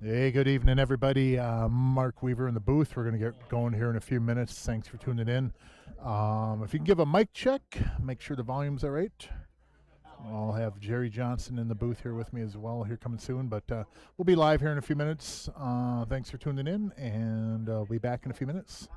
Hey, good evening, everybody. Mark Weaver in the booth. We're going to get going here in a few minutes. Thanks for tuning in. If you can give a mic check, make sure the volumes are right. I'll have Jerry Johnson in the booth here with me as well, here coming soon. But we'll be live here in a few minutes. Thanks for tuning in, and we'll be back in a few minutes.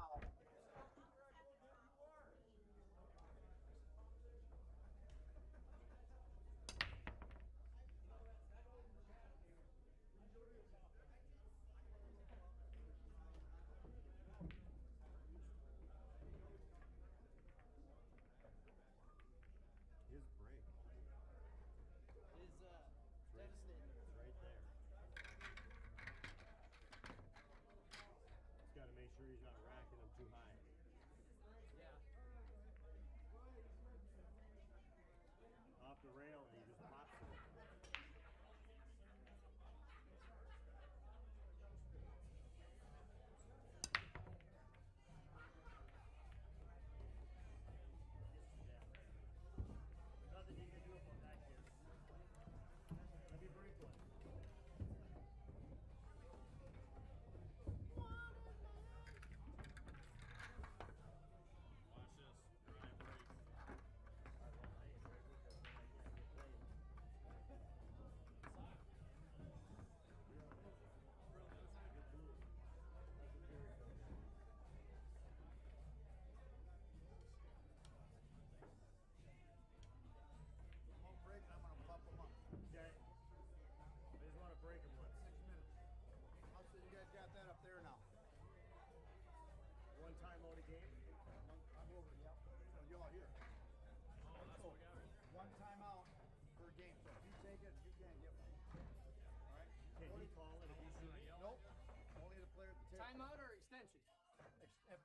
Timeout or extension?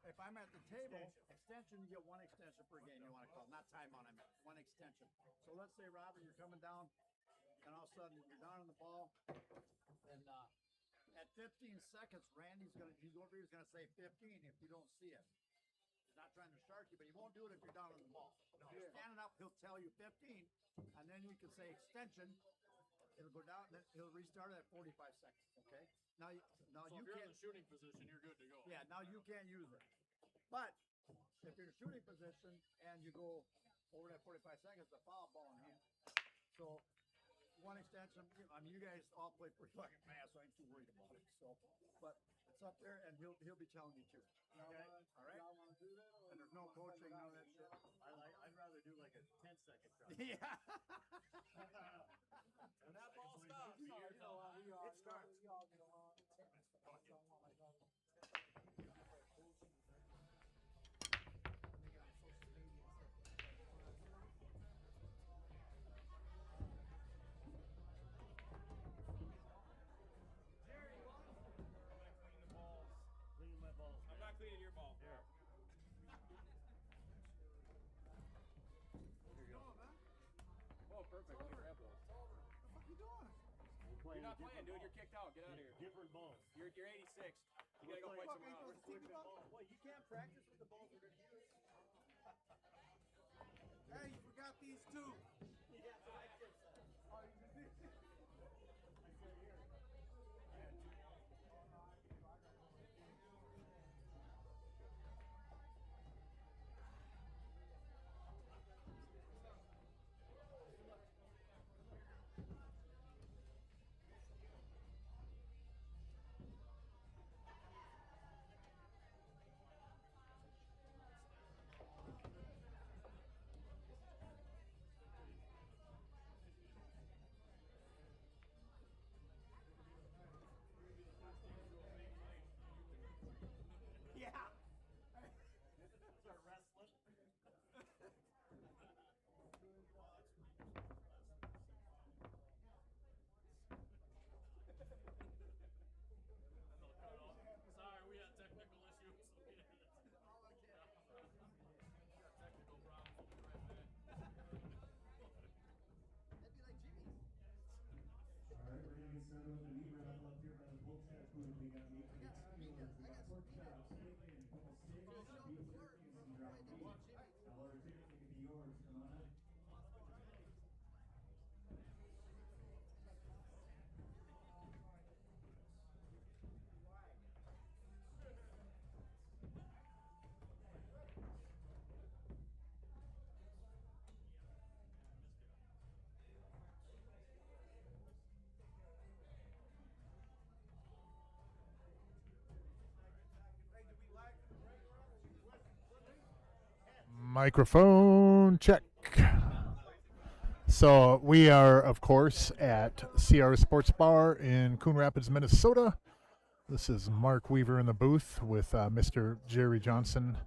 If I'm at the table, extension, you get one extension per game you want to call. Not timeout, I meant one extension. So let's say, Robert, you're coming down, and all of a sudden you're down on the ball, and at 15 seconds, Randy's going to, he's over here, he's going to say 15 if you don't see it. He's not trying to shark you, but he won't do it if you're down on the ball. If you're standing up, he'll tell you 15, and then you can say extension. It'll go down, then he'll restart it at 45 seconds, okay? Now you if you're in the shooting position, you're good to go. Yeah, now you can't use it. But if you're in a shooting position and you go over that 45 seconds, the foul ball in hand. So one extension, I mean, you guys all play pretty fucking fast, so I ain't too worried about it. So, but it's up there, and he'll be telling you too. Okay, all right. Y'all want to do that? And there's no coaching, none of that shit. I'd rather do like a 10-second count. Yeah. When that ball stops, it starts. I'm not cleaning your ball. Here. Oh, perfect. Let me grab those. What the fuck you doing? You're not playing, dude. You're kicked out. Get out of here. Different balls. You're 86. You gotta go play somewhere else. Well, you can't practice with the balls we're gonna use. Hey, you forgot these two. Yeah, that's what I did. Oh, you did. I said here. Yeah. Start wrestling. Sorry, we had technical issues. We got technical problems. We'll be right back. That'd be like Jimmy's. All right, we're gonna get started with the meat wrap up here by the Polk Staff booth. We got meat I got some skewers, we peanuts. I got got pork some peanuts. chops, bacon, a couple steaks, beef jerky, and some ground beef. I'll order tickets, they can be yours. Come on up. Microphone check. So we are, of course, at CR Sportsbar in Coon Rapids, Minnesota. This is Mark Weaver in the booth with Mr. Jerry Johnson.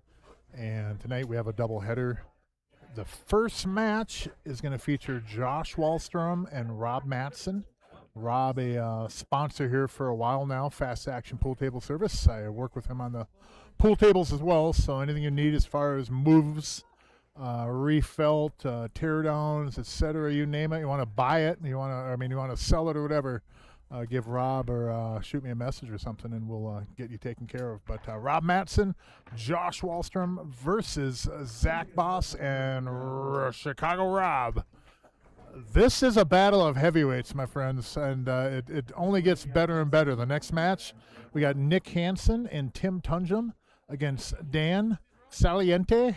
And tonight we have a doubleheader. The first match is going to feature Josh Wallstrom and Rob Matson. Rob, a sponsor here for a while now, Fast Action Pool Table Service. I work with him on the pool tables as well, so anything you need as far as moves, refelt, teardowns, etc., you name it. You want to buy it, you want to sell it or whatever, give Rob or shoot me a message or something, and we'll get you taken care of. But Rob Matson, Josh Wallstrom versus Zach Boss and Chicago Rob. This is a battle of heavyweights, my friends, and it only gets better and better. The next match, we got Nick Hansen and Tim Tunjum against Dan Saliente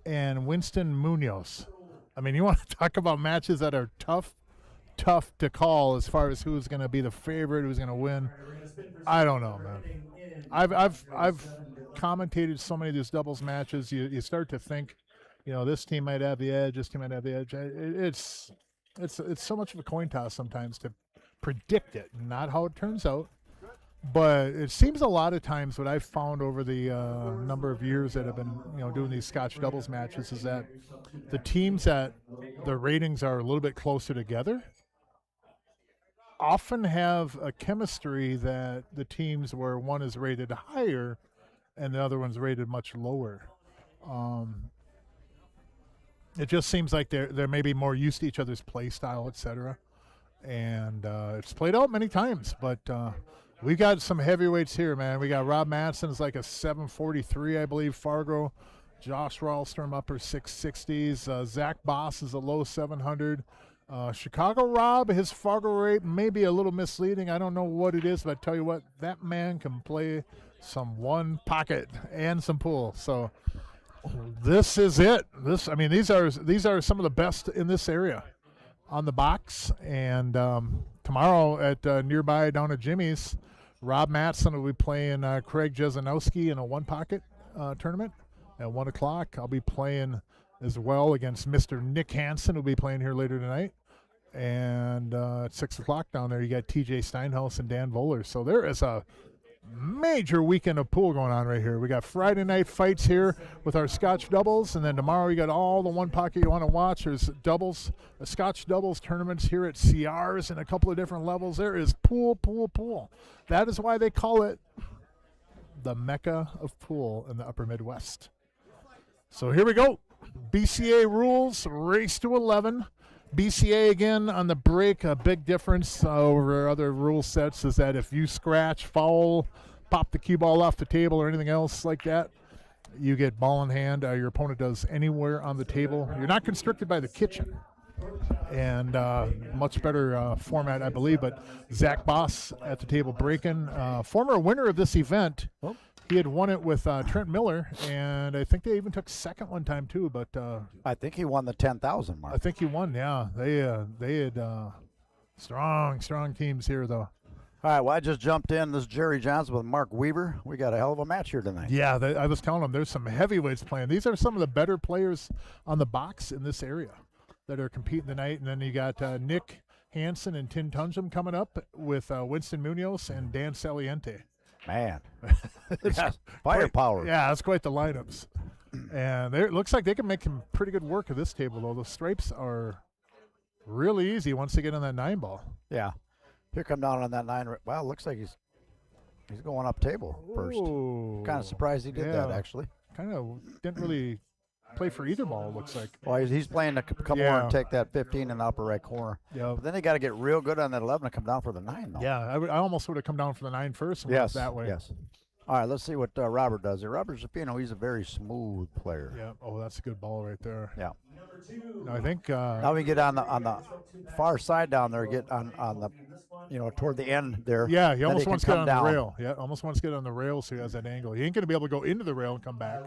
and Winston Munoz. I mean, you want to talk about matches that are tough to call as far as who's going to be the favorite, who's going to win. I don't know, man. I've commentated so many of these doubles matches. You start to think, this team might have the edge, this team might have the edge. It's so much of a coin toss sometimes to predict it, not how it turns out. But it seems a lot of times what I've found over the number of years that I've been doing these Scotch doubles matches is that the teams that the ratings are a little bit closer together often have a chemistry that the teams where one is rated higher and the other one's rated much lower. It just seems like they're maybe more used to each other's play style, etc. And it's played out many times, but we got some heavyweights here, man. We got Rob Matson is like a 743, I believe, Fargo. Josh Wallstrom, upper 660s. Zach Boss is a low 700. Chicago Rob, his Fargo rate may be a little misleading. I don't know what it is, but I tell you what, that man can play some one pocket and some pool. So this is it. These are some of the best in this area on the box. And tomorrow at nearby down at Jimmy's, Rob Matson will be playing Craig Jesenowski in a one pocket tournament at 1 o'clock. I'll be playing as well against Mr. Nick Hansen, who'll be playing here later tonight. And at 6 o'clock down there, you got TJ Steinhaus and Dan Voller. So there is a major weekend of pool going on right here. We got Friday night fights here with our Scotch doubles, and then tomorrow you got all the one pocket you want to watch. There's doubles, Scotch doubles tournaments here at CR's in a couple of different levels. There is pool. That is why they call it the Mecca of pool in the upper Midwest. So here we go. BCA rules, race to 11. BCA again on the break. A big difference over other rule sets is that if you scratch, foul, pop the cue ball off the table or anything else like that, you get ball in hand. Your opponent does anywhere on the table. You're not constricted by the kitchen. And much better format, I believe. But Zach Boss at the table breaking. Former winner of this event. He had won it with Trent Miller, and I think they even took second one time too. But I think he won the 10,000 mark. I think he won. Yeah, they had strong teams here though. All right, well, I just jumped in. This is Jerry Johnson with Mark Weaver. We got a hell of a match here tonight. Yeah, I was telling them there's some heavyweights playing. These are some of the better players on the box in this area that are competing tonight. And then you got Nick Hansen and Tim Tunjum coming up with Winston Munoz and Dan Saliente. Man, yes, firepower. Yeah, that's quite the lineups. And it looks like they can make some pretty good work of this table, though. The stripes are really easy once they get on that 9-ball. Yeah. Here come down on that 9. Well, it looks like he's going up table first. Kind of surprised he did that, actually. Kind of didn't really play for either ball, it looks like. Well, he's playing to come over and take that 15 in the upper right corner. Yeah. But then they got to get real good on that 11 and come down for the 9, though. Yeah, I almost would have come down for the 9 first and went that way. Yes. All right, let's see what Robert does here. Robert Zappino, he's a very smooth player. Yeah. Oh, that's a good ball right there. Yeah. No, I think. Now we get on the far side down there, get on the, toward the end there. Yeah, he almost wants to get on the rail. Yeah, almost wants to get on the rail so he has that angle. He ain't going to be able to go into the rail and come back.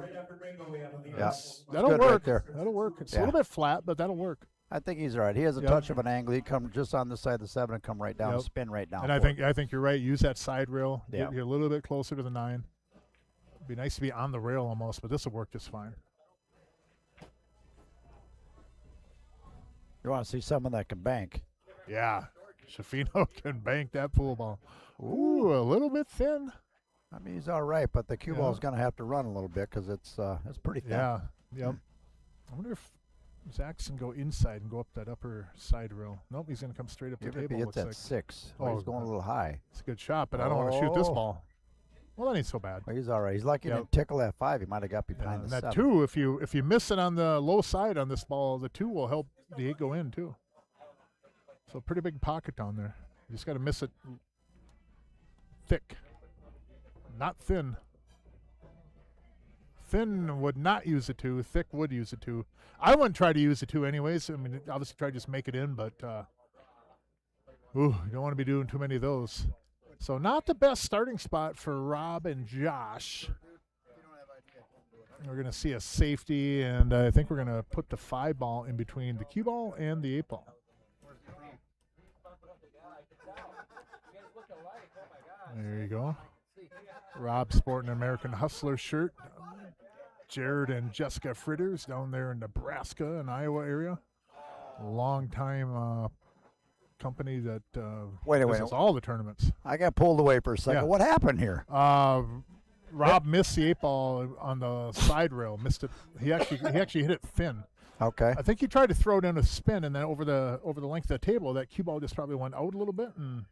Yeah. That'll work. Right there. That'll work. It's a little bit flat, but that'll work. I think he's all right. He has a touch of an angle. He come just on this side of the 7 and come right down, spin right down. And I think you're right. Use that side rail. Yeah. Get a little bit closer to the 9. It'd be nice to be on the rail almost, but this will work just fine. You want to see someone that can bank. Yeah. Shafino can bank that pool ball. Ooh, a little bit thin. I mean, he's all right, but the cue Yeah. ball is going to have to run a little bit because it's pretty thin. Yeah. Yep. I wonder if Zach's can go inside and go up that upper side rail. Nope, he's going to come straight up the Even if table. he hits Looks that like 6. Oh, He's going a little high. it's a good shot, but I don't want to shoot this Oh. ball. Well, that ain't so bad. Well, he's all right. He's lucky he Yep. didn't tickle that 5. He might have got Yeah, behind and the that 7. 2, if you miss it on the low side on this ball, the 2 will help the 8 go in too. So pretty big pocket down there. You just got to miss it thick, not thin. Thin would not use a 2. Thick would use a 2. I wouldn't try to use a 2 anyways. I mean, obviously try to just make it in, but you don't want to be doing too many of those. So not the best starting spot for Rob and Josh. We're going to see a safety, and I think we're going to put the 5 ball in between the cue ball and the 8 ball. There you go. Rob sporting an American Hustler shirt. Jared and Jessica Fritters down there in Nebraska and Iowa area. Long time company that Wait a visits all the tournaments. I got pulled away for a second. Yeah. What happened here? Rob missed the 8 ball on the side rail. Missed it. He actually hit it thin. Okay. I think he tried to throw it in a spin, and then over the length of the table, that cue ball just probably went out a little bit and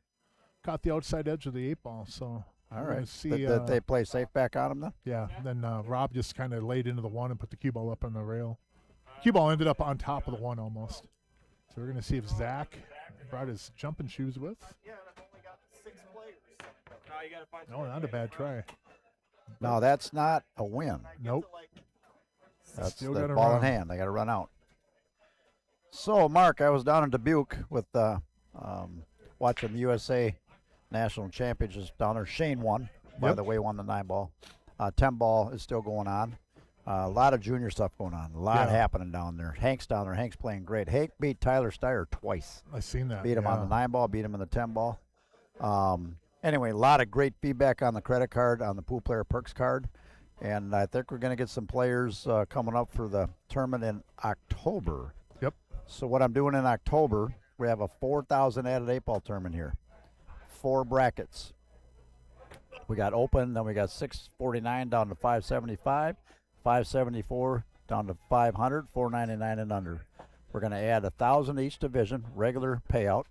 caught the outside edge of the 8 ball. So All we're gonna right. see, Did they play safe back on him then? yeah. Then Rob just kind of laid into the 1 and put the cue ball up on the rail. Cue ball ended up on top of the 1 almost. So we're gonna see if Zach brought his jumping shoes with. Yeah, and I've only got 6 players. Now you gotta find No, not a bad try. No, that's not a win. Nope. That's Still the gotta ball in run. hand. They got to run out. So, Mark, I was down in Dubuque with watching the USA National Championships down there. Shane won, by Yep. the way, won the 9 ball. 10 ball is still going on. A lot of junior stuff going on. A lot Yeah. happening down there. Hank's down there. Hank's playing great. Hank beat Tyler Steyer twice. I seen that. Beat him on the yeah. 9 ball, beat him in the 10 ball. Anyway, a lot of great feedback on the credit card, on the Pool Player Perks card. And I think we're going to get some players coming up for the tournament in October. Yep. So what I'm doing in October, we have a 4,000 added 8-ball tournament here. 4 brackets. We got open, then we got 649 down to 575, 574 down to 500, 499 and under. We're going to add 1,000 each division, regular payout,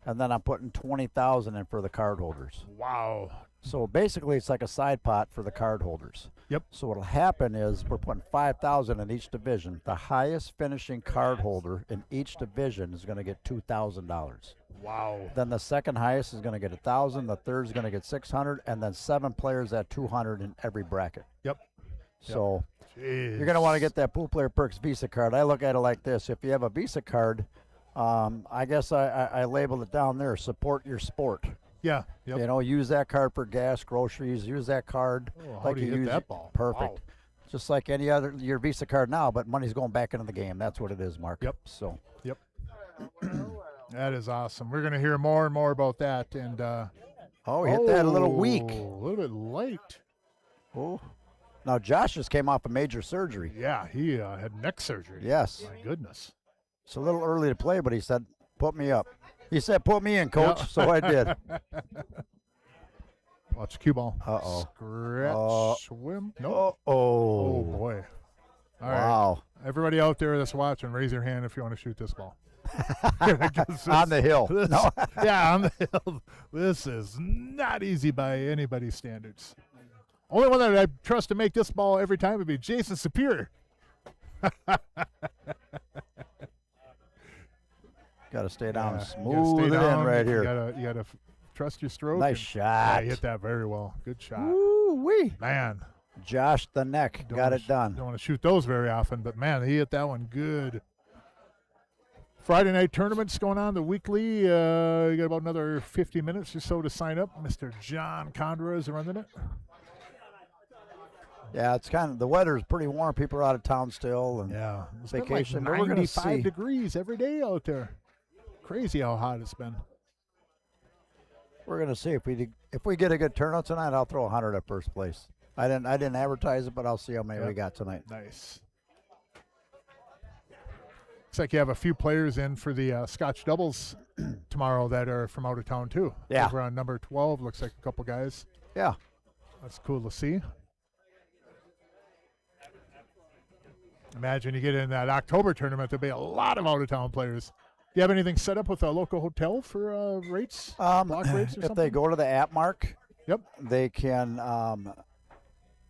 and then I'm putting 20,000 in for the card holders. Wow. So basically, it's like a side pot for the card holders. Yep. So what'll happen is we're putting 5,000 in each division. The highest finishing card holder in each division is going to get $2,000. Wow. Then the second highest is going to get 1,000. The third is going to get 600, and then 7 players at 200 in every bracket. Yep. So Jeez. you're going to want to get that Pool Player Perks Visa card. I look at it like this: if you have a Visa card, I guess I labeled it down there. Support your sport. Yeah. Yep. You know, use that card for gas, groceries. Use that card Oh, how do you hit use that it- ball? Perfect. Wow. Just like any other your Visa card now, but money's going back into the game. That's what it is, Mark. Yep. So Yep. That is awesome. We're going to hear more and more about that. And we hit that a little weak. A little bit late. Oh, now Josh just came off a major surgery. Yeah, he had neck surgery. Yes, My goodness. it's a little early to play, but he said, "Put me up." He said, "Put me in, coach." Yeah. So I did. Watch the cue ball. Uh-oh. Scratch. Swim. Nope. Oh, Oh, boy. All right. wow! Everybody out there that's watching, raise your hand if you want to shoot this ball. On the hill. This- No. Yeah, on the hill. This is not easy by anybody's standards. Only one that I trust to make this ball every time would be Jason Superior. Got to stay down and Yeah, you gotta smooth stay it in down. right here. You gotta trust your stroke. Nice and- shot. Yeah, you hit that very well. Good shot. Woo-wee. Man. Josh the neck Don't got wanna it done. Don't want to shoot those very often, but man, he hit that one good. Friday night tournaments going on, the weekly. You got about another 50 minutes or so to sign up. Mr. John Condra is running it. Yeah, it's kind of the weather is pretty warm. People are out of town still, and Yeah, it's Vacation, been but like we're gonna 95 see. degrees every day out there. Crazy how hot it's been. we're gonna see if we get a good turnout tonight. I'll throw 100 at first place. I didn't advertise it, but I'll see how many Yep. we got tonight. Nice. Looks like you have a few players in for the Scotch doubles tomorrow that are from out of town too. Yeah. Over on number 12, looks like a couple guys. Yeah. That's cool to see. Imagine you get in that October tournament, there'll be a lot of out of town players. Do you have anything set up with a local hotel for rates? Block rates or If something? they go to the app, Mark, Yep. they can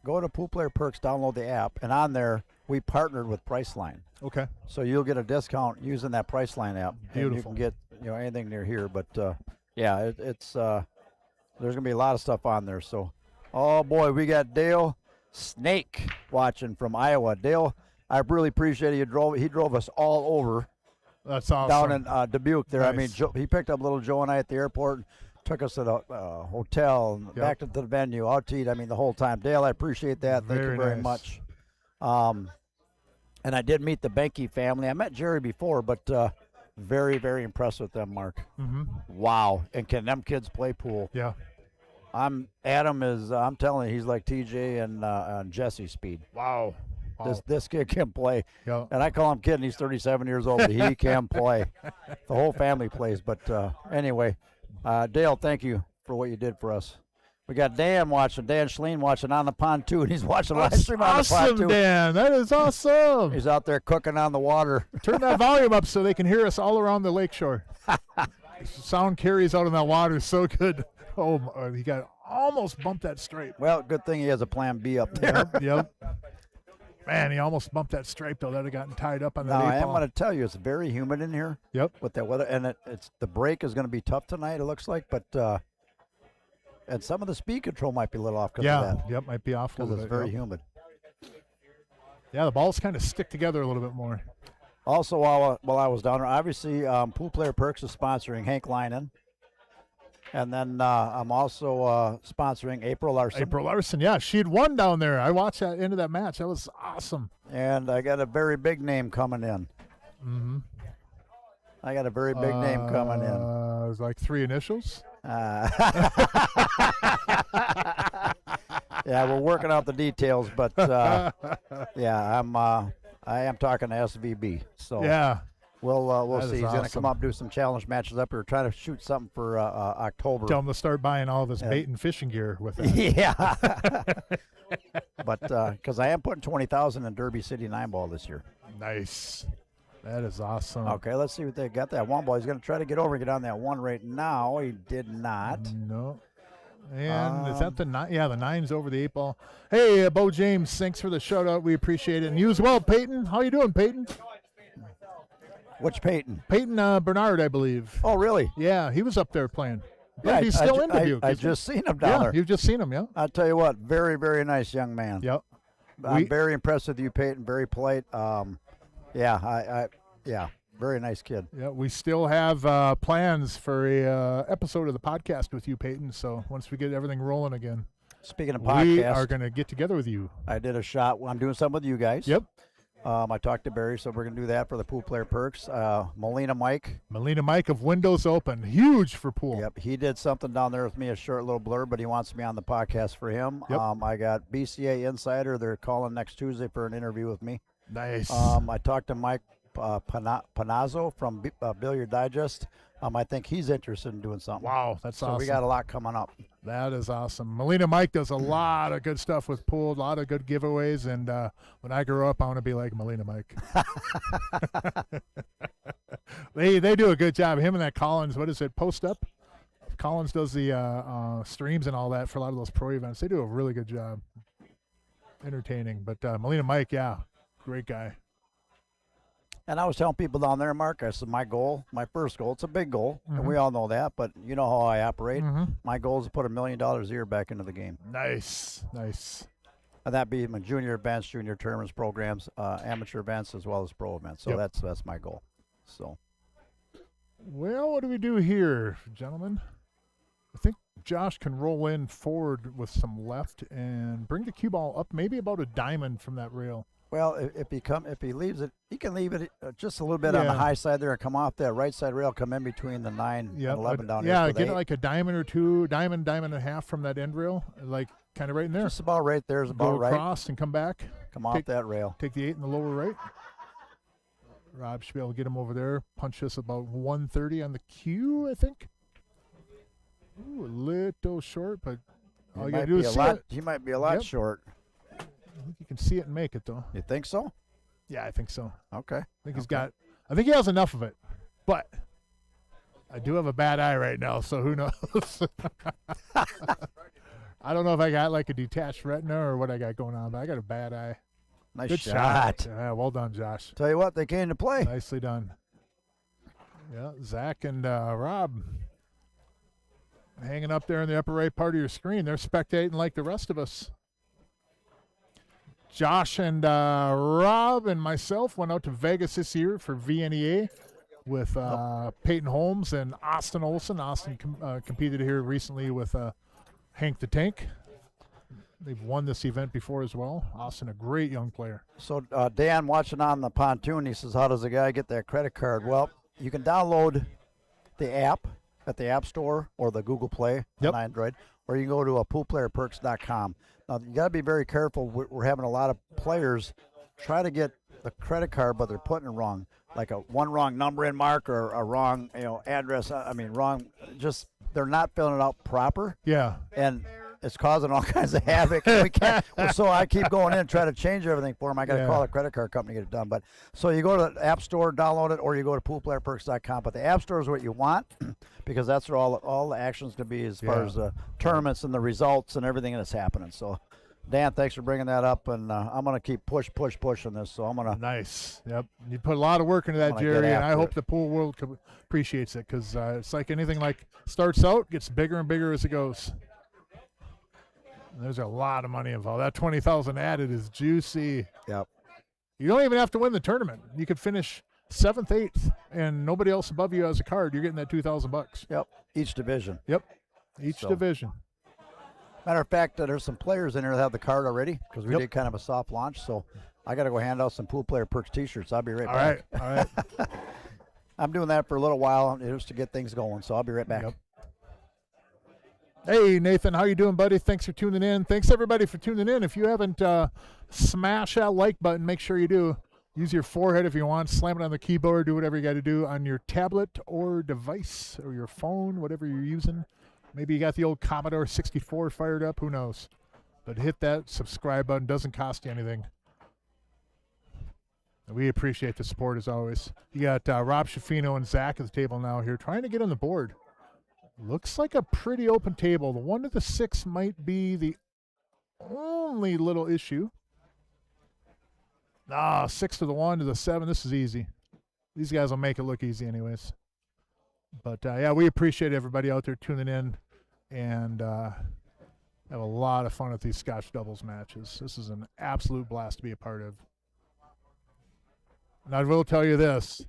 go to Pool Player Perks, download the app, and on there we partnered with Priceline. Okay. So you'll get a discount using that Priceline app. And you Beautiful. can get anything near here, but yeah, it's there's gonna be a lot of stuff on there. So, oh boy, we got Dale Snake watching from Iowa. Dale, I really appreciate it. He drove us all over That's awesome. down in Dubuque there. I mean, Nice. he picked up little Joe and I at the airport, took us to the hotel, and Yep. back to the venue, out to eat. I mean, the whole time. Dale, I appreciate that. Thank you Very very nice. much. And I did meet the Benke family. I met Jerry before, but very, very impressed with them, Mark. Mm-hmm. Wow. And can them kids play pool? Yeah. I'm telling you, he's like TJ and Jesse speed. Wow. This kid can play. Yeah. And I call him kid, and he's 37 years old, but he can play. The whole family plays. But anyway, Dale, thank you for what you did for us. We got Dan Schleen watching on the pontoon. He's watching live stream on the Awesome, pontoon. Dan. That is awesome. He's out there cooking on the water. Turn that volume up so they can hear us all around the lakeshore. Sound carries out in that water so good. Oh, he got almost bumped that stripe. Well, good thing he has a plan B up there. Yep. Man, he almost bumped that stripe though. That'd have gotten tied up on that Now, I eight am ball. going to tell you, it's very humid in here Yep. with that weather, and it's the break is going to be tough tonight. It looks like, but and some of the speed control might be a little off because Yeah. of that, Yep. Might be off a because little it's bit. very Yep. humid. Yeah, the balls kind of stick together a little bit more. Also, while I was down there, obviously, Pool Player Perks is sponsoring Hank Linen. And then I'm also sponsoring April Larson. April Larson, yeah, she'd won down there. I watched that end of that match. That was awesome. And I got a very big name coming in. Mm-hmm. I got a very big name coming in. It was like 3 initials. Yeah, we're working out the details, but yeah, I am talking to SVB. So Yeah. we'll That see. is He's going to awesome. come up, do some challenge matches up here, try to shoot something for October. Tell him to start buying all of his Yeah. bait and fishing gear with that. Yeah. But because I am putting 20,000 in Derby City 9-ball this year. Nice. That is awesome. Okay, let's see what they got. That 1 ball. He's going to try to get over and get on that 1 right now. He did not. No. And is that the 9? Yeah, the 9's over the 8 ball. Hey, Bo James, thanks for the shout out. We appreciate it. And you as well, Peyton. How you doing, Peyton? Which Peyton? Peyton Bernard, I believe. Oh, really? Yeah, he was up there playing. Yeah, He's still in Dubuque. I isn't he? just seen him down Yeah, there. you've just seen him, yeah? I'll tell you what, very, very nice young man. Yep. I'm very impressed with you, Peyton. Very polite. Yeah, yeah, very nice kid. Yeah, we still have plans for a episode of the podcast with you, Peyton. So once we get everything rolling again, Speaking of we podcast, are going to get together with you. I did a shot. I'm doing something with you guys. Yep. I talked to Barry, so we're going to do that for the Pool Player Perks. Molina Mike. Melina Mike of Windows Open. Huge for pool. Yep, he did something down there with me, a short little blurb, but he wants me on the podcast for him. Yep. I got BCA Insider. They're calling next Tuesday for an interview with me. Nice. I talked to Mike Panazzo from Billiard Digest. I think he's interested in doing something. Wow, that's So awesome. we got a lot coming up. That is awesome. Melina Mike does a lot of good stuff with pool, a lot of good giveaways, and when I grow up, I want to be like Melina Mike. They do a good job. Him and that Collins, what is it, Post Up? Collins does the streams and all that for a lot of those pro events. They do a really good job. Entertaining. But Melina Mike, yeah, great guy. And I was telling people down there, Mark, I said my first goal, it's a big goal, and Mhm. we all know that, but you know how I operate. Mhm. My goal is to put $1 million a year back into the game. Nice. And that be my junior events, junior tournaments, programs, amateur events, as well as pro events. So Yep. that's my goal. So Well, what do we do here, gentlemen? I think Josh can roll in forward with some left and bring the cue ball up maybe about a diamond from that rail. well, if he leaves it, he can leave it just a little bit on the Yeah. high side there and come off that right side rail, come in between the 9 Yeah, and 11 down here. yeah, for the get it 8. like a diamond or two, diamond and a half from that end rail, like kind of right in there. Just about right there is Go about right. across and come back. Come off take- that rail. Take the 8 in the lower right. Rob should be able to get him over there. Punch us about 130 on the cue, I think. Ooh, a little short, but all you got to do is see it. He might be a lot Yep. short. I think you can see it and make it, though. You think so? Yeah, I think so. Okay. I think he has enough of it, but I do have a bad eye right now, so who knows? I don't know if I got like a detached retina or what I got going on, but I got a bad eye. Nice Good shot. Yeah, well done, Josh. Tell you what, they came to play. Nicely done. Yeah, Zach and Rob hanging up there in the upper right part of your screen. They're spectating like the rest of us. Josh and Rob and myself went out to Vegas this year for VNEA with Peyton Holmes and Austin Olson. Austin competed here recently with Hank the Tank. They've won this event before as well. Austin, a great young player. So Dan watching on the pontoon, he says, how does a guy get that credit card? Well, you can download the app at the App Store or the Google Play Yep. on Android, or you can go to poolplayerperks.com. Now, you got to be very careful. We're having a lot of players try to get the credit card, but they're putting it wrong, like one wrong number in mark or a wrong address. Wrong. Just they're not filling it out proper. Yeah. And it's causing all kinds of havoc. We can't, so I keep going in and try to change everything for them. I got to call a credit card company to get it done. But so you go to the App Store, download it, or you go to poolplayerperks.com. But the App Store is what you want because that's where all the action's going to be as far as the tournaments and the results and everything that's happening. So, Dan, thanks for bringing that up, and I'm going to keep pushing this. So I'm going to. Nice. Yep. You put a lot of work into that, Jerry, and I hope the pool world appreciates it because it's like anything like starts out, gets bigger and bigger as it goes. There's a lot of money involved. That $20,000 added is juicy. Yep. You don't even have to win the tournament. You could finish 7th, 8th, and nobody else above you has a card. You're getting that $2,000. Yep. Each division. Yep. Each division. Matter of fact, there's some players in here that have the card already because we did kind of a soft launch. So I got to go hand out some Pool Player Perks T-shirts. I'll be right back. All right. I'm doing that for a little while just to get things going. So I'll be right back. Yep. Hey, Nathan, how you doing, buddy? Thanks for tuning in. Thanks, everybody, for tuning in. If you haven't smashed that like button, make sure you do. Use your forehead if you want. Slam it on the keyboard. Do whatever you got to do on your tablet or device or your phone, whatever you're using. Maybe you got the old Commodore 64 fired up. Who knows? But hit that subscribe button. Doesn't cost you anything. We appreciate the support, as always. You got Rob Schaffino and Zach at the table now here trying to get on the board. Looks like a pretty open table. The 1 to the 6 might be the only little issue. 6 to the 1 to the 7. This is easy. These guys will make it look easy anyways. But, we appreciate everybody out there tuning in and have a lot of fun at these Scotch doubles matches. This is an absolute blast to be a part of. And I will tell you this.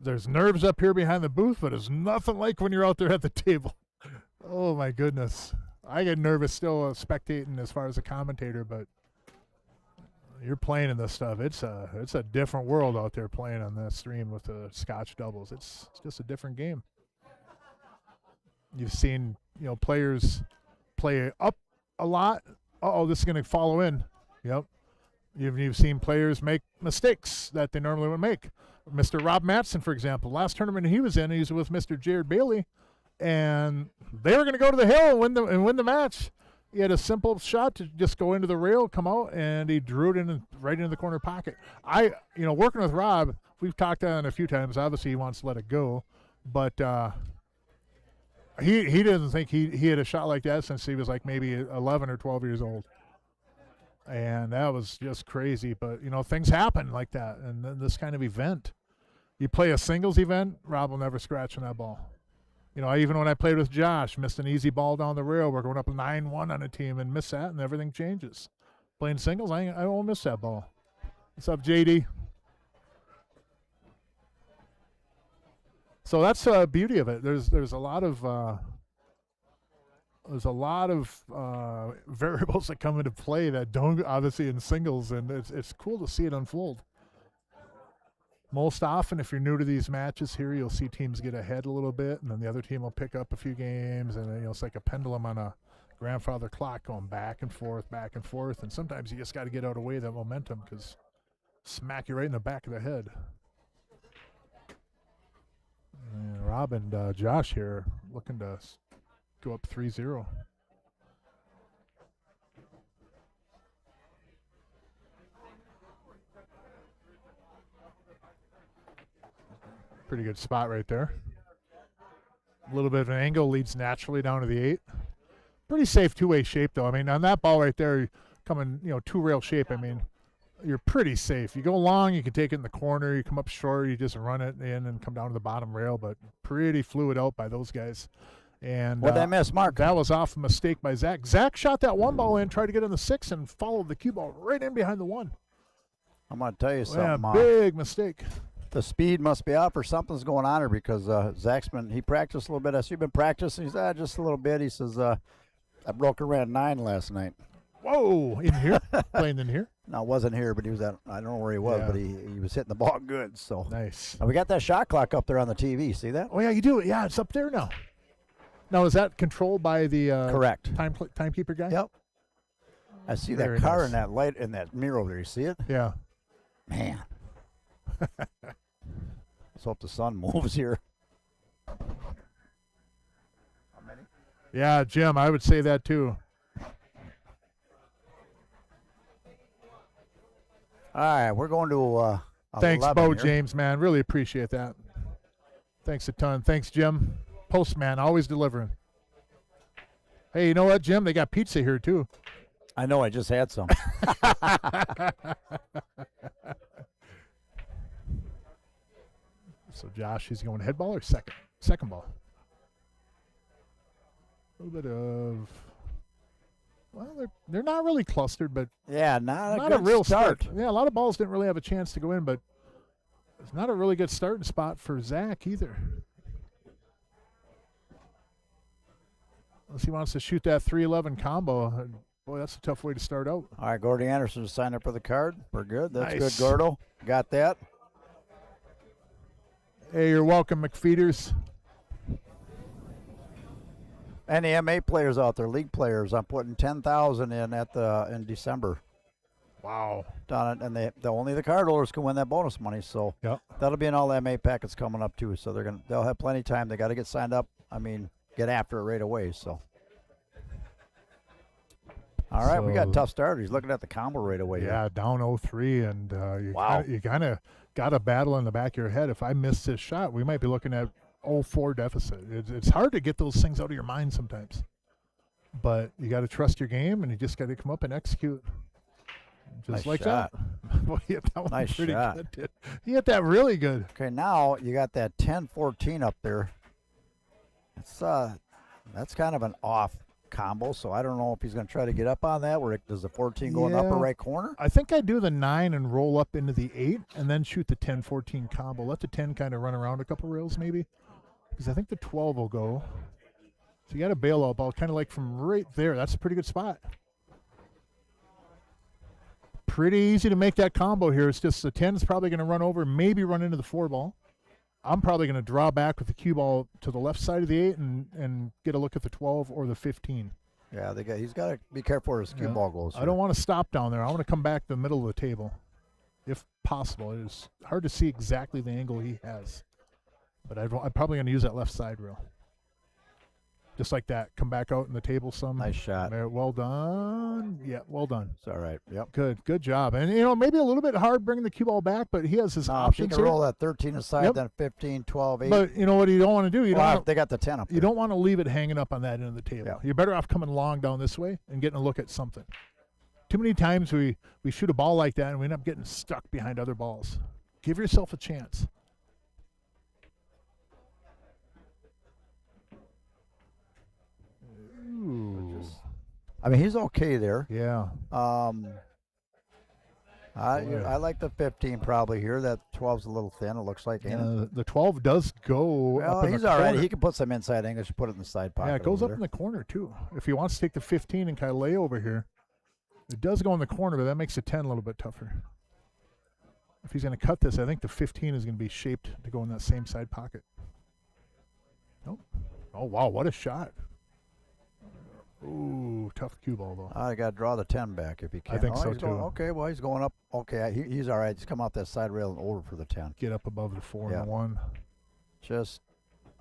There's nerves up here behind the booth, but it's nothing like when you're out there at the table. Oh, my goodness. I get nervous still spectating as far as a commentator, but you're playing in this stuff. It's a different world out there playing on the stream with the Scotch doubles. It's just a different game. You've seen, players play up a lot. This is going to follow in. Yep. You've seen players make mistakes that they normally would make. Mr. Rob Matson, for example, last tournament he was with Mr. Jared Bailey, and they were going to go to the hill and win the match. He had a simple shot to just go into the rail, come out, and he drew it right into the corner pocket. Working with Rob, we've talked on it a few times. Obviously, he wants to let it go, but he doesn't think he had a shot like that since he was like maybe 11 or 12 years old. And that was just crazy. But, things happen like that. And then this kind of event, you play a singles event, Rob will never scratch on that ball. Even when I played with Josh, missed an easy ball down the rail. We're going up 9-1 on a team and miss that, and everything changes. Playing singles, I won't miss that ball. What's up, JD? So that's the beauty of it. There's a lot of variables that come into play that don't obviously in singles, and it's cool to see it unfold. Most often, if you're new to these matches here, you'll see teams get ahead a little bit, and then the other team will pick up a few games, and it's like a pendulum on a grandfather clock going back and forth, and sometimes you just got to get out of the way of that momentum because Smack you right in the back of the head. And Rob and Josh here looking to go up 3-0. Pretty good spot right there. A little bit of an angle leads naturally down to the 8. Pretty safe two-way shape, though. I mean, on that ball right there, coming, two-rail shape, I mean, you're pretty safe. You go long, you can take it in the corner. You come up short, you just run it in and come down to the bottom rail, but pretty fluid out by those guys. And What'd they miss, Mark? That was off a mistake by Zach. Zach shot that one ball in, tried to get on the 6, and followed the cue ball right in behind the 1. I'm going to tell you Yeah, something, Mark. big mistake. The speed must be up or something's going on here because Zach's he practiced a little bit. I see you've been practicing. He said, just a little bit. He says, I broke around 9 last night. Whoa, in here? Playing in here? No, it wasn't here, but he was I don't know where he was, Yeah. but he was hitting the ball good. So Nice. And we got that shot clock up there on the TV. See that? Oh, yeah, you do it. Yeah, it's up there now. Now, is that controlled by the Correct. timekeeper guy? Yep. I see Very that car nice. and that light and that mirror over there. You see it? Yeah. Man. Let's hope the sun moves here. Yeah, Jim, I would say that too. All right, we're going to Thanks, 11 Bo here. James, man. Really appreciate that. Thanks a ton. Thanks, Jim. Postman, always delivering. Hey, you know what, Jim? They got pizza here too. I know, I just had some. So Josh, he's going head ball or second? Second ball. A little bit of, well, they're not really clustered, but Yeah, not a good real start. Yeah, a lot of balls didn't really have a chance to go in, but it's not a really good starting spot for Zach either. Unless he wants to shoot that 3-11 combo. Boy, that's a tough way to start out. All right, Gordy Anderson signed up for the card. We're good. That's Nice. good, Gordo. Got that. Hey, you're welcome, McFeeders. Any MA players out there, league players, I'm putting 10,000 in in December. Wow. Done it, and only the card holders can win that bonus money. So Yep. that'll be in all the MA packets coming up too. So they'll have plenty of time. They got to get signed up. I mean, get after it right away. So. All right, we got So- tough start. He's looking at the combo right away. here. Yeah, down 0-3, and Wow. you kind of got a battle in the back of your head. If I miss this shot, we might be looking at 0-4 deficit. It's hard to get those things out of your mind sometimes. But you got to trust your game, and you just got to come up and execute. Just Nice like shot. that. Boy, he hit that one Nice pretty shot. good. Dude. He hit that really good. Okay, now you got that 10-14 up there. It's that's kind of an off combo, so I don't know if he's going to try to get up on that. Where does the 14 go in the upper Yeah. right corner? I think I'd do the 9 and roll up into the 8 and then shoot the 10-14 combo. Let the 10 kind of run around a couple rails maybe. Because I think the 12 will go. So you got a bailout ball kind of like from right there. That's a pretty good spot. Pretty easy to make that combo here. It's just the 10 is probably going to run over, maybe run into the 4 ball. I'm probably going to draw back with the cue ball to the left side of the 8 and get a look at the 12 or the 15. Yeah, he's got to be careful where his cue Yeah. ball goes. I don't want to stop down there. I want to come back the middle of the table, if possible. It is hard to see exactly the angle he has, but I'm probably going to use that left side rail. Just like that. Come back out in the table some. Nice shot. Well done. Yeah, well done. It's all right. Yep. Good job. And, maybe a little bit hard bringing the cue ball back, but he has his If you options can here. roll that 13 aside, Yep. then 15, 12, 8. But you know what you don't want to do? They got the 10 up there. You don't want to leave it hanging up on that end of the table. Yeah. You're better off coming long down this way and getting a look at something. Too many times we shoot a ball like that and we end up getting stuck behind other balls. Give yourself a chance. Ooh. I mean, he's okay there. Yeah. I like the 15 probably here. That 12's a little thin, it looks like. Ain't it? The 12 does go Well, up in he's the all right. corner. He can put some inside English, put it in the side pocket. Yeah, it goes over up there. in the corner too. If he wants to take the 15 and kind of lay over here, it does go in the corner, but that makes the 10 a little bit tougher. If he's going to cut this, I think the 15 is going to be shaped to go in that same side pocket. Nope. Oh, wow, what a shot. Ooh, tough cue ball though. I got to draw the 10 back if he can. think so, he's going, too. okay, well, he's going up. Okay, he's all right. He's come off that side rail and over for the 10. Get up above the 4 Yeah. and the 1. Just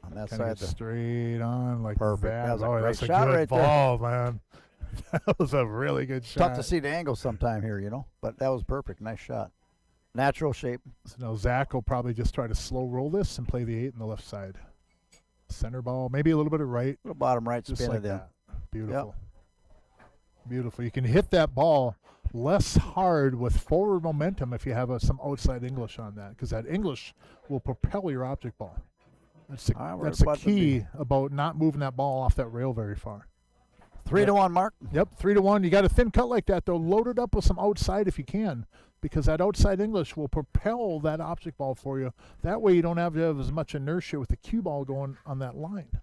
on that Kind side. of get straight on like Perfect. that. That was a Oh, great that's a shot good right there. ball, man. That was a really good shot. Tough to see the angle sometime here, but that was perfect. Nice shot. Natural shape. So now Zach will probably just try to slow roll this and play the 8 on the left side. Center ball, maybe a little bit of right. Little bottom right Just spin like it in. that. Beautiful. Beautiful. You can hit that ball less hard with forward momentum if you have some outside English on that, because that English will propel your object ball. That's the, All right, we're that's the about to key about not moving that ball off that rail very far. 3-1, Mark. Yep, 3-1. You got a thin cut like that, though. Load it up with some outside if you can, because that outside English will propel that object ball for you. That way you don't have to have as much inertia with the cue ball going on that line.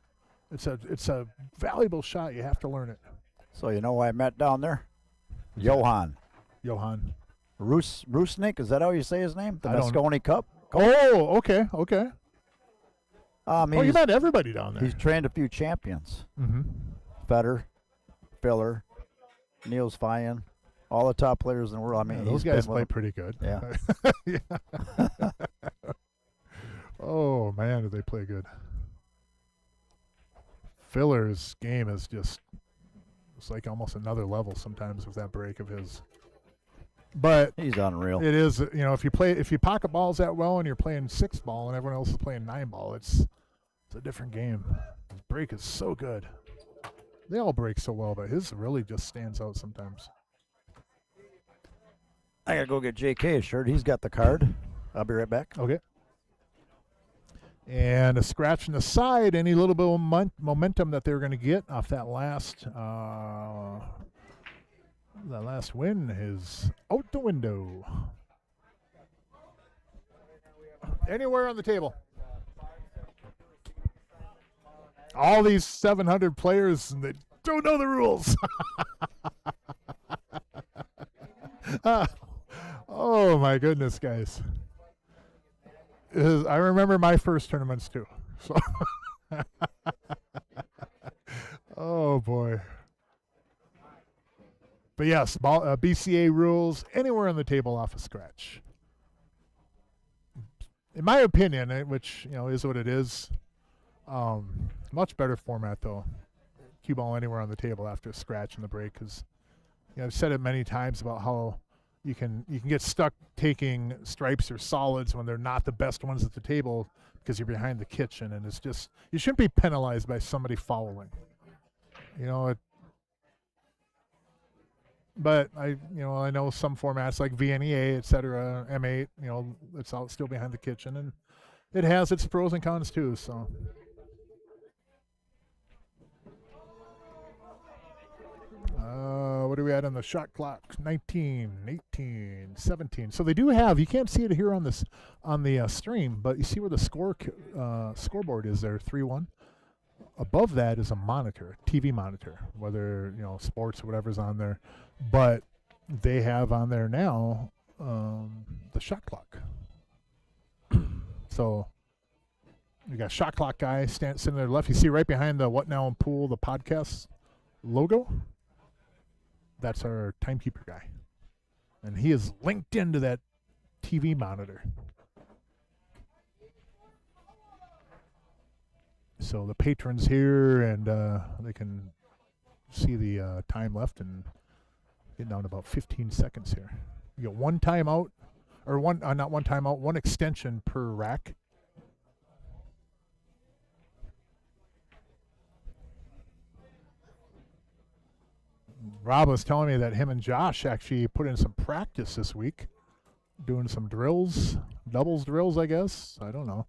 It's a valuable shot. You have to learn it. So you know who I met down there? Johan. Johan. Rusnik, is that how you say his name? The I don't- Moscone Cup? Oh, okay. You He's, met everybody down there. he's trained a few champions. Mm-hmm. Fetter, Filler, Niels Fyan, all the top players in the world. I mean, those he's guys been play with pretty good. Yeah. Yeah. Oh, man, do they play good. Filler's game is just, it's like almost another level sometimes with that break of his. But he's unreal. it is, if you pocket balls that well and you're playing 6 ball and everyone else is playing 9 ball, it's a different game. His break is so good. They all break so well, but his really just stands out sometimes. I got to go get JK a shirt. He's got the card. I'll be right back. Okay. And a scratch in the side, any little bit of momentum that they're going to get off that last win is out the window. Anywhere on the table. All these 700 players that don't know the rules. Oh my goodness, guys. I remember my first tournaments too. So oh boy. But yes, BCA rules, anywhere on the table off a scratch. In my opinion, which is what it is, much better format though. Cue ball anywhere on the table after a scratch in the break, because I've said it many times about how you can get stuck taking stripes or solids when they're not the best ones at the table because you're behind the kitchen, and it's just, you shouldn't be penalized by somebody fouling. But I know some formats like VNEA, etc., M8, it's out still behind the kitchen, and it has its pros and cons too. So. What do we at on the shot clock? 19, 18, 17. So they do have, you can't see it here on the stream, but you see where the scoreboard is there, 3-1. Above that is a monitor, a TV monitor, whether, sports or whatever's on there. But they have on there now the shot clock. So you got shot clock guy sitting to their left. You see right behind the What Now in Pool, the podcast logo? That's our timekeeper guy. And he is linked into that TV monitor. So the patrons here, and they can see the time left, and get down to about 15 seconds here. You get one timeout, or not one timeout, one extension per rack. Rob was telling me that him and Josh actually put in some practice this week, doing some drills, doubles drills, I guess. I don't know.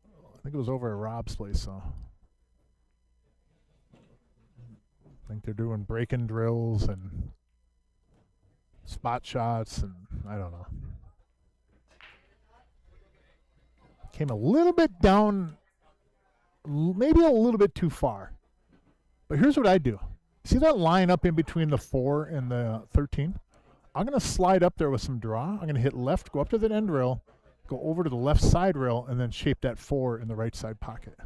I think it was over at Rob's place, so. I think they're doing break-in drills and spot shots, and I don't know. Came a little bit down, maybe a little bit too far. But here's what I do. See that line up in between the 4 and the 13? I'm going to slide up there with some draw. I'm going to hit left, go up to the end rail, go over to the left side rail, and then shape that 4 in the right side pocket.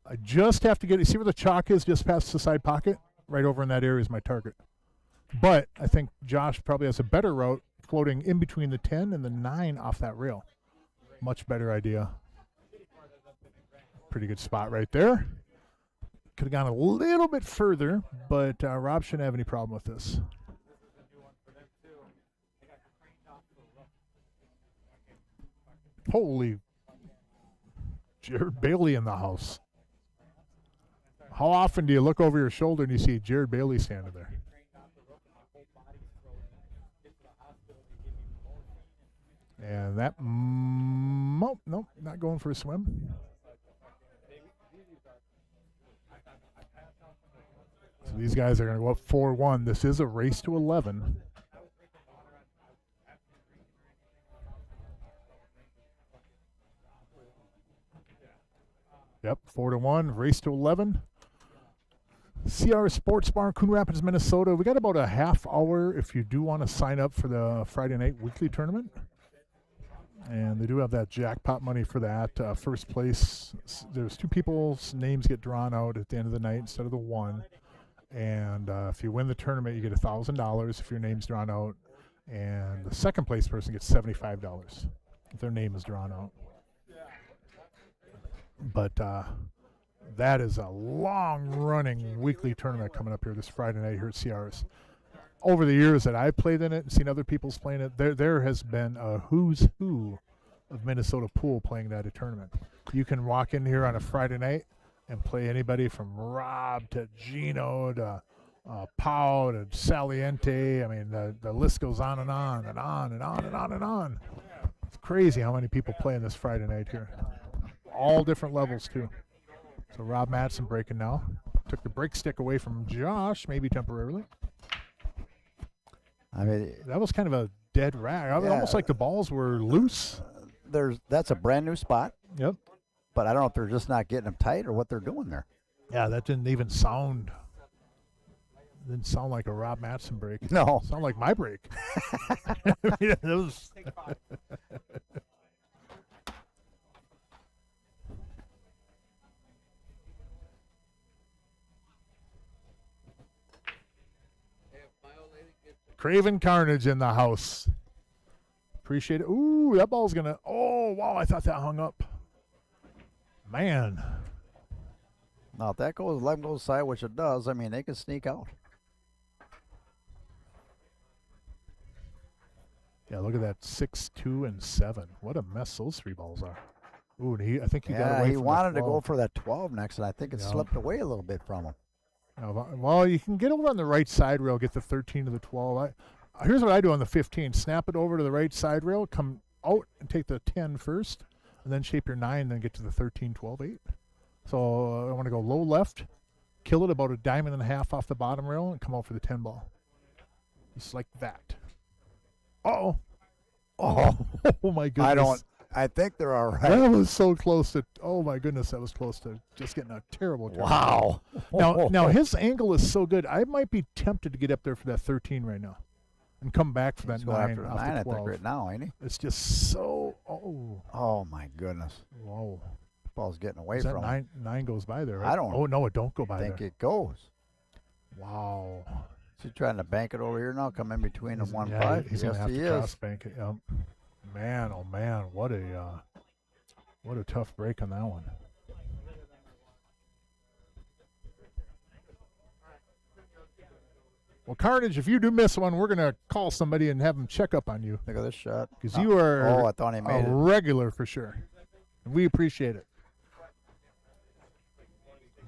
I just have to get it. See where the chalk is just past the side pocket? Right over in that area is my target. But I think Josh probably has a better route floating in between the 10 and the 9 off that rail. Much better idea. Pretty good spot right there. Could have gone a little bit further, but Rob shouldn't have any problem with this. Holy, Jared Bailey in the house. How often do you look over your shoulder and you see Jared Bailey standing there? And that, nope, not going for a swim. So these guys are going to go up 4-1. This is a race to 11. Yep, 4-1, race to 11. CR Sportsbar, Coon Rapids, Minnesota. We got about a half hour if you do want to sign up for the Friday night weekly tournament. And they do have that jackpot money for that. First place, there's 2 people's names get drawn out at the end of the night instead of the 1. And if you win the tournament, you get $1,000 if your name's drawn out. And the second place person gets $75 if their name is drawn out. But that is a long-running weekly tournament coming up here this Friday night here at CR's. Over the years that I've played in it and seen other people's playing it, there has been a who's who of Minnesota pool playing that tournament. You can walk in here on a Friday night and play anybody from Rob to Gino to Pau to Saliente. I mean, the list goes on and on and on and on and on and on. It's crazy how many people play in this Friday night here. All different levels, too. So Rob Madsen breaking now. Took the break stick away from Josh, maybe temporarily. I mean, that was kind of a dead rag. Almost like the balls were loose. That's a brand new spot. Yep. But I don't know if they're just not getting them tight or what they're doing there. Yeah, that didn't even sound. Didn't sound like a Rob Madsen break. No. It sounded like my break. I mean, it was. Craven Carnage in the house. Appreciate it. Ooh, that ball's going to. Oh, wow, I thought that hung up. Man. Now, if that goes, let them go side, which it does, I mean, they can sneak out. Yeah, look at that 6, 2, and 7. What a mess those 3 balls are. Ooh, and I think he got away he from wanted the to go for that 12 next, and I think it slipped away a little bit from him. Well, you can get over on the right side rail, get the 13 to the 12. Here's what I do on the 15. Snap it over to the right side rail, come out and take the 10 first, and then shape your 9, then get to the 13, 12, 8. So I want to go low left, kill it about a diamond and a half off the bottom rail, and come out for the 10 ball. Just like that. Uh-oh. Oh, my goodness. I think they're all right. That was so close to, oh my goodness, that was close to just getting a terrible turn. Wow. Now his angle is so good, I might be tempted to get up there for that 13 right now and come back for that He's 9 after off 9, the I 12. think, right now, ain't he? It's just so, Oh, my goodness. Whoa. Ball's getting away Is that from him. 9 goes by there, right? I don't Oh, no, it don't go by think there. it goes. Wow. Is he trying to bank it over here now, come in between the 1-5? Yeah, he's going Yes, to have he to is. cross bank it. Yep. Man, oh man, what a tough break on that one. Well, Carnage, if you do miss one, we're going to call somebody and have them check up on you. Look at this shot. Because you are I thought he made a it. regular for sure. And we appreciate it.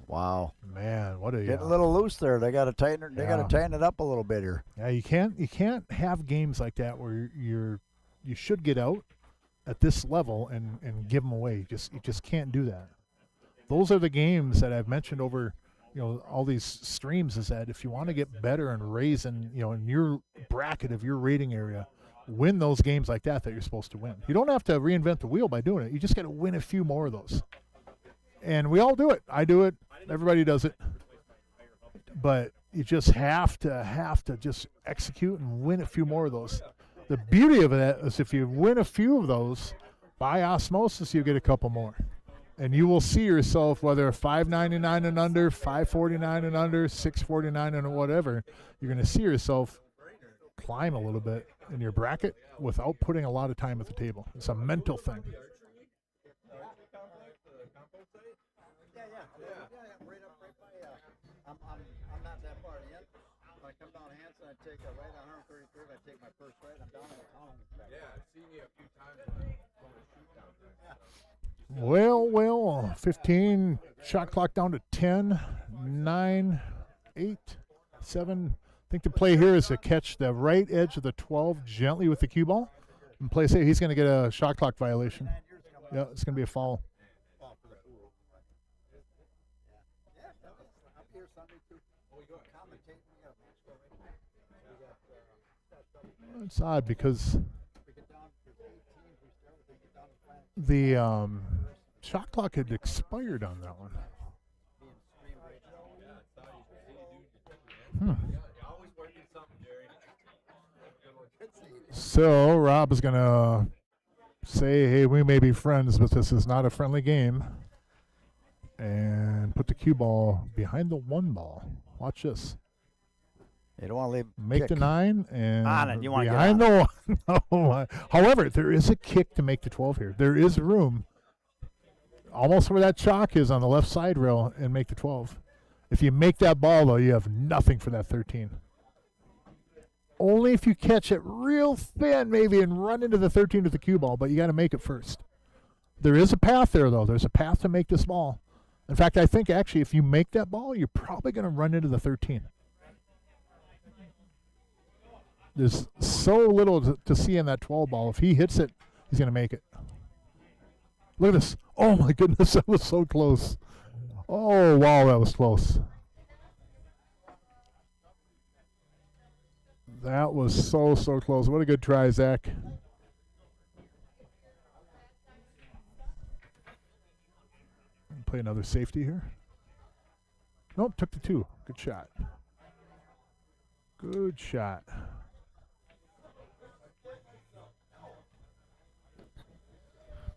Wow. Man, what a Getting a little loose there. They got to tighten it. They Yeah. got to tighten it up a little bit here. Yeah, you can't have games like that where you should get out at this level and give them away. You just can't do that. Those are the games that I've mentioned over, all these streams, is that if you want to get better and raise in your bracket of your rating area, win those games like that you're supposed to win. You don't have to reinvent the wheel by doing it. You just got to win a few more of those. And we all do it. I do it. Everybody does it. But you just have to just execute and win a few more of those. The beauty of that is if you win a few of those, by osmosis, you get a couple more. And you will see yourself, whether 599 and under, 549 and under, 649 and whatever, you're going to see yourself climb a little bit in your bracket without putting a lot of time at the table. It's a mental thing. Yeah, right up, right by. I'm not that far in. When I come down Hanson, I take a right on 133rd. I take my first right. I'm down in the tunnel. Yeah, I've seen you a few times when I shoot down there. Well, 15, shot clock down to 10, 9, 8, 7. I think the play here is to catch the right edge of the 12 gently with the cue ball and play safe. He's going to get a shot clock violation. Yeah, it's going to be a foul. I'm here Sunday too. Commentating. We got a match going right now. It's odd because We get down to 8 teams. We start with they get down to flat. the shot clock had expired on that one. Being streamed right now. You're always working something, Jerry. So Rob is going to say, hey, we may be friends, but this is not a friendly game. And put the cue ball behind the 1 ball. Watch this. You don't want to leave. Make kick. the 9 and On it. You wanna get behind the 1. No. However, there is a kick to make the 12 here. There is room. Almost where that chalk is on the left side rail and make the 12. If you make that ball, though, you have nothing for that 13. Only if you catch it real thin, maybe, and run into the 13 with the cue ball, but you got to make it first. There is a path there, though. There's a path to make this ball. In fact, I think, actually, if you make that ball, you're probably going to run into the 13. There's so little to see in that 12 ball. If he hits it, he's going to make it. Look at this. Oh, my goodness. That was so close. Oh, wow, that was close. That was so close. What a good try, Zach. Play another safety here. Nope, took the 2. Good shot. Good shot.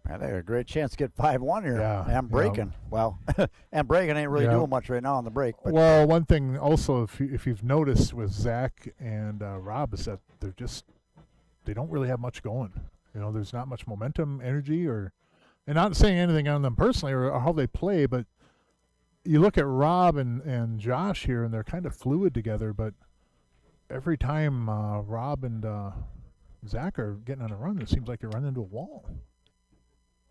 Man, they had a great chance to get 5-1 here. Yeah, And breaking. Well, and breaking ain't really Yeah. doing much right now on the break. But Well, one thing also, if you've noticed with Zach and Rob, is that they don't really have much going. You know, there's not much momentum, energy, and not saying anything on them personally or how they play, but you look at Rob and Josh here, and they're kind of fluid together, but every time Rob and Zach are getting on a run, it seems like they're running into a wall.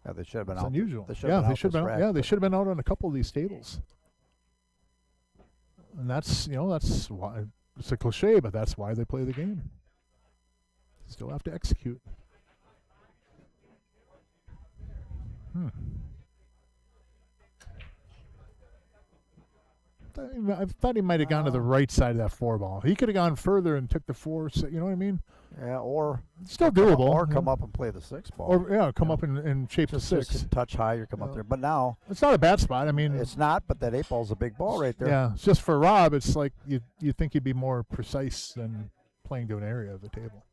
yeah, they should have been It's out. unusual. They should Yeah, have been they out should this have been. rack, Yeah, they but- should have been out on a couple of these tables. And that's why it's a cliche, but that's why they play the game. Still have to execute. I thought he might have gone to the right side of that 4 ball. He could have gone further and took the 4. You know what I mean? Yeah, or It's still doable. Or you come know? up and play the 6 ball. Or come up and shape the 6. Just touch high, you come up Yeah. there. But now It's not a bad spot. I mean, it's not. But that 8 ball's a big ball right there. yeah, it's just for Rob, it's like you think he'd be more precise than playing to an area of the table.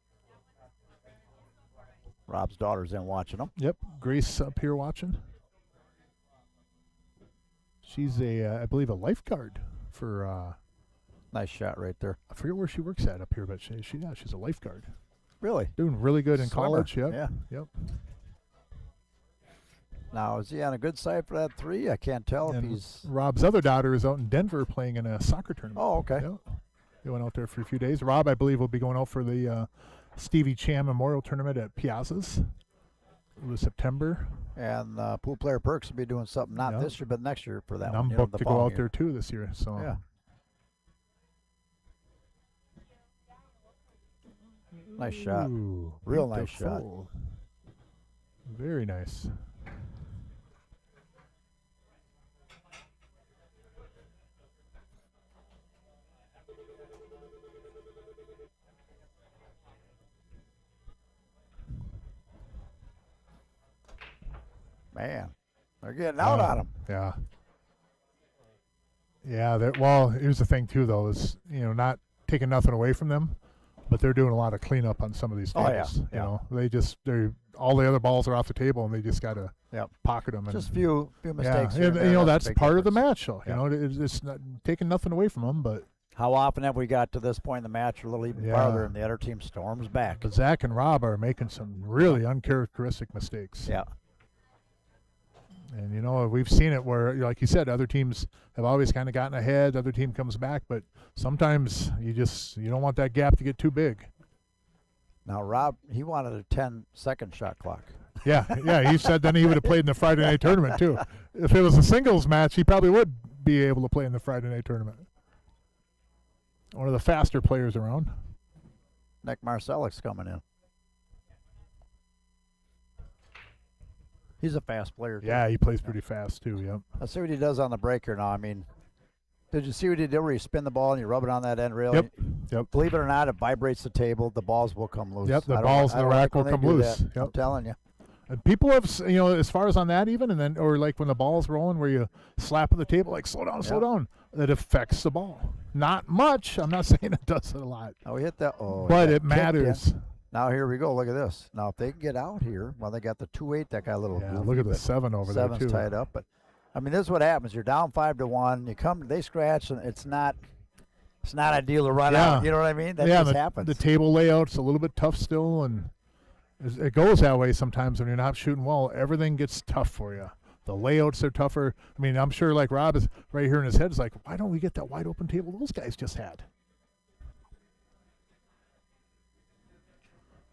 Rob's daughter's in watching them. Yep, Grace up here watching. She's I believe, a lifeguard for. Nice shot right there. I forget where she works at up here, but she's a lifeguard. Really? Doing really good in Swimmer, college. Yep. yeah. Yep. Now, is he on a good side for that 3? I can't tell if And he's. Rob's other daughter is out in Denver playing in a soccer tournament. Oh, okay. Yep. They went out there for a few days. Rob, I believe, will be going out for the Stevie Chan Memorial Tournament at Piazza's. It was September. And Pool Player Perks will be doing something not Yeah. this year, but next year for that And one. I'm you know, booked the to go following out year. there too this year. So Yeah. Nice shot. Ooh, Real nice shot. beautiful. Very nice. Man, they're getting out on him. Yeah. Yeah. Well, here's the thing too, though, is not taking nothing away from them, but they're doing a lot of cleanup on some of these Oh, yeah, tables. yeah. They all the other balls are off the table, and they just gotta Yep. pocket them. Just and, few mistakes. Yeah, here and, and there, you know, a that's big part of the difference. match, though. Yep. You know, it's not taking nothing away from them, but How often have we got to this point in the match, or a little even Yeah. farther, and the other team storms back? but Zach and Rob are making some really uncharacteristic mistakes. Yeah. And, you know, we've seen it where, like you said, other teams have always kind of gotten ahead. Other team comes back, but sometimes you don't want that gap to get too big. Now, Rob, he wanted a 10-second shot clock. Yeah. He said then he would have played in the Friday night tournament too. If it was a singles match, he probably would be able to play in the Friday night tournament. One of the faster players around. Nick Marcellik's coming in. He's a fast player, too. Yeah, he plays pretty fast too. Yep. Let's see what he does on the breaker now. I mean, did you see what he did where you spin the ball and you rub it on that end rail? Yep. Believe it or not, it vibrates the table. The balls will come loose. Yep, the I don't balls like- in I the don't rack like will when they come do loose. that. I'm Yep. telling you. And people have, as far as on that even, and then, or like when the ball's rolling where you slap at the table, like slow down, that affects the ball. Not much. I'm not saying it does it a lot, Oh, we hit that. Oh, but got it kicked in. matters. Now, here we go. Look at this. Now, if they can get out here, well, they got the 2-8. That got a little Yeah, goofy, look at the but 7 over seven's there too. tied up. But, I mean, this is what happens. You're down 5-1. You come, they scratch, and it's not ideal to run Yeah. out. You know what I mean? That yeah, just the, happens. the table layout's a little bit tough still, and it goes that way sometimes when you're not shooting well. Everything gets tough for you. The layouts are tougher. I mean, I'm sure like Rob is right here in his head is like, why don't we get that wide open table those guys just had?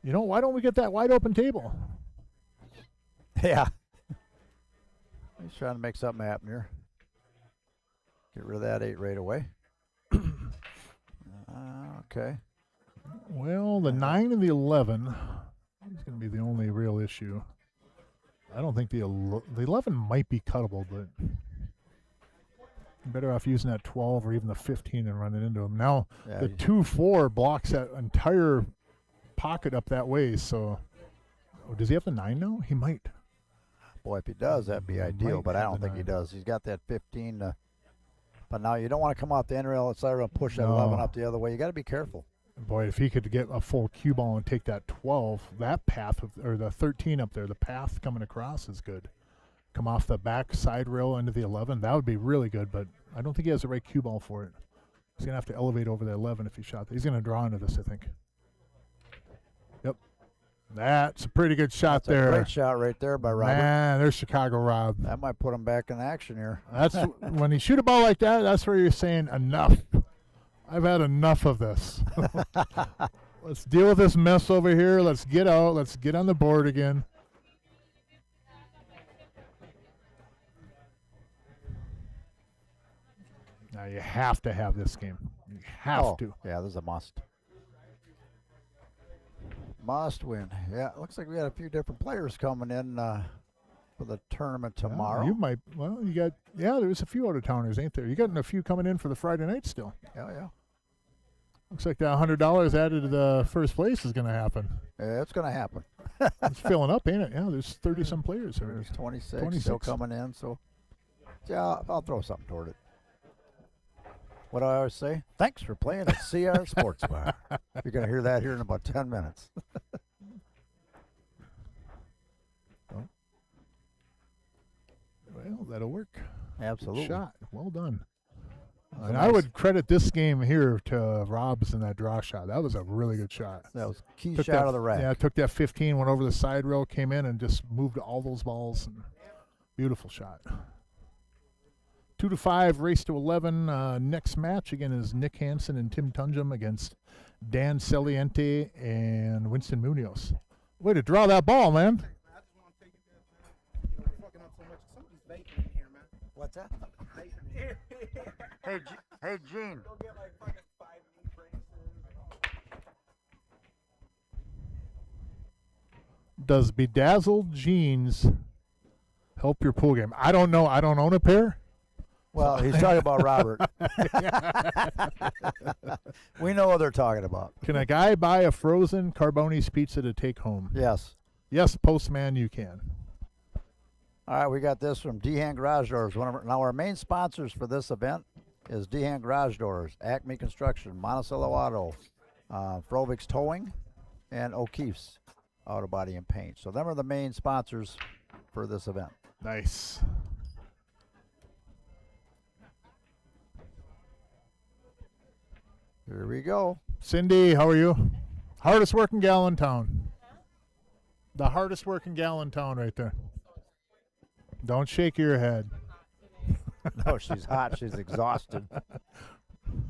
You know, why don't we get that wide open table? Yeah. He's trying to make something happen here. Get rid of that 8 right away. Okay. Well, the 9 and the 11 is going to be the only real issue. I don't think the 11 might be cuttable, but you're better off using that 12 or even the 15 and running into them. Now, Yeah, the 2-4 blocks that entire pocket up that way, so does he have the 9 now? He might. boy, if he does, that'd be ideal, Might but I have don't the think he 9. does. He's got that 15. But now you don't want to come off the end rail. It's like push that No. 11 up the other way. You got to be careful. Boy, if he could get a full cue ball and take that 12, that path, or the 13 up there, the path coming across is good. Come off the back side rail into the 11, that would be really good, but I don't think he has the right cue ball for it. He's going to have to elevate over the 11 if he shot. He's going to draw into this, I think. Yep. That's a pretty good shot That's a there. great shot right there by Robert. Man, there's Chicago Rob. That might put him back in action here. That's when you shoot a ball like that, that's where you're saying enough. I've had enough of this. Let's deal with this mess over here. Let's get out. Let's get on the board again. Now you have to have this game. You have to. Yeah, this is a must. Must win. Yeah, it looks like we got a few different players coming in for the tournament Yeah, tomorrow. you might. Well, you got. Yeah, there's a few out of towners, ain't there? You got a few coming in for the Friday night still. Yeah. Looks like that $100 added to the first place is going to happen. Yeah, it's going to happen. It's filling up, ain't it? Yeah, there's 30-some players already. There's 26 still 26. coming in, so yeah, I'll throw something toward it. What do I always say? Thanks for playing at CR Sportsbar. You're going to hear that here in about 10 minutes. Well, that'll work. Absolutely. Good shot. Well done. was a And I nice- would credit this game here to Rob's in that draw shot. That was a really good shot. That was a key Took shot that, of the rack. Yeah, took that 15, went over the side rail, came in, and just moved all those balls. And beautiful shot. 2-5, race to 11. Next match again is Nick Hansen and Tim Tunjum against Dan Celiente and Winston Munoz. Way to draw that ball, man. I just want to take you guys, you know, we're fucking up so much. Somebody's vaping in here, man. What's that? Vaping in here. Hey, Gene. Go get like fucking 5 knee braces. Does bedazzled jeans help your pool game? I don't know. I don't own a pair. Well, he's talking about Robert. We know what they're talking about. Can a guy buy a frozen Carboni's pizza to take home? Yes. Yes, postman, you can. All right, we got this from Dehan Garage Doors. Now, our main sponsors for this event is Dehan Garage Doors, Acme Construction, Monticello Auto, Frovik's Towing, and O'Keefe's Auto Body and Paint. So them are the main sponsors for this event. Nice. Here we go. Cindy, how are you? Hardest working gal in town. The hardest working gal in town right there. Don't shake your head. No, she's hot. She's exhausted.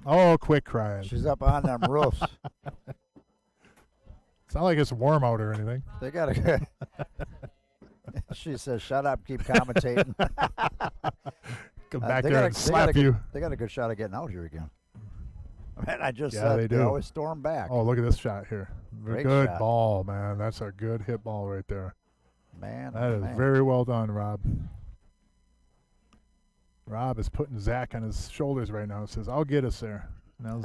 Oh, quit crying. She's up on them roofs. It's not like it's warm out or anything. They got a. She says, "Shut up, keep commentating." Come back they there got and a- slap you. They got a good shot of getting out here again. Man, I just Yeah, said they do. always storm back. Oh, look at this shot here. Great Good shot. ball, man. That's a good hit ball right there. Man, That oh, is man. very well done, Rob. Rob is putting Zach on his shoulders right now. Says, "I'll get us there." Now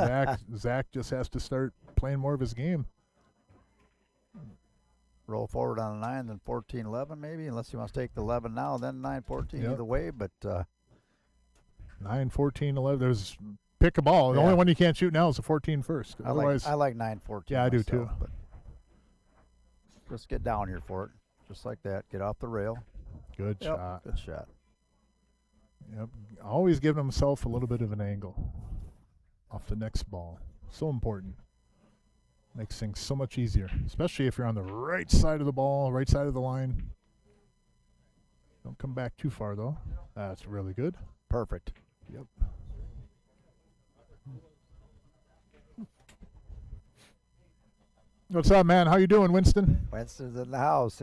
Zach just has to start playing more of his game. Roll forward on a 9, then 14-11 maybe, unless he wants to take the 11 now, then 9-14 Yep. either way. But 9, 14, 11. There's pick a ball. The Yeah. only one you can't shoot now is the 14 first. I Otherwise, like 9-14. Yeah, I do myself, too. But just get down here for it, just like that. Get off the rail. good Yep, shot. good shot. Yep. Always giving himself a little bit of an angle off the next ball. So important. Makes things so much easier, especially if you're on the right side of the ball, right side of the line. Don't come back too far, though. That's really good. Perfect. Yep. What's up, man? How you doing, Winston? Winston's in the house.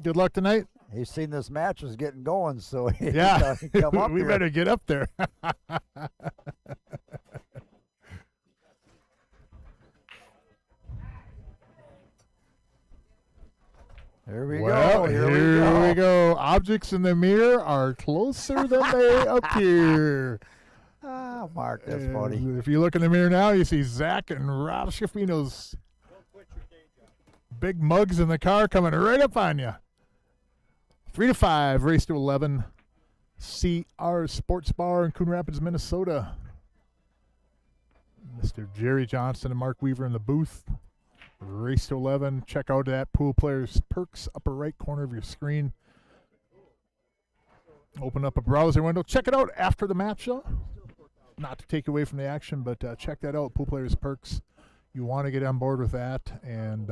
Good luck tonight. He's seen this match was getting going, so he Yeah, he come up we here. better get up there. Here we Well, go. here we go. Objects in the mirror are closer than they appear. Ah, Mark, that's funny. If you look in the mirror now, you see Zach and Rob Schiaffino's big mugs in the car coming right up on you. 3-5, race to 11. CR Sportsbar in Coon Rapids, Minnesota. Mr. Jerry Johnson and Mark Weaver in the booth. Race to 11. Check out that Pool Players Perks, upper right corner of your screen. Open up a browser window. Check it out after the match, though. Not to take away from the action, but check that out, Pool Players Perks. You want to get on board with that, and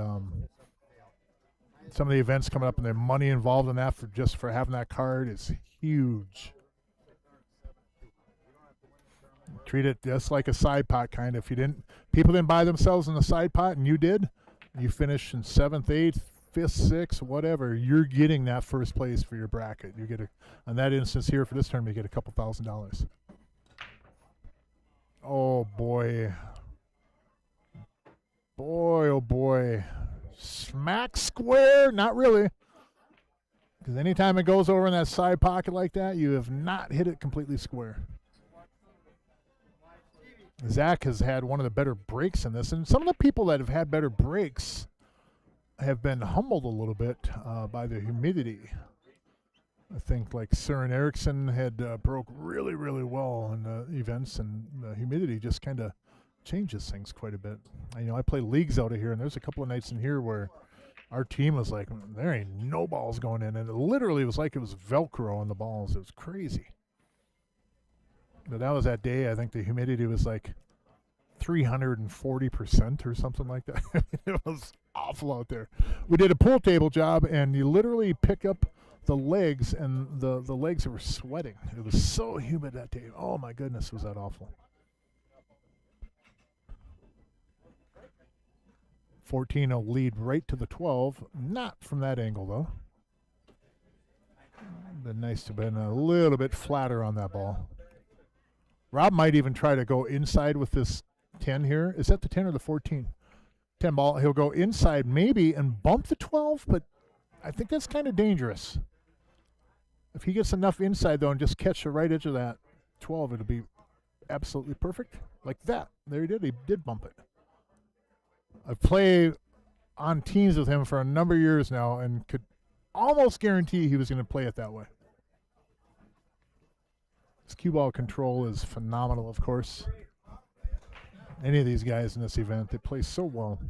some of the events coming up and the money involved in that for just for having that card is huge. Treat it just like a side pot kind of. If people didn't buy themselves in the side pot and you did, you finish in 7th, 8th, 5th, 6th, whatever, you're getting that first place for your bracket. You get on that instance here for this tournament, you get a couple $1,000s. Oh boy. Boy, oh boy. Smack square? Not really. Because anytime it goes over in that side pocket like that, you have not hit it completely square. Zach has had one of the better breaks in this, and some of the people that have had better breaks have been humbled a little bit by the humidity. I think like Søren Eriksson had broke really, really well in the events, and the humidity just kind of changes things quite a bit. I play leagues out of here, and there's a couple of nights in here where our team was like, there ain't no balls going in, and it literally was like it was Velcro on the balls. It was crazy. But that was that day. I think the humidity was like 340% or something like that. It was awful out there. We did a pool table job, and you literally pick up the legs, and the legs were sweating. It was so humid that day. Oh, my goodness, was that awful. 14 will lead right to the 12. Not from that angle, though. Been nice to have been a little bit flatter on that ball. Rob might even try to go inside with this 10 here. Is that the 10 or the 14? 10 ball. He'll go inside maybe and bump the 12, but I think that's kind of dangerous. If he gets enough inside, though, and just catch the right edge of that 12, it'll be absolutely perfect. Like that. There he did. He did bump it. I've played on teams with him for a number of years now and could almost guarantee he was going to play it that way. His cue ball control is phenomenal, of course. Any of these guys in this event, they play so well.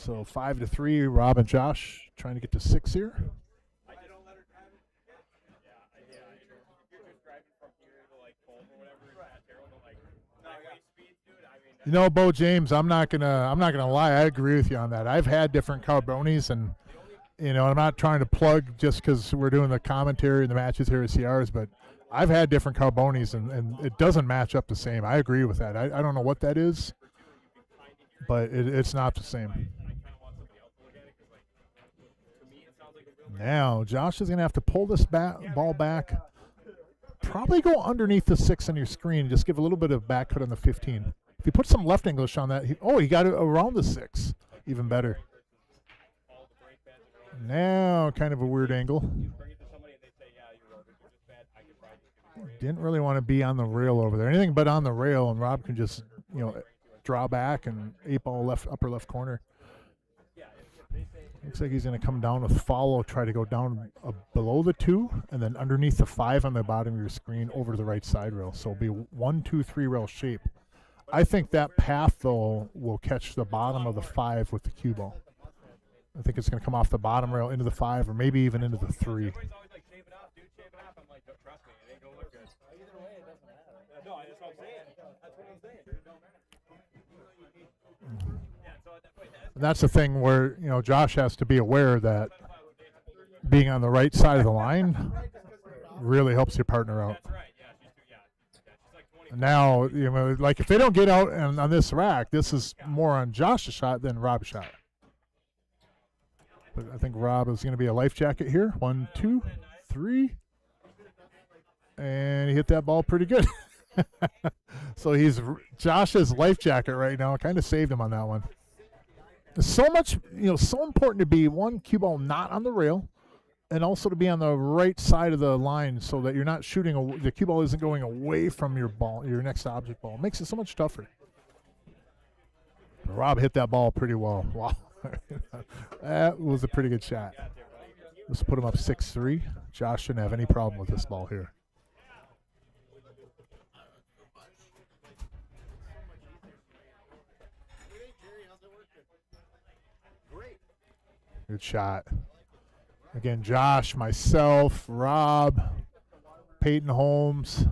So 5-3, Rob and Josh trying to get to 6 here. I don't let her drive it. Yeah. You're just driving from here to like home or whatever. It's not terrible. Like highway speeds, dude. I mean, You know, Bo James, I'm not gonna lie. I agree with you on that. I've had different carbonis, and I'm not trying to plug just because we're doing the commentary and the matches here at CRs, but I've had different carbonis, and it doesn't match up the same. I agree with that. I don't know what that is, but it's not the same. Now, Josh is going to have to pull this ball back. Probably go underneath the 6 on your screen. Just give a little bit of back cut on the 15. If you put some left English on that, he got it around the 6. Even better. Now, kind of a weird angle. Didn't really want to be on the rail over there. Anything but on the rail, and Rob can just, draw back and 8-ball upper left corner. Looks like he's going to come down with follow, try to go down below the 2, and then underneath the 5 on the bottom of your screen over to the right side rail. So it'll be 1, 2, 3 rail shape. I think that path, though, will catch the bottom of the 5 with the cue ball. I think it's going to come off the bottom rail into the 5 or maybe even into the 3. And that's the thing where, Josh has to be aware that being on the right side of the line really helps your partner out. Now, like if they don't get out on this rack, this is more on Josh's shot than Rob's shot. But I think Rob is going to be a life jacket here. 1, 2, 3. And he hit that ball pretty good. So he's Josh's life jacket right now. Kind of saved him on that one. So much, so important to be one cue ball not on the rail, and also to be on the right side of the line so that you're not shooting. The cue ball isn't going away from your ball, your next object ball. It makes it so much tougher. Rob hit that ball pretty well. Wow, that was a pretty good shot. Let's put him up 6-3. Josh shouldn't have any problem with this ball here. Good shot. Again, Josh, myself, Rob, Peyton Holmes,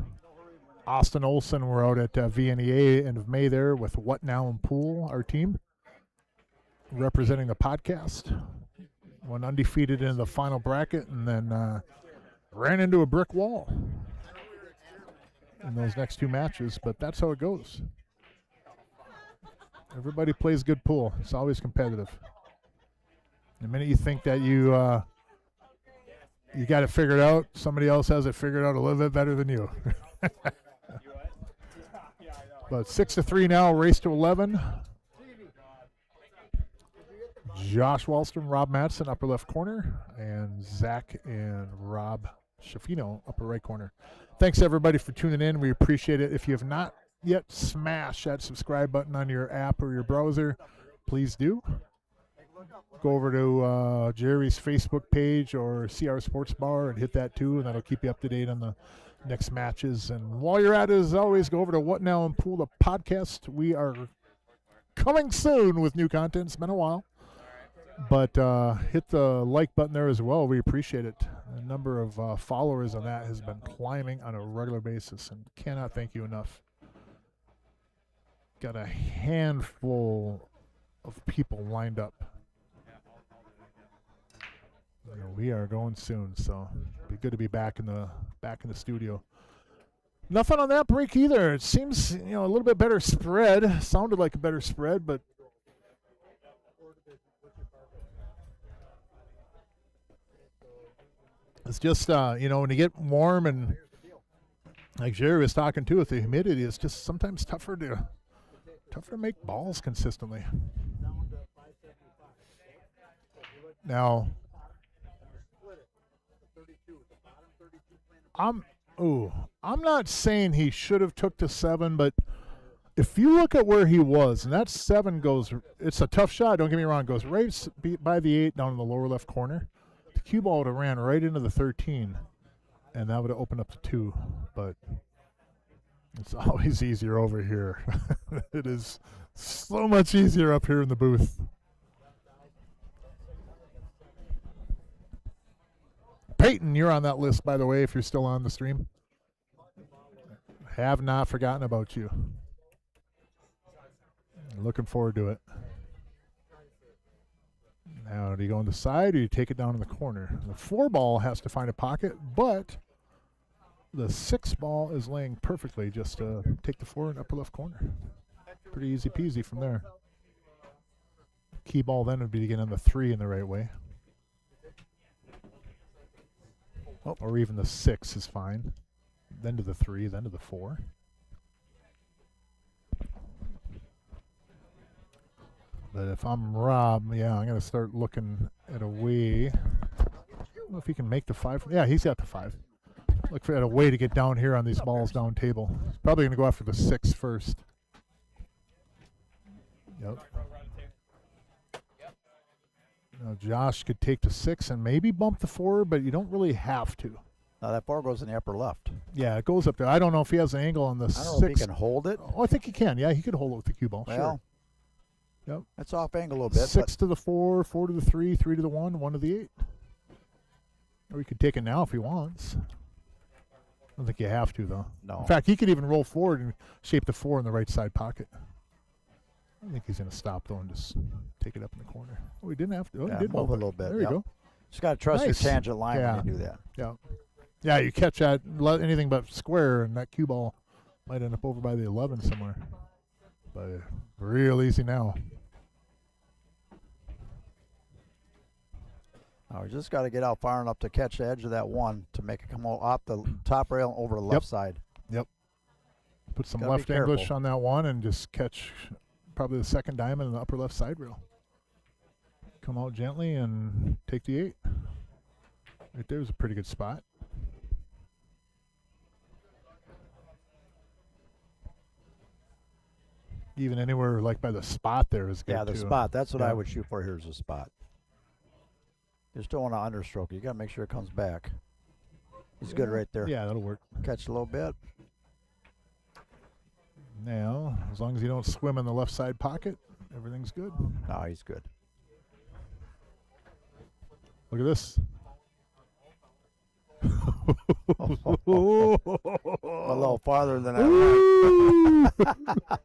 Austin Olson were out at VNEA end of May there with What Now and Pool, our team, representing the podcast. Went undefeated in the final bracket and then ran into a brick wall in those next 2 matches, but that's how it goes. Everybody plays good pool. It's always competitive. The minute you think that you got it figured out, somebody else has it figured out a little bit better than you. But 6-3 now, race to 11. Josh Wallstrom, Rob Madsen, upper left corner, and Zach and Rob Schaffino, upper right corner. Thanks, everybody, for tuning in. We appreciate it. If you have not yet smashed that subscribe button on your app or your browser, please do. Go over to Jerry's Facebook page or CR Sportsbar and hit that too, and that'll keep you up to date on the next matches. And while you're at it, as always, go over to What Now and Pool, the podcast. We are coming soon with new content. It's been a while. But hit the like button there as well. We appreciate it. The number of followers on that has been climbing on a regular basis, and cannot thank you enough. Got a handful of people lined up. We are going soon, so it'll be good to be back in the studio. Nothing on that break either. It seems a little bit better spread. Sounded like a better spread, but it's just when you get warm and like Jerry was talking too with the humidity, it's just sometimes tougher to make balls consistently. Now, I'm not saying he should have took the 7, but if you look at where he was, and that 7 goes, it's a tough shot, don't get me wrong, goes right by the 8 down in the lower left corner. The cue ball would have ran right into the 13, and that would have opened up the 2, but it's always easier over here. It is so much easier up here in the booth. Peyton, you're on that list, by the way, if you're still on the stream. Have not forgotten about you. Looking forward to it. Now, do you go on the side or you take it down in the corner? The 4 ball has to find a pocket, but the 6 ball is laying perfectly. Just take the 4 in upper left corner. Pretty easy peasy from there. Key ball then would be to get on the 3 in the right way. Oh, or even the 6 is fine. Then to the 3, then to the 4. But if I'm Rob, yeah, I'm going to start looking at a way. I don't know if he can make the 5. Yeah, he's got the 5. Look for a way to get down here on these balls down table. He's probably going to go after the 6 first. Yep. Now Josh could take the 6 and maybe bump the 4, but you don't really have to. Now that 4 goes in the upper left. Yeah, it goes up there. I don't know if he has an angle on the 6. I don't know if he can hold it. Oh, I think he can. Yeah, he could hold it with the cue ball. Well, sure. Yep. That's off angle a little bit. 6 to the 4, 4 to the 3, 3 to the 1, 1 to the 8. Or he could take it now if he wants. I don't think you have to, though. No. In fact, he could even roll forward and shape the 4 in the right side pocket. I think he's going to stop, though, and just take it up in the corner. Oh, he didn't have to. Oh, Yeah, he did move move a little bit. There you Yep. go. Just got to trust Nice. your tangent line Yeah. when you do that. Yeah. Yeah, you catch that anything but square, and that cue ball might end up over by the 11 somewhere. But real easy now. Now we just got to get out far enough to catch the edge of that 1 to make it come off the top rail over the left side. Put some Gotta be left English careful. on that 1 and just catch probably the second diamond in the upper left side rail. Come out gently and take the 8. Right there's a pretty good spot. Even anywhere like by the spot there is good. Yeah, the too. spot. That's what Yeah. I would shoot for. Here's the spot. You just don't want to understroke it. You got to make sure it comes back. He's good right there. Yeah, that'll work. Catch a little bit. Now, as long as you don't swim in the left side pocket, everything's good. No, he's good. Look at this. A little farther than that.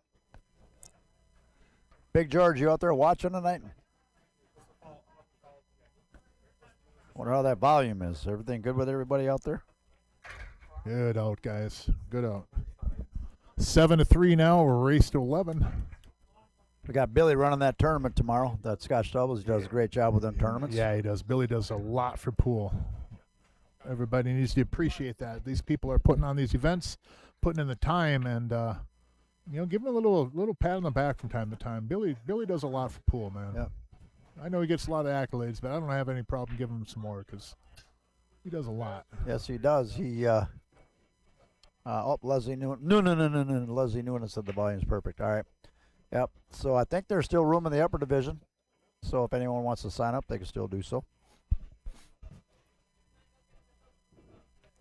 Big George, you out there watching tonight? Wonder how that volume is. Everything good with everybody out there? Good out, guys. Good out. 7-3 now. We're race to 11. We got Billy running that tournament tomorrow. That Scotch Doubles. He does a great job with them tournaments. Yeah, he does. Billy does a lot for pool. Everybody needs to appreciate that. These people are putting on these events, putting in the time, and give him a little pat on the back from time to time. Billy does a lot for pool, man. Yep. I know he gets a lot of accolades, but I don't have any problem giving him some more because he does a lot. Yes, he does. He Leslie Newman. No. Leslie Newman said the volume's perfect. All right. Yep. So I think there's still room in the upper division. So if anyone wants to sign up, they can still do so.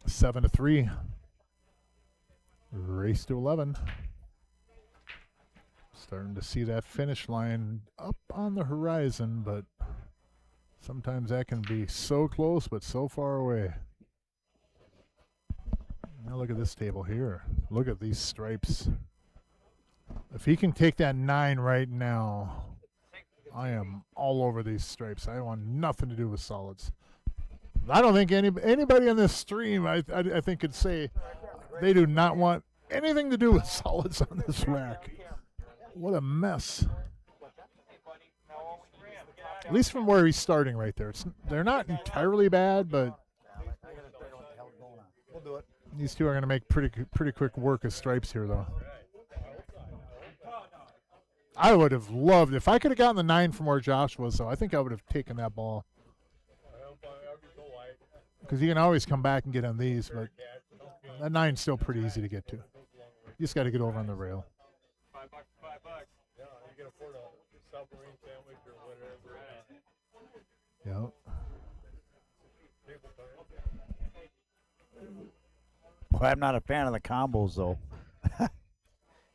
7-3. Race to 11. Starting to see that finish line up on the horizon, but sometimes that can be so close but so far away. Now look at this table here. Look at these stripes. If he can take that 9 right now, I am all over these stripes. I want nothing to do with solids. I don't think anybody on this stream, I think, could say they do not want anything to do with solids on this rack. What a mess. At least from where he's starting right there. They're not entirely bad, but We'll do it. these two are going to make pretty quick work of stripes here, though. I would have loved, if I could have gotten the 9 from where Josh was, though, I think I would have taken that ball. Because you can always come back and get on these, but that 9's still pretty easy to get to. You just got to get over on the rail. $5 $5. Yeah, you can afford a submarine sandwich or whatever. Yep. Well, I'm not a fan of the combos though.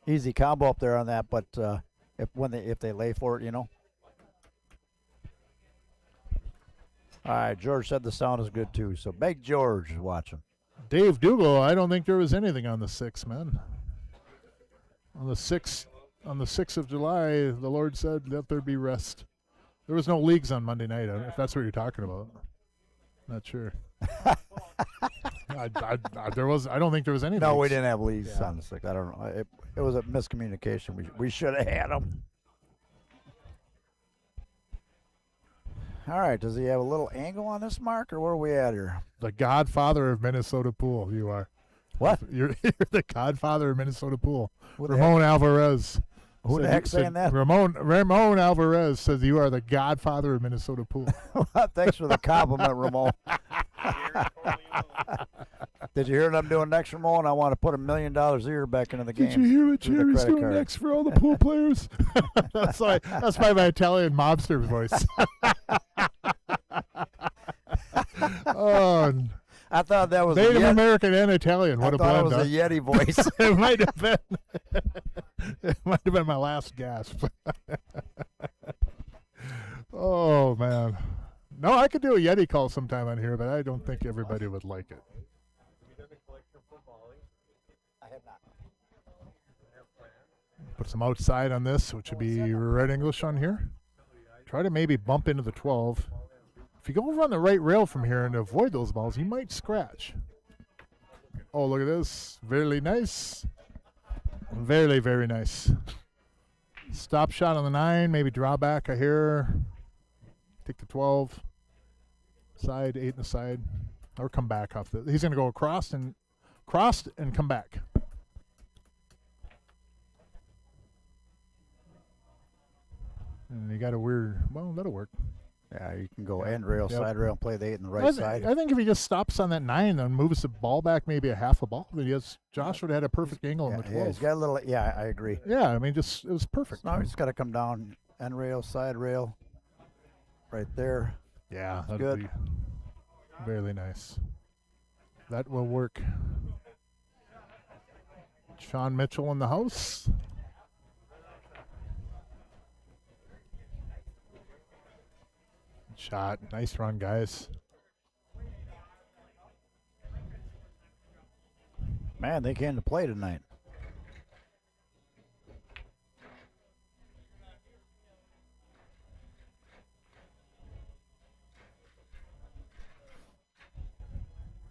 Easy combo up there on that, but if they lay for it, All right, George said the sound is good too. So Big George is watching. Dave Dougal, I don't think there was anything on the 6th, man. On the 6th of July, the Lord said that there'd be rest. There was no leagues on Monday night, if that's what you're talking about. Not sure. I don't think there was any. No, we leagues. didn't have leagues Yeah. on the 6th. I don't know. It was a miscommunication. We should have had them. All right, does he have a little angle on this, Mark, or where are we at here? The godfather of Minnesota pool, you are. What? You're the godfather of Minnesota pool. Who the Ramon Alvarez. Who the said- heck's said- saying that? Ramon Alvarez says you are the godfather of Minnesota pool. Thanks for the compliment, Ramon. Did you hear what I'm doing next, Ramon? I want to put $1 million a year back into the game. Did you hear what through the Jerry's credit doing card. next for all the pool players? That's my Italian mobster voice. Oh, I thought that was Native a Yeti. American and Italian. What I a thought blend! it was a Yeti voice. It might have been. It might have been my last gasp. Oh man, no, I could do a Yeti call sometime on here, but I don't think everybody would like it. Put some outside on this, which would be red English on here. Try to maybe bump into the 12. If you go over on the right rail from here and avoid those balls, you might scratch. Oh, look at this. Very nice. Very, very nice. Stop shot on the 9, maybe draw back a hair. Take the 12. Side, 8 in the side. Or come back off the. He's going to go across and come back. And you got a weird. Well, that'll work. Yeah, you can go end rail, Yep. side rail, and play the 8 on the right I side. think if he just stops on that 9 and moves the ball back maybe a half a ball, then Josh would have had a perfect angle on the 12. Yeah, he's got a little. Yeah, I agree. Yeah, I mean, it was perfect. Now he's got to come down end rail, side rail, right there. Yeah, That's that'd good. be very nice. That will work. Sean Mitchell in the house. Shot. Nice run, guys. Man, they came to play tonight.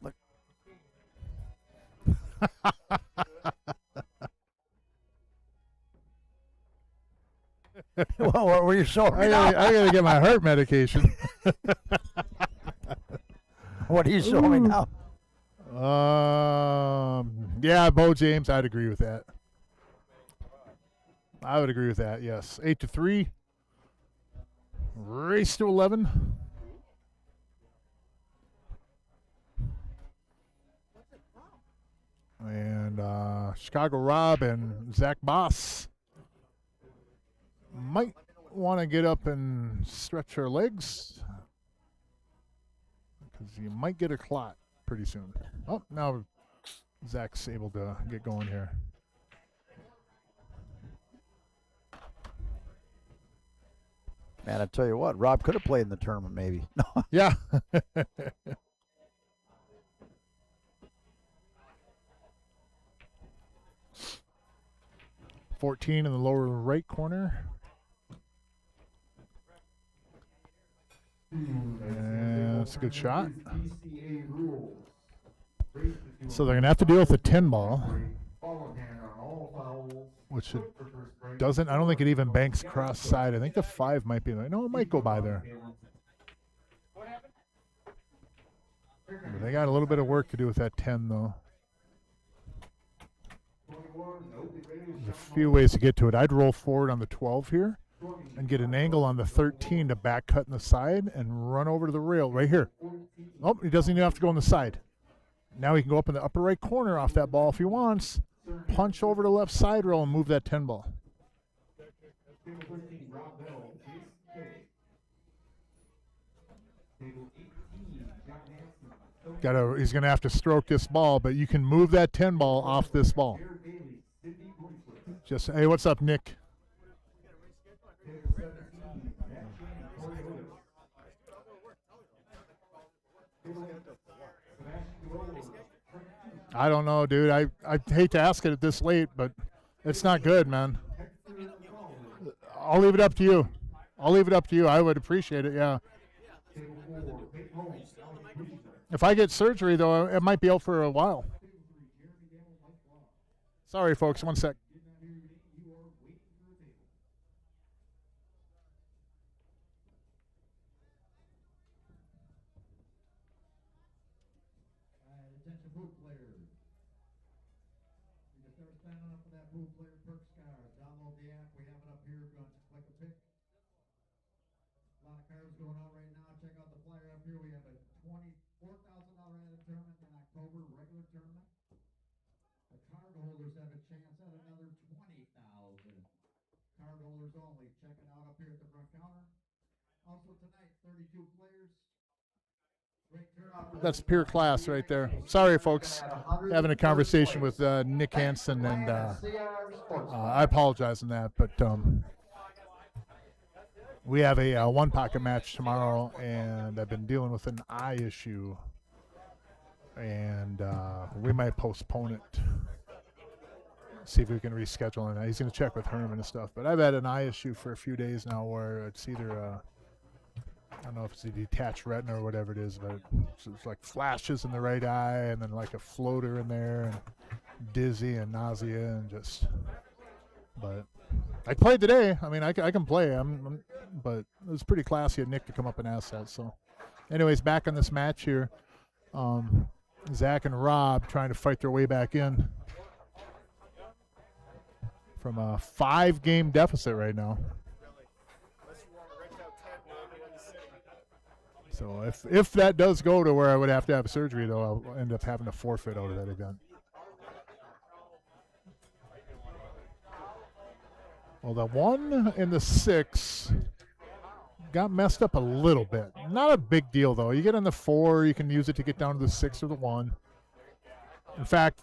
Look. Well, what were you showing me now? I gotta get my heart medication. What are you showing me now? Yeah, Bo James, I'd agree with that. I would agree with that. Yes, 8-3. Race to 11. And Chicago Rob and Zach Boss might want to get up and stretch their legs because you might get a clot pretty soon. Oh, now Zach's able to get going here. Man, I tell you what, Rob could have played in the tournament maybe. Yeah. 14 in the lower right corner. And that's a good shot. So they're going to have to deal with the 10 ball, which it doesn't. I don't think it even banks cross side. I think the 5 might be. No, it might go by there. But they got a little bit of work to do with that 10, though. There's a few ways to get to it. I'd roll forward on the 12 here and get an angle on the 13 to back cut in the side and run over to the rail right here. Oh, he doesn't even have to go on the side. Now he can go up in the upper right corner off that ball if he wants. Punch over to left side rail and move that 10 ball. He's going to have to stroke this ball, but you can move that 10 ball off this ball. Just, hey, what's up, Nick? I don't know, dude. I hate to ask it this late, but it's not good, man. I'll leave it up to you. I'll leave it up to you. I would appreciate it, yeah. If I get surgery, though, it might be out for a while. Sorry, folks. One sec. Attention pool players. You can start signing up for that pool player perks card. Download the app. We have it up here if you want to click a pick. A lot of cards going on right now. Check out the flyer up here. We have a $24,000 added tournament in October, regular tournament. The card holders have a chance at another $20,000. Card holders only. Check it out up here at the front counter. Also tonight, 32 players. That's pure class right there. Sorry, folks. Having a conversation with Nick Hansen, and I apologize on that, but we have a one-pocket match tomorrow, and I've been dealing with an eye issue, and we might postpone it. See if we can reschedule it. He's going to check with Herman and stuff, but I've had an eye issue for a few days now where it's either I don't know if it's a detached retina or whatever it is, but it's like flashes in the right eye and then like a floater in there and dizzy and nausea and just. But I played today. I mean, I can play. But it was pretty classy of Nick to come up and ask that. So, anyways, back on this match here, Zach and Rob trying to fight their way back in from a 5-game deficit right now. So if that does go to where I would have to have surgery, though, I'll end up having to forfeit out of that event. Well, the 1 and the 6 got messed up a little bit. Not a big deal, though. You get on the 4, you can use it to get down to the 6 or the 1. In fact,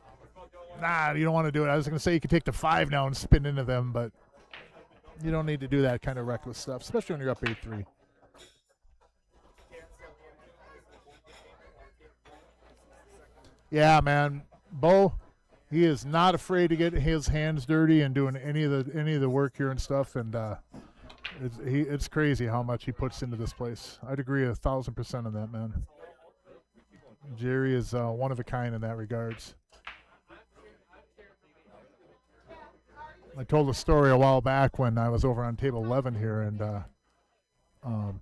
you don't want to do it. I was going to say you could take the 5 now and spin into them, but you don't need to do that kind of reckless stuff, especially when you're up 8-3. Yeah, man, Bo, he is not afraid to get his hands dirty and doing any of the work here and stuff, and it's crazy how much he puts into this place. I'd agree 1,000% on that, man. Jerry is one of a kind in that regards. I told a story a while back when I was over on table 11 here, and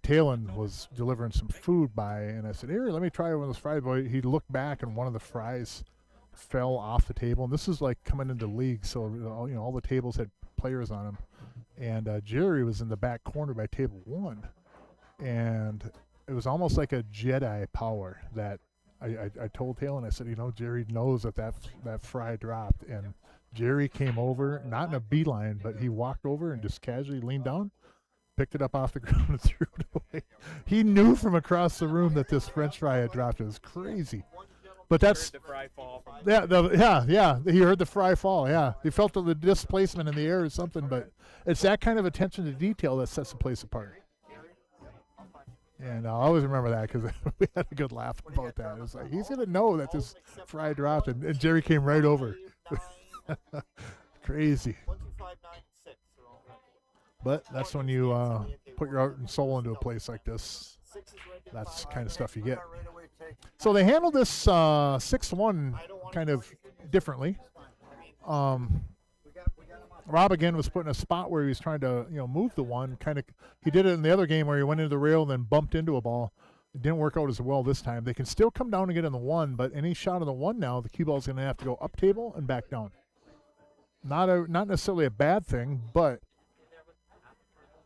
Talon was delivering some food by, and I said, "Here, let me try one of those fries." Boy, he looked back, and one of the fries fell off the table. And this is like coming into league, so all the tables had players on them. And Jerry was in the back corner by table 1, and it was almost like a Jedi power that I told Talon. I said, Jerry knows that fry dropped, and Jerry came over, not in a beeline, but he walked over and just casually leaned down, picked it up off the ground and threw it away. He knew from across the room that this French fry had dropped. It was crazy. But that's the fry fall from yeah. He heard the fry fall. Yeah, he felt the displacement in the air or something. But it's that kind of attention to detail that sets the place apart. And I'll always remember that because we had a good laugh about that. It was like he's gonna know that this fry dropped, and Jerry came right over. Crazy. But that's when you put your heart and soul into a place like this. That's the kind of stuff you get. So they handled this 6-1 kind of differently. Rob again was put in a spot where he was trying to move the 1. He did it in the other game where he went into the rail and then bumped into a ball. It didn't work out as well this time. They can still come down and get in the 1, but any shot on the 1 now, the cue ball is going to have to go up table and back down. Not necessarily a bad thing, but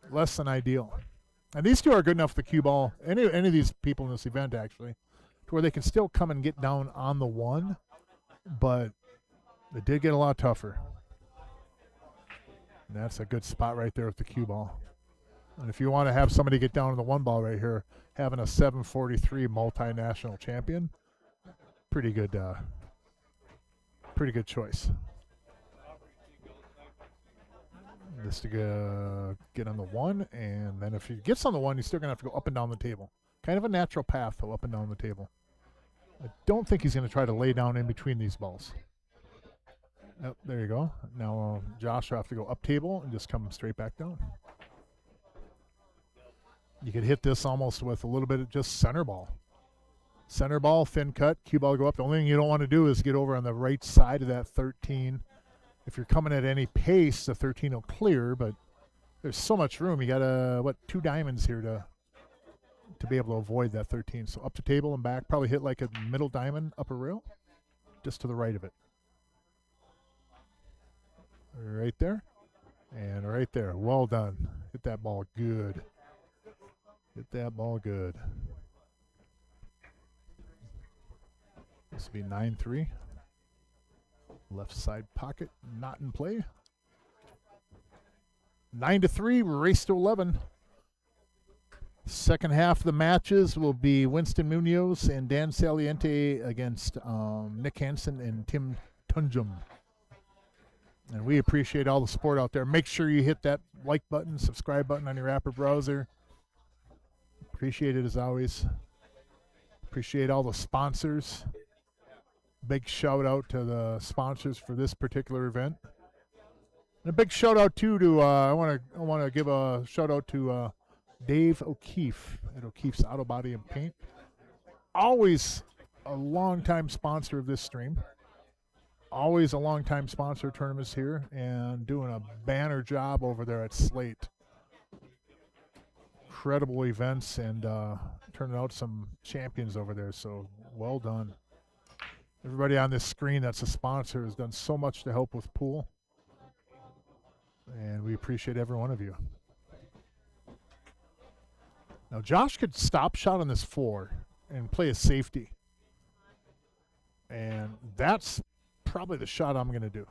less than ideal. And these two are good enough for the cue ball, any of these people in this event actually, to where they can still come and get down on the 1, but it did get a lot tougher. And that's a good spot right there with the cue ball. And if you want to have somebody get down on the 1 ball right here, having a 743 multinational champion, pretty good choice. Just to get on the 1, and then if he gets on the 1, he's still going to have to go up and down the table. Kind of a natural path, though, up and down the table. I don't think he's going to try to lay down in between these balls. Yep, there you go. Now Josh will have to go up table and just come straight back down. You could hit this almost with a little bit of just center ball. Center ball, thin cut, cue ball go up. The only thing you don't want to do is get over on the right side of that 13. If you're coming at any pace, the 13 will clear, but there's so much room. You got 2 diamonds here to be able to avoid that 13. So up to table and back, probably hit like a middle diamond upper rail, just to the right of it. Right there, and right there. Well done. Hit that ball good. Hit that ball good. This will be 9-3. Left side pocket not in play. 9-3, race to 11. Second half of the matches will be Winston Munoz and Dan Saliente against Nick Hansen and Tim Tunjum. And we appreciate all the support out there. Make sure you hit that like button, subscribe button on your app or browser. Appreciate it as always. Appreciate all the sponsors. Big shout out to the sponsors for this particular event. And a big shout out too to I want to give a shout out to Dave O'Keefe at O'Keefe's Auto Body and Paint. Always a longtime sponsor of this stream. Always a longtime sponsor of tournaments here and doing a banner job over there at Slate. Incredible events and turning out some champions over there, so well done. Everybody on this screen that's a sponsor has done so much to help with pool, and we appreciate every one of you. Now Josh could stop shot on this 4 and play a safety, and that's probably the shot I'm going to do,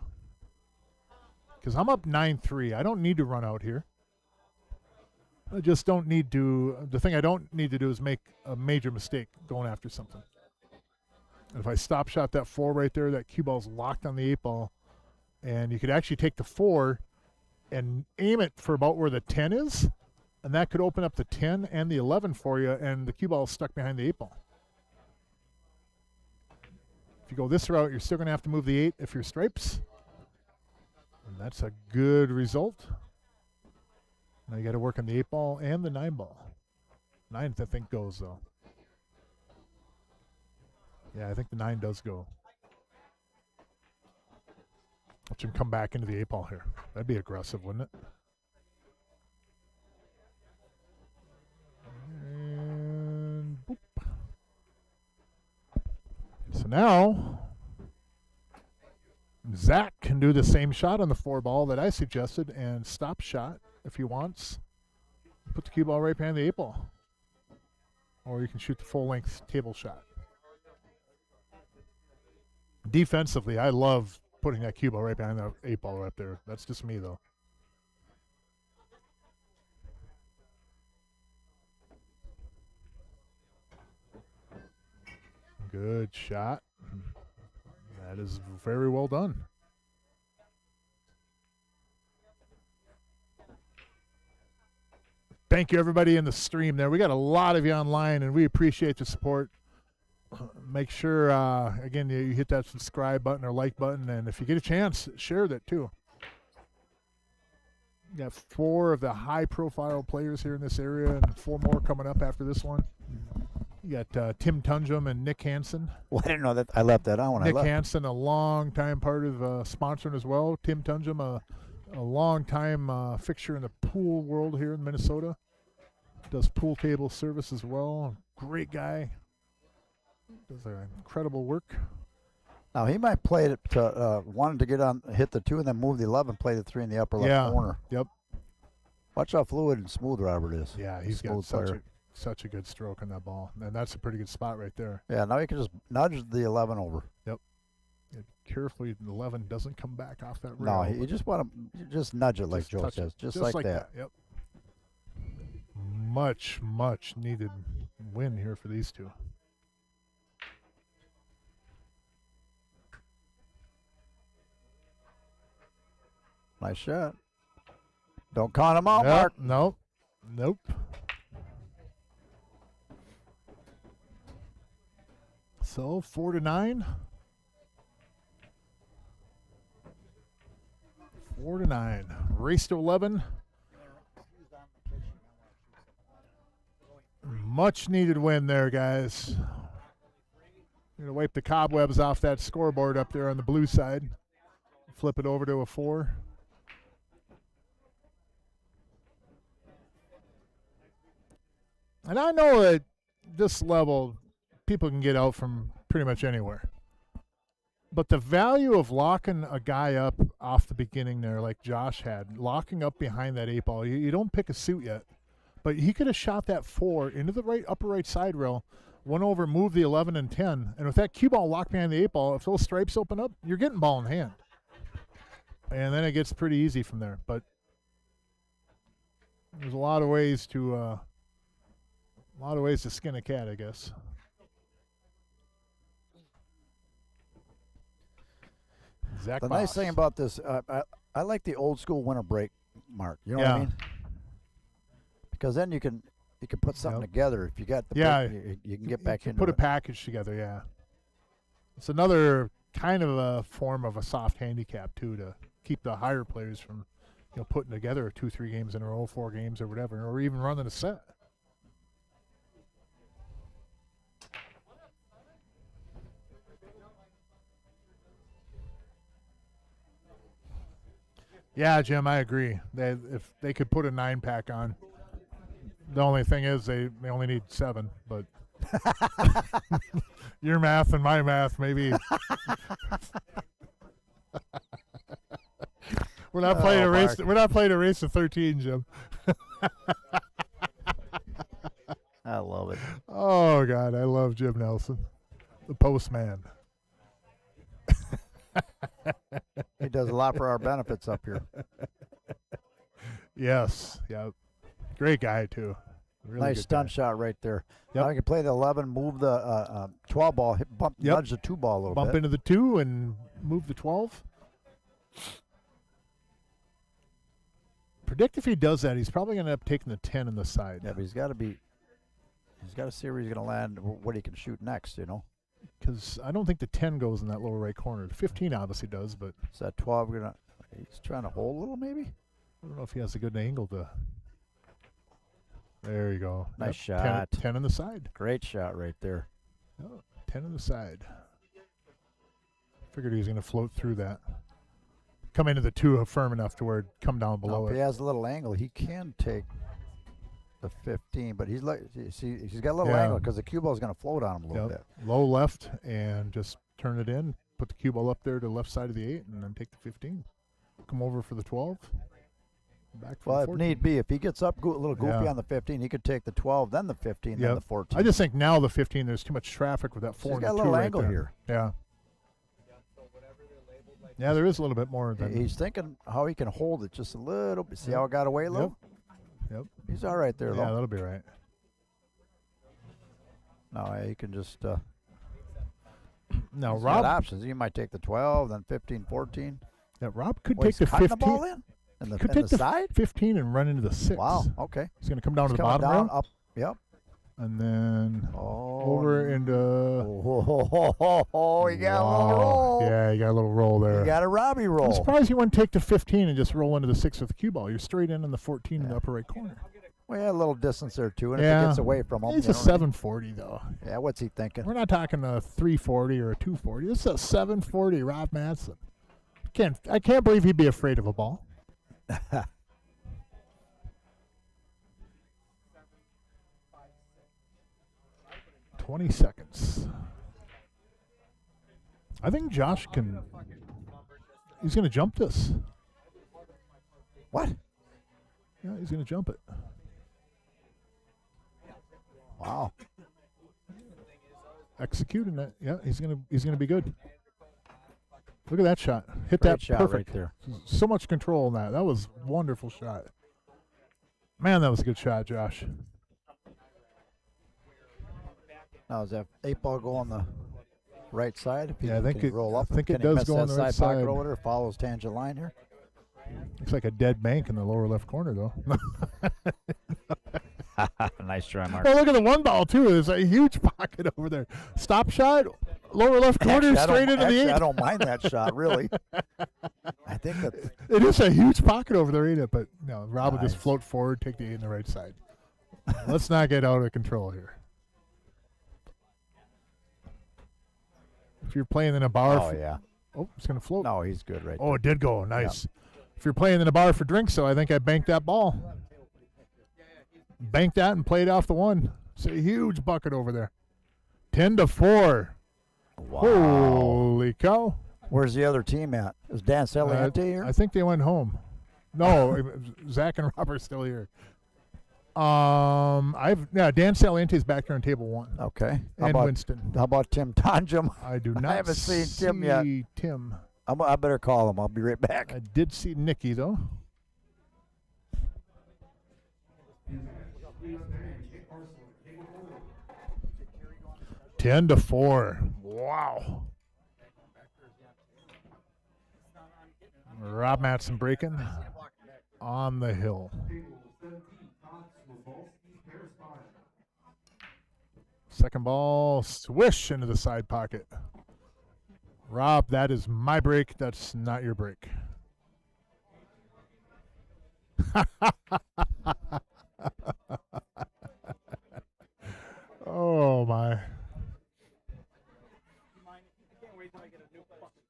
because I'm up 9-3. I don't need to run out here. I just don't need to. The thing I don't need to do is make a major mistake going after something. And if I stop shot that 4 right there, that cue ball's locked on the 8 ball, and you could actually take the 4 and aim it for about where the 10 is, and that could open up the 10 and the 11 for you, and the cue ball is stuck behind the 8 ball. If you go this route, you're still going to have to move the 8 if you're stripes. And that's a good result. Now you got to work on the 8 ball and the 9 ball. 9th, I think, goes, though. Yeah, I think the 9 does go. Watch him come back into the 8 ball here. That'd be aggressive, wouldn't it? And boop. So now, Zach can do the same shot on the 4 ball that I suggested and stop shot if he wants. Put the cue ball right behind the 8 ball. Or you can shoot the full length table shot. Defensively, I love putting that cue ball right behind the 8 ball right there. That's just me, though. Good shot. That is very well done. Thank you, everybody in the stream there. We got a lot of you online, and we appreciate the support. Make sure, again, you hit that subscribe button or like button, and if you get a chance, share that too. You got 4 of the high-profile players here in this area, and 4 more coming up after this one. You got Tim Tunjum and Nick Hansen. Well, I didn't know that. I left that on when I Nick left. Hansen, a long-time part of sponsoring as well. Tim Tunjum, a long-time fixture in the pool world here in Minnesota. Does pool table service as well. Great guy. Does incredible work. Now he might play it to wanted to get on, hit the 2, and then move the 11, play the 3 in the upper left corner. Yep. Watch how fluid and smooth Robert is. Yeah, he's got Smooth such a good stroke on that ball, and that's a pretty good spot right there. Yeah, now you can just nudge the 11 over. Yep. Carefully, the 11 doesn't come back off that No, rail. you just want to just nudge it like Just Joe touch it. says, just like that. Yep. Much needed win here for these two. Nice shot. Don't count them out, Yep, Mark. Nope. So 4-9. 4-9. Race to 11. Much needed win there, guys. Gonna wipe the cobwebs off that scoreboard up there on the blue side. Flip it over to a 4. And I know at this level, people can get out from pretty much anywhere. But the value of locking a guy up off the beginning there, like Josh had, locking up behind that 8 ball, you don't pick a suit yet. But he could have shot that 4 into the upper right side rail, went over, moved the 11 and 10. And with that cue ball locked behind the 8 ball, if those stripes open up, you're getting ball in hand. And then it gets pretty easy from there. But there's a lot of ways to skin a cat, I guess. Zach The Boss. nice thing about this, I like the old school winter break, Mark. You know what I Yeah. mean? Because then you can put something Yep. together. If you got the break, you can get back into put a it. package together, yeah. It's another kind of a form of a soft handicap too, to keep the higher players from, putting together 2-3 games in a row, 4 games or whatever, or even running a set. Yeah, Jim, I agree. If they could put a 9-pack on, the only thing is they only need 7. But your math and my math, maybe. We're not playing a race. Mark. We're not playing a race of 13, Jim. I love it. Oh God, I love Jim Nelson, the postman. He does a lot for our benefits up here. Yes, yeah, great guy too. Really Nice good stunt guy. shot right there. Yep. Now you can play the 11, move the 12 ball, nudge the 2 ball a little Bump bit. into the 2 and move the 12. Predict if he does that, he's probably going to end up taking the 10 on the side. Yeah, but he's got to see where he's going to land, what he can shoot next, Because I don't think the 10 goes in that lower right corner. The 15 obviously does, but Is that 12 he's trying to hold a little maybe? I don't know if he has a good angle to. There you go. Nice Yep, shot. 10 on the side. Great shot right there. Oh, 10 on the side. Figured he was going to float through that. Come into the 2 firm enough to where it'd come down below Now, if it. he has a little angle, he can take the 15, but he's got a little Yeah. angle because the cue ball is going to float on him a little Yep. bit. Low left and just turn it in. Put the cue ball up there to the left side of the 8 and then take the 15. Come over for the 12. Back for Well, the if 14. need be, if he gets up a little goofy Yeah. on the 15, he could take the 12, then the 15, then Yep. the 14. I just think now the 15, there's too much traffic with that 4 He's and got a the 2 little right angle there. here. Yeah. Yeah, there is a little bit more than. He's thinking how he can hold it just a little bit. See how it got away a little? Yep. He's all right there, Yeah, though. that'll be right. No, he can just Now he's got Rob, options. He might take the 12, then 15, 14. yeah, Rob could Well, take he's the cutting 15. the ball in? And the, Could and take the side? 15 and run into the 6. Wow, okay. He's going to come down He's to the coming bottom down, rail up, yep. and then Oh, over into. he got a little Wow. roll. Yeah, you got a little roll there. He got a Robbie I'm roll. surprised you wouldn't take the 15 and just roll into the 6 with the cue ball. You're straight in the 14 in the upper right corner. Well, yeah, a little distance there, too. And Yeah. if he gets away from him, It's you a know what I mean? 740 though. Yeah, what's he thinking? We're not talking a 340 or a 240. This is a 740, Rob Madsen. I can't believe he'd be afraid of a ball. 20 seconds. I think Josh can. He's going to jump this. What? Yeah, he's going to jump it. Wow. Executing it. Yeah, he's gonna be good. Look at that shot. Hit Great that shot perfect. right there. So much control in that. That was a wonderful shot. Man, that was a good shot, Josh. Now, does that 8 ball go on the right side? If he Yeah, I think can it- roll up, I think can it he does mess go that on the right side pocket side. over there, follows tangent line here? Looks like a dead bank in the lower left corner, though. Nice try, Mark. Oh, look at the 1 ball, too. There's a huge pocket over there. Stop shot. lower left corner, Actually, straight into the I eight. don't mind that shot, really. I think that It is a huge pocket over there, ain't it? But no, Rob will just Nice. float forward, take the 8 on the right side. Let's not get out of control here. If you're playing in a bar, Oh, yeah. oh, it's gonna float. No, he's good right Oh, there. it did go nice. If you're playing in a bar for drinks, so I think I banked that ball. Banked that and played off the 1. It's a huge bucket over there. 10-4. Wow. Holy cow! Where's the other team at? Is Dan Saliente here? I think they went home. No, Zach and Rob are still here. Dan Saliente's back here on table 1. Okay. And Winston. How about Tim Tonjum? I do not haven't seen Tim yet. see Tim. I better call him. I'll be right back. I did see Nikki though. Ten to 4. Wow. Rob Matson breaking on the hill. Second ball, swish into the side pocket. Rob, that is my break. That's not your break. Oh, my. I can't wait till I get a new bucket.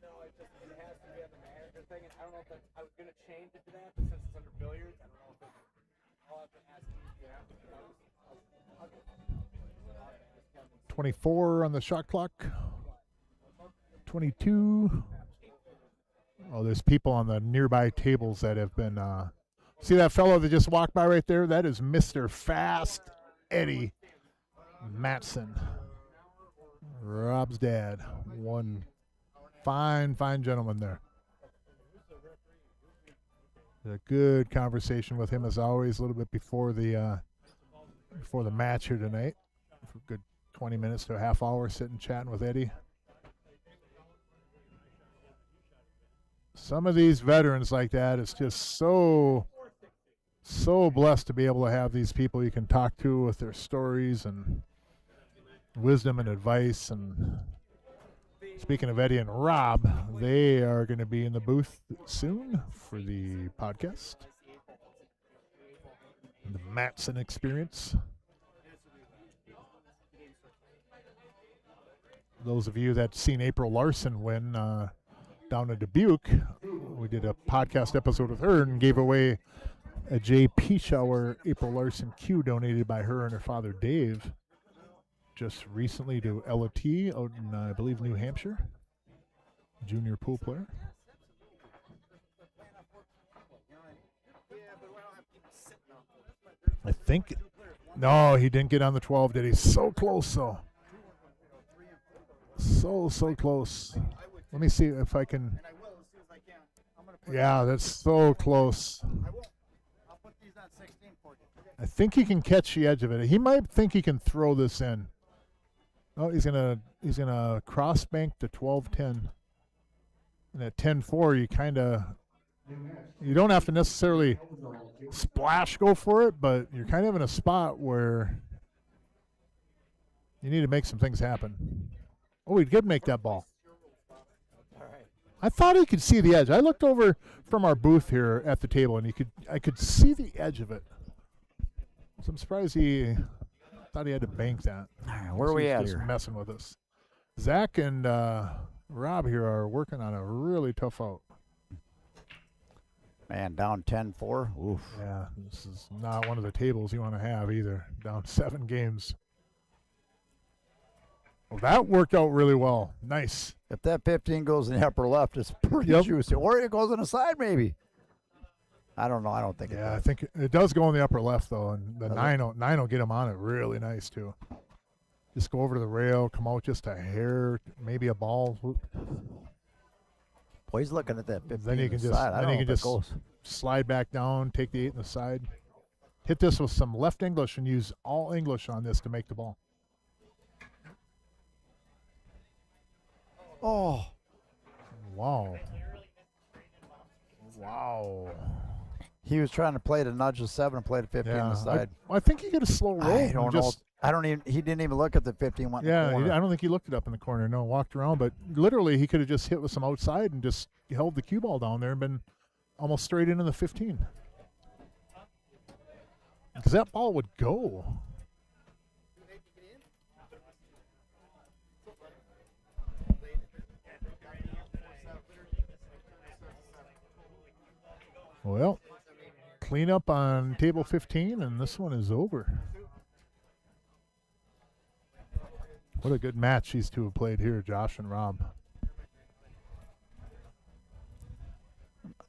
No, it has to be on the manager thing, and I don't know if I was gonna change it to that, but since it's under billiards, I don't know if I'll have to ask you. 24 on the shot clock. 22. Oh, there's people on the nearby tables that have been. See that fellow that just walked by right there? That is Mr. Fast Eddie Matson. Rob's dad. One fine gentleman there. A good conversation with him as always. A little bit before the match here tonight. For a good 20 minutes to a half hour sitting chatting with Eddie. Some of these veterans like that, it's just so blessed to be able to have these people you can talk to with their stories and wisdom and advice. And speaking of Eddie and Rob, they are going to be in the booth soon for the podcast. The Matson Experience. Those of you that seen April Larson win down in Dubuque, we did a podcast episode with her and gave away a J.P. Shower April Larson cue donated by her and her father Dave just recently to Ella T out in, I believe, New Hampshire. Junior pool player. I think. No, he didn't get on the 12, did he? So close, though. So close. Let me see if I can. And I will as soon as I can. I'm gonna put Yeah, that's so close. I will. I'll put these on 16 for you. I think he can catch the edge of it. He might think he can throw this in. Oh, he's gonna cross bank to 12-10. And at 10-4, you don't have to necessarily splash go for it, but you're kind of in a spot where you need to make some things happen. Oh, he did make that ball. I thought he could see the edge. I looked over from our booth here at the table, and I could see the edge of it. So I'm surprised he thought he had to bank that. All right, where are we at Just here? messing with us. Zach and Rob here are working on a really tough out. Man, down 10-4. Oof. Yeah, this is not one of the tables you want to have either. Down 7 games. Well, that worked out really well. Nice. If that 15 goes in the upper left, it's pretty Yep. juicy. Or it goes on the side, maybe. I don't know. I don't think it Yeah, I does. think it does go in the upper left, though, and the Does it? 9 will get him on it really nice, too. Just go over to the rail, come out just a hair, maybe a ball. Whoop. Boy, he's looking at that 15 Then you on can the just- side. I then don't you know can if it just- goes. Slide back down, take the 8 in the side. Hit this with some left English and use all English on this to make the ball. Oh, Wow. Wow. He was trying to play to nudge the 7 and play to 15 on the side. I think he got a slow roll. I and don't know. just, I don't even. He didn't even look at the 15. Went in the Yeah, corner. I don't think he looked it up in the corner. No, walked around, but literally he could have just hit with some outside and just held the cue ball down there and been almost straight into the 15. Because that ball would go. Well, clean up on table 15, and this one is over. What a good match these two have played here, Josh and Rob.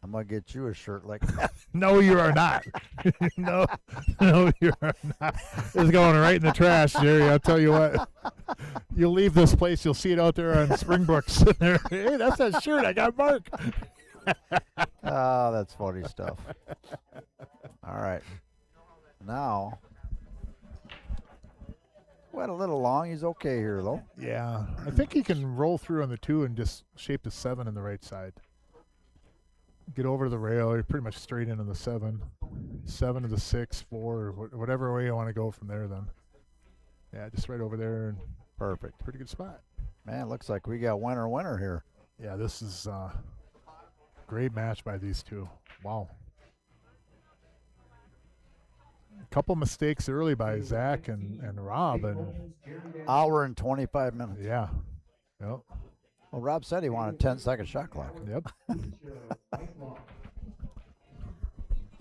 I'm gonna get you a shirt like that. No, you are not. no, you are not. It's going right in the trash, Jerry. I'll tell you what. You'll leave this place, you'll see it out there on Springbrook. Hey, that's that shirt. I got Mark. Oh, that's funny stuff. All right. Now, went a little long. He's okay here, though. Yeah, I think he can roll through on the 2 and just shape the 7 on the right side. Get over to the rail. You're pretty much straight into the 7. 7 to the 6, 4, whatever way you want to go from there then. Yeah, just right over there. And Perfect. pretty good spot. Man, looks like we got winner here. Yeah, this is a great match by these two. Wow. A couple mistakes early by Zach and Rob. And Hour and 25 minutes. yeah. Yep. Well, Rob said he wanted a 10-second shot clock. Yep.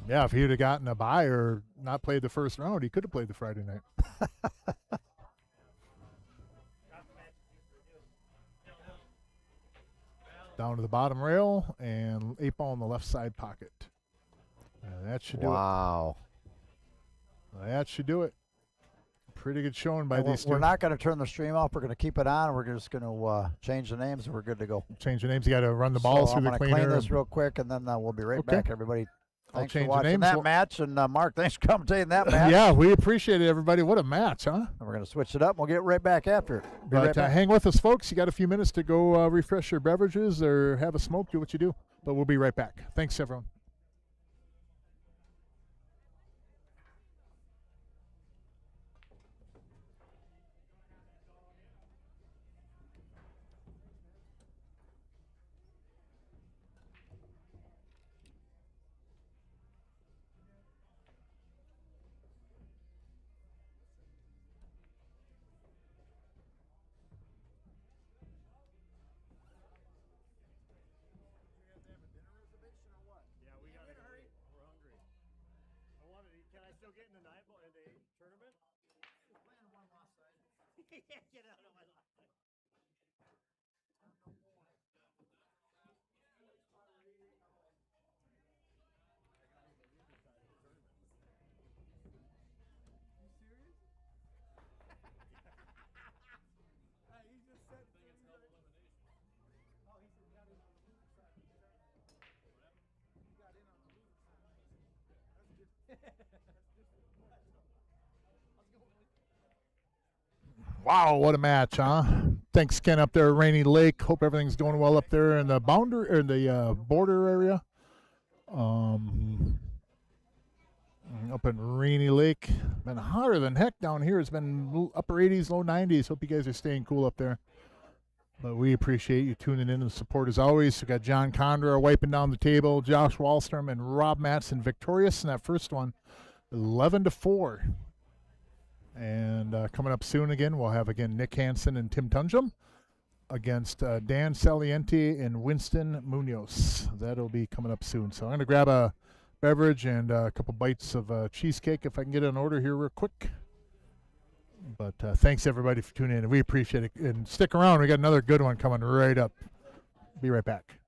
Yeah, if he'd have gotten a bye or not played the first round, he could have played the Friday night. Down to the bottom rail and 8 ball in the left side pocket. And that should do Wow. it. That should do it. Pretty good showing by these two. We're not going to turn the stream off. We're going to keep it on. We're just going to change the names, and we're good to go. Change the names. You got to run the balls through the I'm cleaner. going to clean this real quick, and then we'll be right Okay. back, everybody. I'll Thanks change for the watching names. that We'll- match, and Mark, thanks for commentating that match. Yeah, we appreciate it, everybody. What a match, huh? And we're going to switch it up. We'll get right back after it. Be right But back. hang with us, folks. You got a few minutes to go refresh your beverages or have a smoke, do what you do. But we'll be right back. Thanks, everyone. Wow, what a match, huh? Thanks, Ken, up there at Rainy Lake. Hope everything's going well up there in the boundary or the border area. Up in Rainy Lake. Been hotter than heck down here. It's been upper 80s, low 90s. Hope you guys are staying cool up there. But we appreciate you tuning in and the support as always. We got John Condra wiping down the table, Josh Wallstrom and Rob Matson victorious in that first one, 11-4. And coming up soon again, we'll have Nick Hansen and Tim Tunjum against Dan Saliente and Winston Munoz. That'll be coming up soon. So I'm going to grab a beverage and a couple bites of cheesecake if I can get it in order here real quick. But thanks, everybody, for tuning in. We appreciate it. And stick around. We got another good one coming right up. Be right back.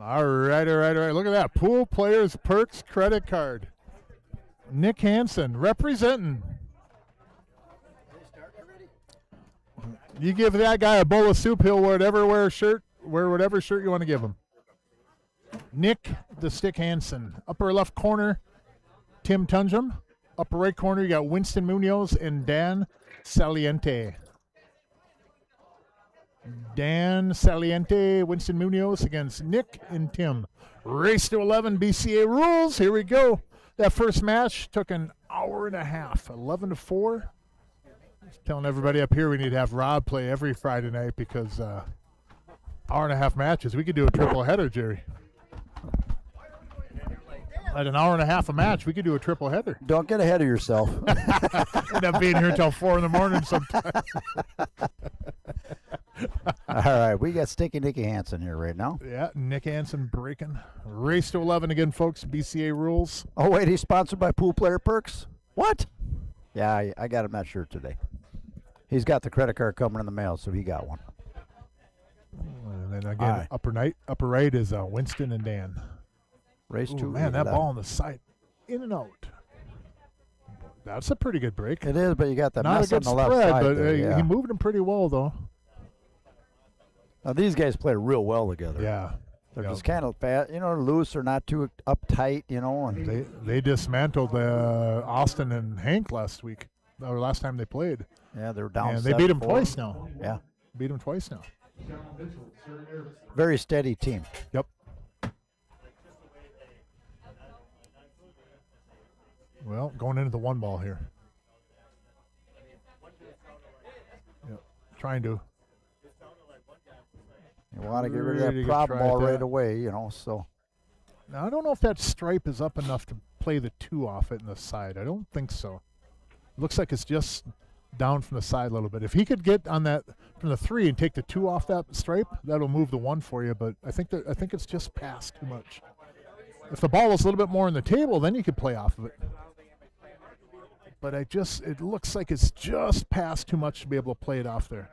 All right. Look at that. Pool Players Perks credit card. Nick Hansen representing. You give that guy a bowl of soup, he'll wear whatever shirt you want to give him. Nick the Stick Hansen. Upper left corner, Tim Tunjum. Upper right corner, you got Winston Munoz and Dan Saliente. Dan Saliente, Winston Munoz against Nick and Tim. Race to 11 BCA rules. Here we go. That first match took an hour and a half, 11-4. Telling everybody up here we need to have Rob play every Friday night because hour and a half matches. We could do a triple header, Jerry. At an hour and a half a match, we could do a triple header. Don't get ahead of yourself. End up being here until 4 in the morning sometime. All right, we got Stinky Nicky Hansen here right now. Yeah, Nick Hansen breaking. Race to 11 again, folks. BCA rules. Oh, wait, he's sponsored by Pool Player Perks? What? Yeah, I got him that shirt today. He's got the credit card coming in the mail, so he got one. And then again, upper right is Winston and Dan. Race Ooh, to man, that 11. ball on the side, in and out. That's a pretty good break. It is, but you got that Not a mess on good the left spread, side but there, yeah. he moved him pretty well, though. Now, these guys play real well together. Yeah. They're Yep. just kind of fat, loose or not too uptight, and They dismantled Austin and Hank last week, or last time they played. yeah, they're down. And they beat him 7-4. twice now. Yeah, Beat him twice now. very steady team. Yep. Well, going into the one ball here. Yep. Trying to. You want to get rid of Ready that to problem try ball that. right away, so. Now, I don't know if that stripe is up enough to play the 2 off it in the side. I don't think so. Looks like it's just down from the side a little bit. If he could get on that from the 3 and take the 2 off that stripe, that'll move the 1 for you. But I think it's just past too much. If the ball was a little bit more on the table, then you could play off of it. But it looks like it's just past too much to be able to play it off there.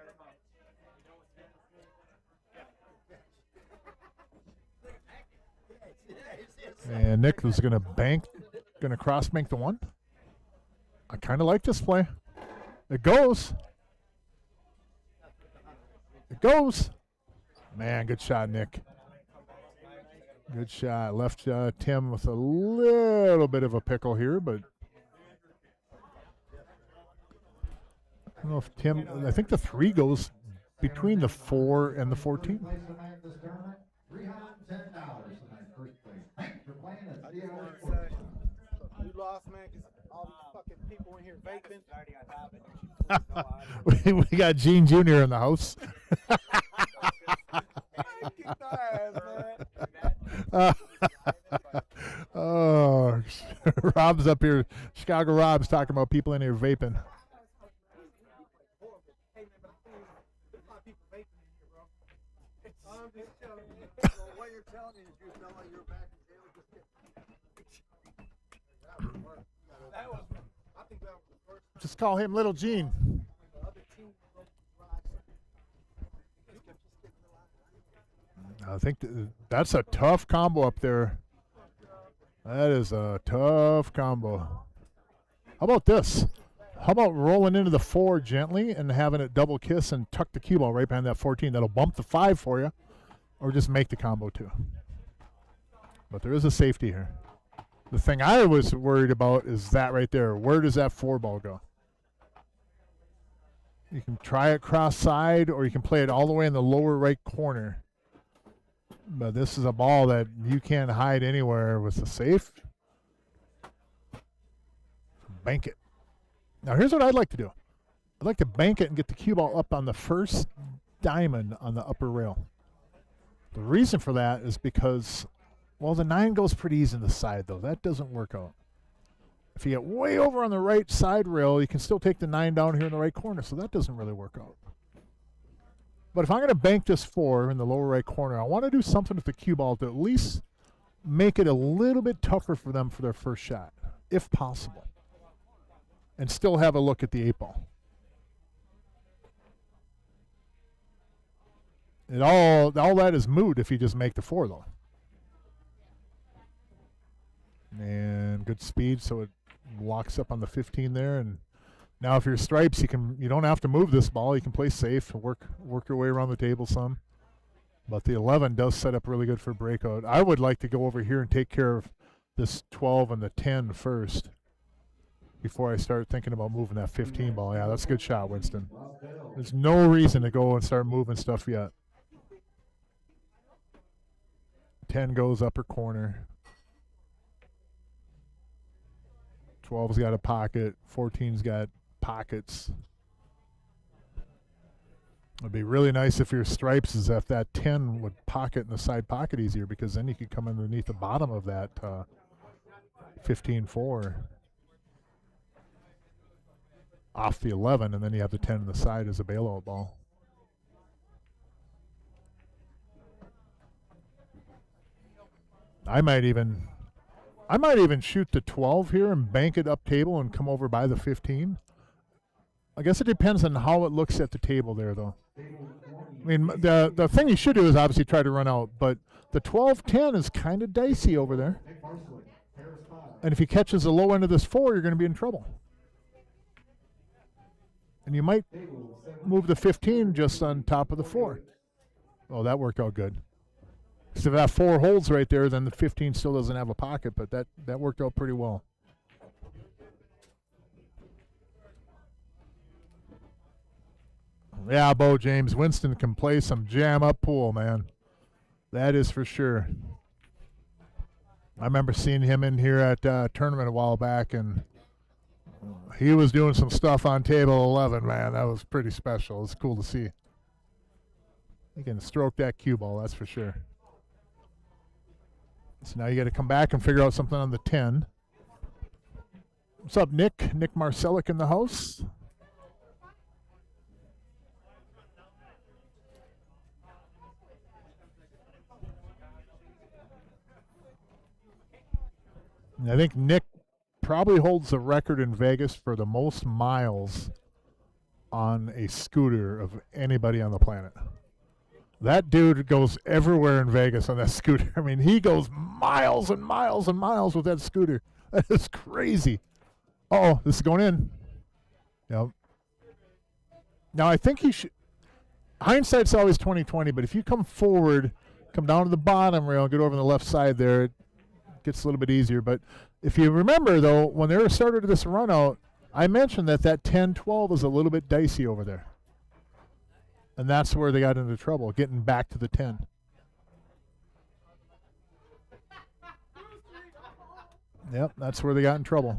And Nick was going to cross bank the 1. I kind of like this play. It goes. It goes. Man, good shot, Nick. Good shot. Left Tim with a little bit of a pickle here, but I don't know if Tim, I think the 3 goes between the 4 and the 14. $310 tonight, first place. Thanks for playing at CR Sportsbar. We lost, man, because all these fucking people in here vaping. We got Gene Jr. in the house. Oh, Rob's up here. Chicago Rob's talking about people in here vaping. Hey, man, but there's a lot of people vaping in here, bro. I'm just telling you. So what you're telling me is you felt like you were back in jail just That was, I think that was the first Just call him Little Gene. the other team broke the rocks. I think that's a tough combo up there. That is a tough combo. How about this? How about rolling into the 4 gently and having it double kiss and tuck the cue ball right behind that 14? That'll bump the 5 for you, or just make the combo 2. But there is a safety here. The thing I was worried about is that right there. Where does that 4 ball go? You can try it cross side, or you can play it all the way in the lower right corner. But this is a ball that you can't hide anywhere with the safe. Bank it. Now, here's what I'd like to do. I'd like to bank it and get the cue ball up on the first diamond on the upper rail. The reason for that is because, well, the 9 goes pretty easy in the side, though. That doesn't work out. If you get way over on the right side rail, you can still take the 9 down here in the right corner, so that doesn't really work out. But if I'm going to bank this 4 in the lower right corner, I want to do something with the cue ball to at least make it a little bit tougher for them for their first shot, if possible, and still have a look at the 8 ball. All that is moot if you just make the 4, though. And good speed, so it locks up on the 15 there. And now if you're stripes, you don't have to move this ball. You can play safe, work your way around the table some. But the 11 does set up really good for breakout. I would like to go over here and take care of this 12 and the 10 first before I start thinking about moving that 15 ball. Yeah, that's a good shot, Winston. There's no reason to go and start moving stuff yet. 10 goes upper corner. 12's got a pocket. 14's got pockets. It'd be really nice if your stripes is if that 10 would pocket in the side pocket easier, because then you could come underneath the bottom of that 15-4 off the 11, and then you have the 10 on the side as a bailout ball. I might even shoot the 12 here and bank it up table and come over by the 15. I guess it depends on how it looks at the table there, though. I mean, the thing you should do is obviously try to run out, but the 12-10 is kind of dicey over there. And if he catches the low end of this 4, you're going to be in trouble. And you might move the 15 just on top of the 4. Oh, that worked out good. Because if that 4 holds right there, then the 15 still doesn't have a pocket, but that worked out pretty well. Yeah, Bo James. Winston can play some jam-up pool, man. That is for sure. I remember seeing him in here at a tournament a while back, and he was doing some stuff on table 11, man. That was pretty special. It was cool to see. He can stroke that cue ball, that's for sure. So now you got to come back and figure out something on the 10. What's up, Nick? Nick Marcellic in the house. I think Nick probably holds the record in Vegas for the most miles on a scooter of anybody on the planet. That dude goes everywhere in Vegas on that scooter. I mean, he goes miles and miles and miles with that scooter. That is crazy. Uh-oh, this is going in. Yep. Now, I think he should... Hindsight's always 20/20, but if you come forward, come down to the bottom rail, get over on the left side there, it gets a little bit easier. But if you remember, though, when they started this run out, I mentioned that 10-12 is a little bit dicey over there. And that's where they got into trouble, getting back to the 10. Yep, that's where they got in trouble.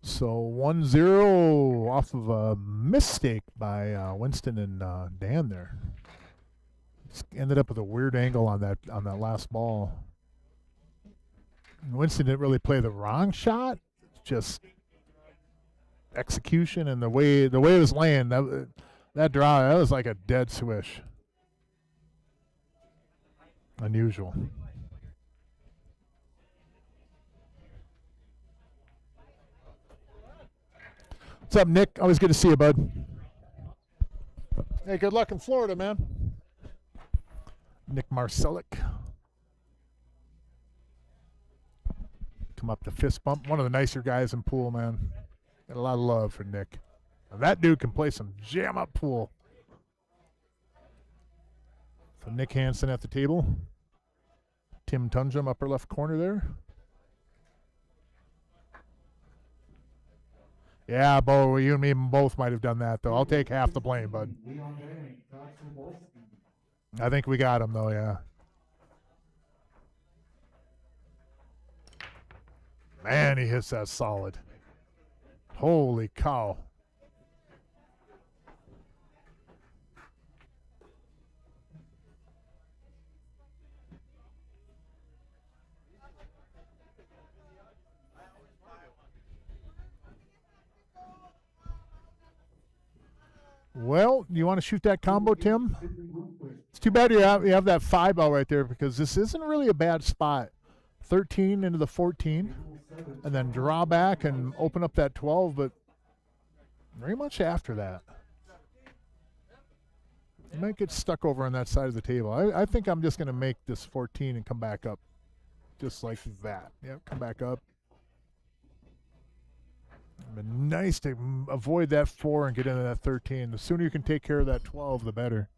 So 1-0 off of a mistake by Winston and Dan there. Just ended up with a weird angle on that last ball. Winston didn't really play the wrong shot, just execution and the way it was laying. That draw, that was like a dead swish. Unusual. What's up, Nick? Always good to see you, bud. Hey, good luck in Florida, man. Nick Marcellic. Come up to fist bump. One of the nicer guys in pool, man. Got a lot of love for Nick. And that dude can play some jam-up pool. So Nick Hansen at the table. Tim Tunjum, upper left corner there. Yeah, Bo, you and me both might have done that, though. I'll take half the blame, bud. I think we got him, though, yeah. Man, he hits that solid. Holy cow. Well, you want to shoot that combo, Tim? It's too bad you have that 5 ball right there, because this isn't really a bad spot. 13 into the 14, and then draw back and open up that 12, but very much after that. You might get stuck over on that side of the table. I think I'm just going to make this 14 and come back up. just like that. Yep, come back up. But nice to avoid that 4 and get into that 13. The sooner you can take care of that 12, the better.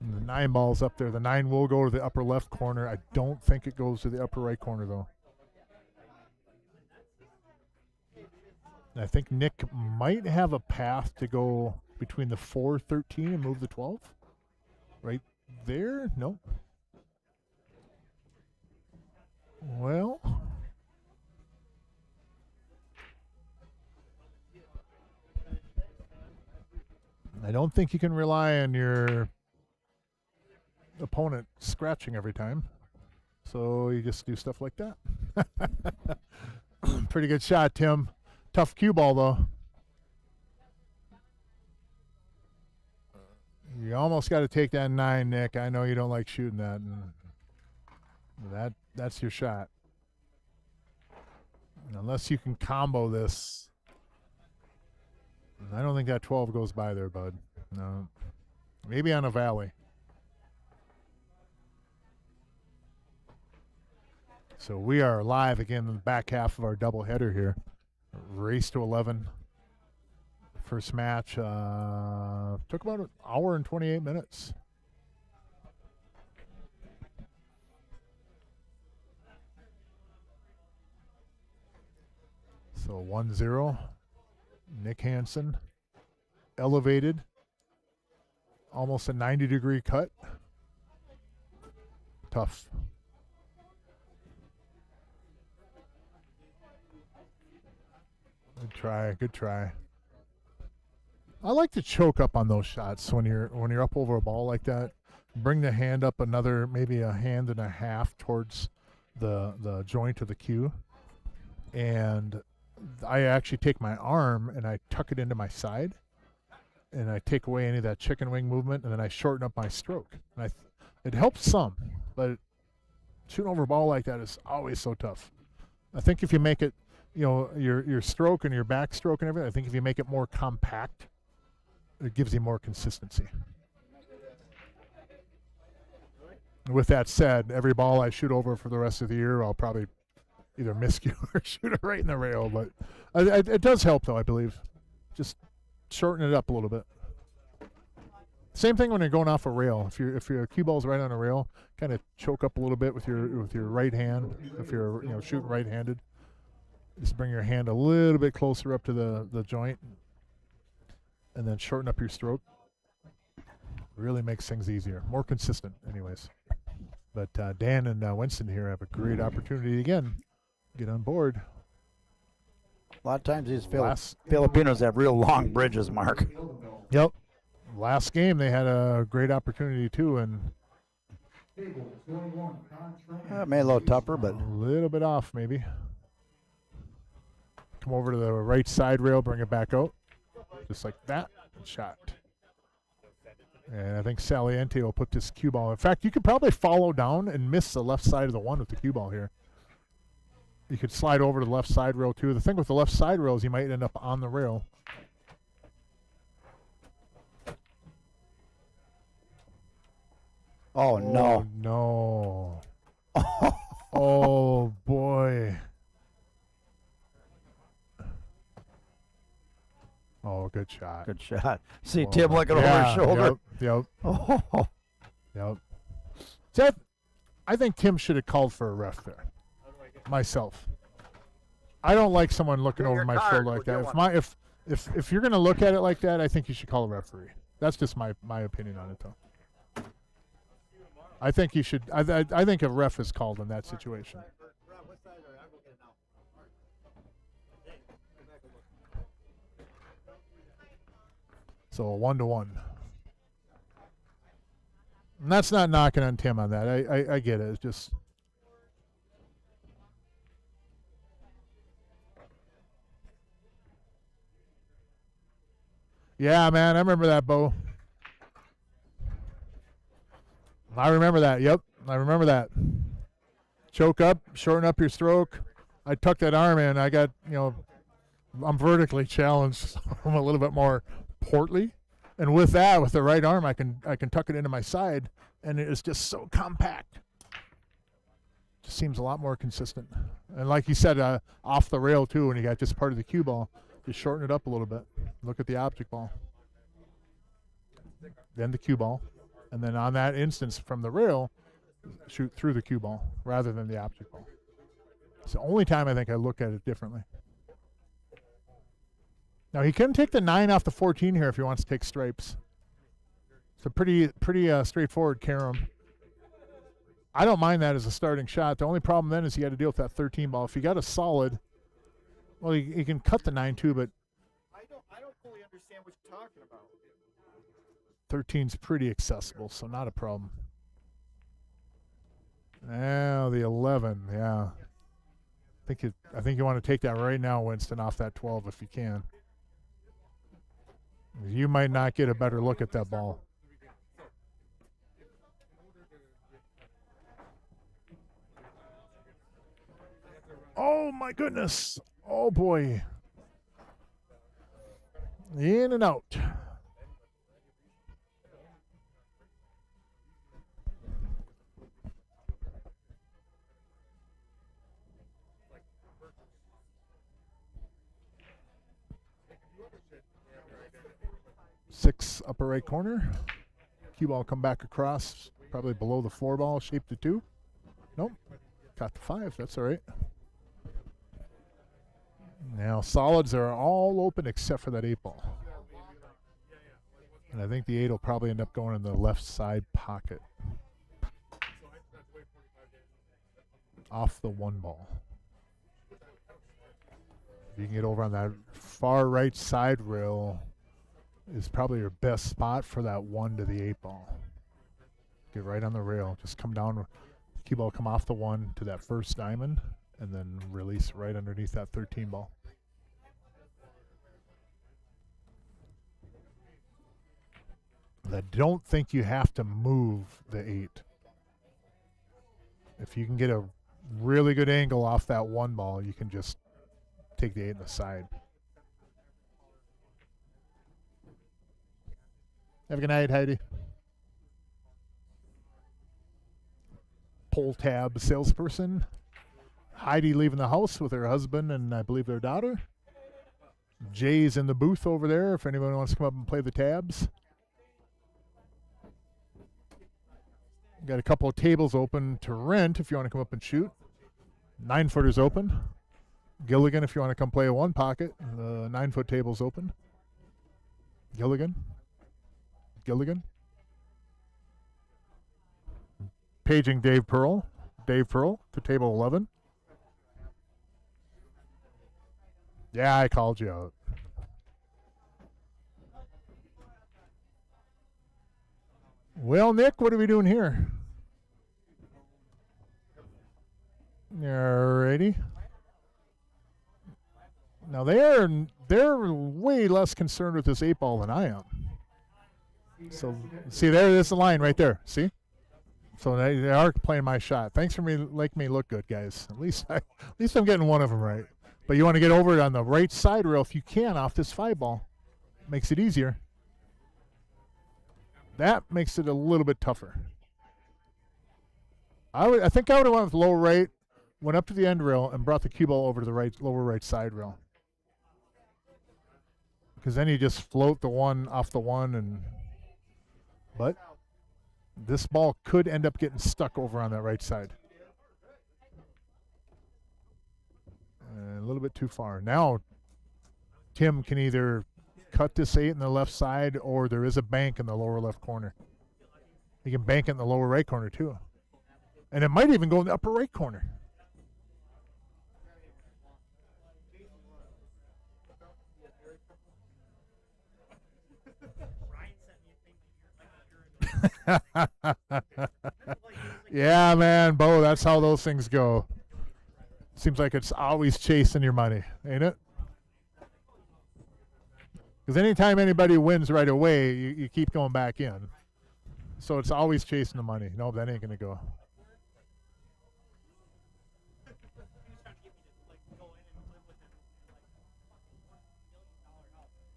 And the 9 ball's up there. The 9 will go to the upper left corner. I don't think it goes to the upper right corner, though. And I think Nick might have a path to go between the 4, 13 and move the 12. Right there? Nope. Well, I don't think you can rely on your opponent scratching every time. So you just do stuff like that. Pretty good shot, Tim. Tough cue ball, though. You almost got to take that 9, Nick. I know you don't like shooting that. And that's your shot. And unless you can combo this, I don't think that 12 goes by there, bud. No. Maybe on a valley. So we are live again in the back half of our doubleheader here. Race to 11. First match took about an hour and 28 minutes. So 1-0. Nick Hansen. Elevated. Almost a 90-degree cut. Tough. Good try, good try. I like to choke up on those shots when you're up over a ball like that. Bring the hand up another, maybe a hand and a half towards the joint of the cue. And I actually take my arm and I tuck it into my side. And I take away any of that chicken wing movement, and then I shorten up my stroke. And it helps some, but shooting over a ball like that is always so tough. I think if you make it, your stroke and your backstroke and everything, I think if you make it more compact, it gives you more consistency. With that said, every ball I shoot over for the rest of the year, I'll probably either miscue or shoot it right in the rail. But it does help, though, I believe. Just shorten it up a little bit. Same thing when you're going off a rail. If your cue ball's right on a rail, kind of choke up a little bit with your right hand. If you're shooting right-handed, just bring your hand a little bit closer up to the joint, and then shorten up your stroke. Really makes things easier, more consistent, anyways. But Dan and Winston here have a great opportunity again. Get on board. A lot of times these Filipinos have real long bridges, Mark. Yep. Last game they had a great opportunity too, and Made a little tougher, but a little bit off maybe. Come over to the right side rail, bring it back out, just like that, and shot. And I think Saliente will put this cue ball. In fact, you could probably follow down and miss the left side of the one with the cue ball here. You could slide over to the left side rail too. The thing with the left side rail is you might end up on the rail. oh no. No. Oh boy. Oh, good shot. Good shot. See Oh, Tim looking over his shoulder. Yep. Oh. Yep. See, I think Tim should have called for a ref there. Myself. I don't like someone looking Bring over your my card, shoulder like we'll that. get If you're gonna look at it like that, I think you should call a referee. That's just my opinion on it, though. I think you should. I think a ref is called in that situation. So a 1-1. And that's not knocking on Tim on that. I get it. It's just. Yeah, man, I remember that, Bo. I remember that. Yep, I remember that. Choke up, shorten up your stroke. I tuck that arm in. I got, I'm vertically challenged, so I'm a little bit more portly. And with that, with the right arm, I can tuck it into my side, and it is just so compact. Just seems a lot more consistent. And like you said, off the rail too, when you got just part of the cue ball, just shorten it up a little bit. Look at the object ball. Then the cue ball. And then on that instance from the rail, shoot through the cue ball rather than the object ball. It's the only time I think I look at it differently. Now he can take the 9 off the 14 here if he wants to take stripes. It's a pretty straightforward carom. I don't mind that as a starting shot. The only problem then is you got to deal with that 13 ball. If you got a solid, well, you can cut the 9 too, but I don't fully understand what you're talking about. 13's pretty accessible, so not a problem. Now the 11, yeah. I think you want to take that right now, Winston, off that 12 if you can. You might not get a better look at that ball. Oh my goodness. Oh boy. In and out. Six upper right corner. Cue ball come back across, probably below the 4 ball, shape to 2. Nope. Got the 5. That's all right. Now solids are all open except for that 8 ball. And I think the 8 will probably end up going in the left side pocket. Off the 1 ball. If you can get over on that far right side rail, is probably your best spot for that 1 to the 8 ball. Get right on the rail. Just come down, cue ball come off the 1 to that first diamond, and then release right underneath that 13 ball. I don't think you have to move the 8. If you can get a really good angle off that 1 ball, you can just take the 8 in the side. Have a good night, Heidi. Pull tab salesperson. Heidi leaving the house with her husband and I believe their daughter. Jay's in the booth over there if anyone wants to come up and play the tabs. Got a couple of tables open to rent if you want to come up and shoot. 9-footers open. Gilligan if you want to come play a 1 pocket. The 9-foot table's open. Gilligan. Paging Dave Pearl. Dave Pearl to table 11. Yeah, I called you out. Well, Nick, what are we doing here? Alrighty. Now they're way less concerned with this 8 ball than I am. So see, there's the line right there. See? So they are playing my shot. Thanks for making me look good, guys. At least I'm getting one of them right. But you want to get over it on the right side rail if you can off this 5 ball. Makes it easier. That makes it a little bit tougher. I think I would have went with lower right, went up to the end rail, and brought the cue ball over to the lower right side rail. Because then you just float the 1 off the 1 but this ball could end up getting stuck over on that right side. A little bit too far. Now, Tim can either cut this 8 in the left side or there is a bank in the lower left corner. He can bank it in the lower right corner too. And it might even go in the upper right corner. Yeah, man, Bo, that's how those things go. Seems like it's always chasing your money, ain't it? Because anytime anybody wins right away, you keep going back in. So it's always chasing the money. No, that ain't going to go.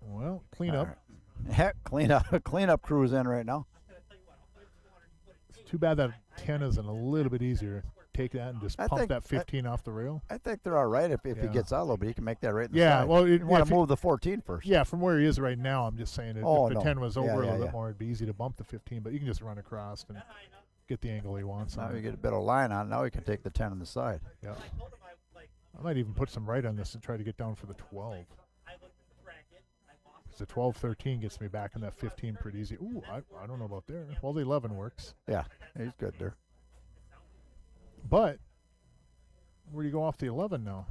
Well, clean up. Right. Heck, cleanup crew's in right now. It's too bad that 10 isn't a little bit easier. take that and just I pump think- that 15 off the rail. I think they're all right if he Yeah. gets out a little bit. He can make that right in the Yeah, side. well, you want if to he- move the 14 first. Yeah, from where he is right now, I'm just saying Oh, if the no. 10 was over Yeah, a little yeah, bit yeah. more, it'd be easy to bump the 15, but you can just run across and get the angle he wants Now on you it. get a bit of line on. Now he can take the 10 on the side. Yeah. I might even put some right on this and try to get down for the 12. Because the 12-13 gets me back in that 15 pretty easy. Ooh, I don't know about there. Well, the 11 works. Yeah, he's good there. But where do you go off the 11 now?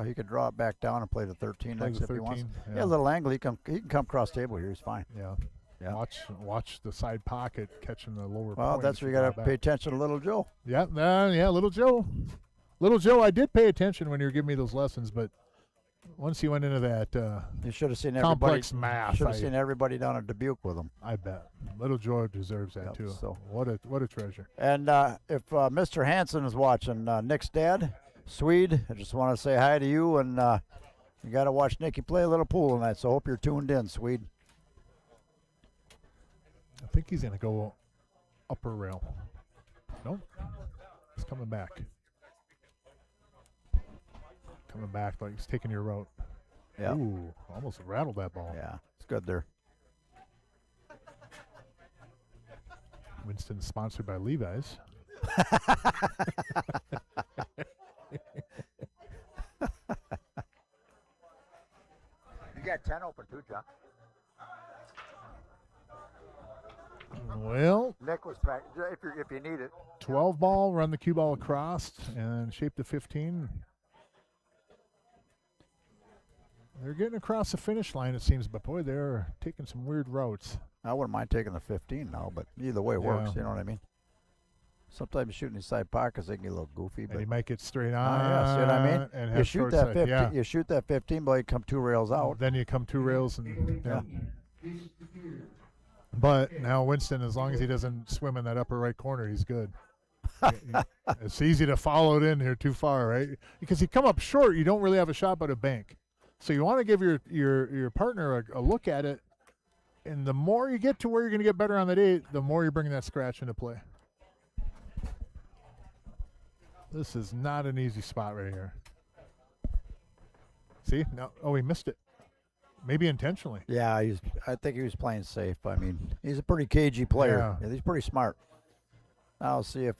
He could draw it back down and play the 13 Play next the if he wants. 13, Yeah, a little angle. He can come cross table here. He's fine. Yeah. Yeah. Watch the side pocket catching the lower Well, point that's as where you draw got to back. pay attention to Little Joe. Yeah, Little Joe. Little Joe, I did pay attention when you were giving me those lessons, but once you went into that You should have seen complex everybody. math, Should have seen everybody down at Dubuque with him. I bet. Little Joe deserves that Yep, too. so- What a treasure. And if Mr. Hansen is watching, Nick's dad, Swede, I just want to say hi to you. And you got to watch Nicky play a little pool tonight. So hope you're tuned in, Swede. I think he's going to go upper rail. Nope. He's coming back. Coming back like he's taking your route. Yeah. Ooh, almost rattled that ball. Yeah, it's good there. Winston sponsored by Levi's. You got 10 open too, John. Well, Nick was if you need it. 12 ball, run the cue ball across, and shape the 15. They're getting across the finish line, it seems, but boy, they're taking some weird routes. I wouldn't mind taking the 15 now, but either way works. Yeah. You know what I mean? Sometimes shooting inside pockets, they can get a little goofy. And But you might get straight oh, on. yeah, see what I mean? And You have shoot short that side. 15. Yeah. You shoot that 15, but you come 2 rails out. Then you come 2 rails and Yeah. But now Winston, as long as he doesn't swim in that upper right corner, he's good. It's easy to follow it in here too far, right? Because you come up short, you don't really have a shot but a bank. So you want to give your partner a look at it, and the more you get to where you're going to get better on that 8, the more you're bringing that scratch into play. This is not an easy spot right here. See? No, oh, he missed it. Maybe intentionally. Yeah, I think he was playing safe. I mean, he's a pretty cagey player. Yeah. Yeah, he's pretty smart. Now I'll see if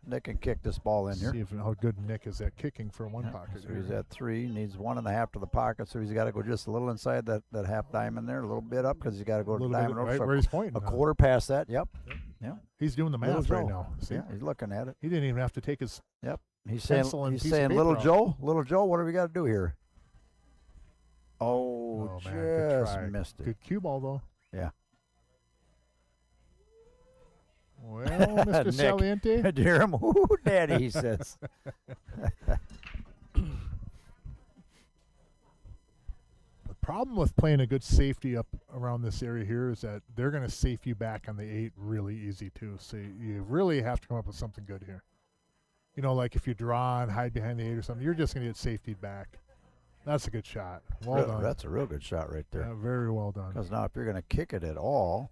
Nick can kick this ball in here. See how good Nick is at kicking for one Yeah, pocket. so he's here. at 3, needs 1.5 to the pocket, so he's got to go just a little inside that half diamond there, a little bit up because he's got to go A to the little bit diamond over. right so where he's pointing. a now. quarter past that. Yep. He's doing the Little math right Joe. now. See? Yeah, he's looking at it. He didn't even have to take his. Yep. He's saying, Pencil and he's piece of saying, paper little out." Joe, what do we got to do here? Oh, Oh man, good just try. missed it. Good cue ball though. Yeah. Well, Mr. Nick. Saliente. Dear him, ooh, daddy, he says. The problem with playing a good safety up around this area here is that they're going to safe you back on the 8 really easy too. So you really have to come up with something good here. You know, like if you draw and hide behind the 8 or something, you're just going to get safetied back. That's a good shot. Well done. That's a real good shot right there. Yeah, very well done. Because now if you're going to kick it at all,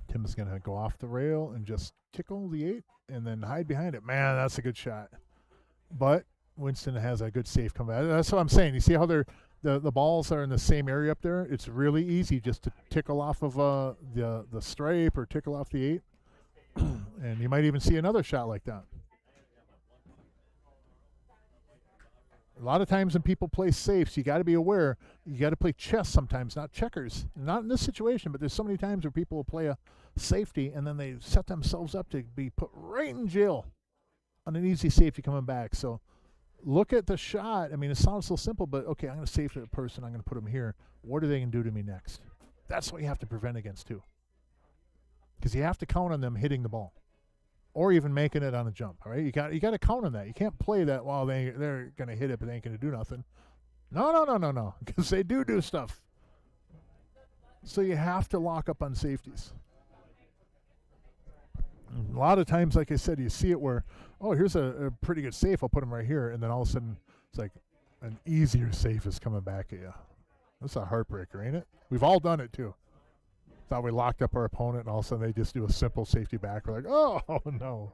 Tim's going to go off the rail and just tickle the 8 and then hide behind it. Man, that's a good shot. But Winston has a good safe comeback. That's what I'm saying. You see how the balls are in the same area up there? It's really easy just to tickle off of the stripe or tickle off the 8. And you might even see another shot like that. A lot of times when people play safes, you got to be aware. You got to play chess sometimes, not checkers. Not in this situation, but there's so many times where people will play a safety and then they set themselves up to be put right in jail on an easy safety coming back. So look at the shot. I mean, it sounds so simple, but okay, I'm going to save the person. I'm going to put them here. What are they going to do to me next? That's what you have to prevent against too, because you have to count on them hitting the ball. Or even making it on a jump, all right? You got to count on that. You can't play that, well, they're going to hit it, but they ain't going to do nothing. No, because they do stuff. So you have to lock up on safeties. A lot of times, like I said, you see it where, oh, here's a pretty good safe. I'll put him right here. And then all of a sudden, it's like an easier safe is coming back at you. That's a heartbreaker, ain't it? We've all done it too. Thought we locked up our opponent, and all of a sudden they just do a simple safety back. We're like, oh no,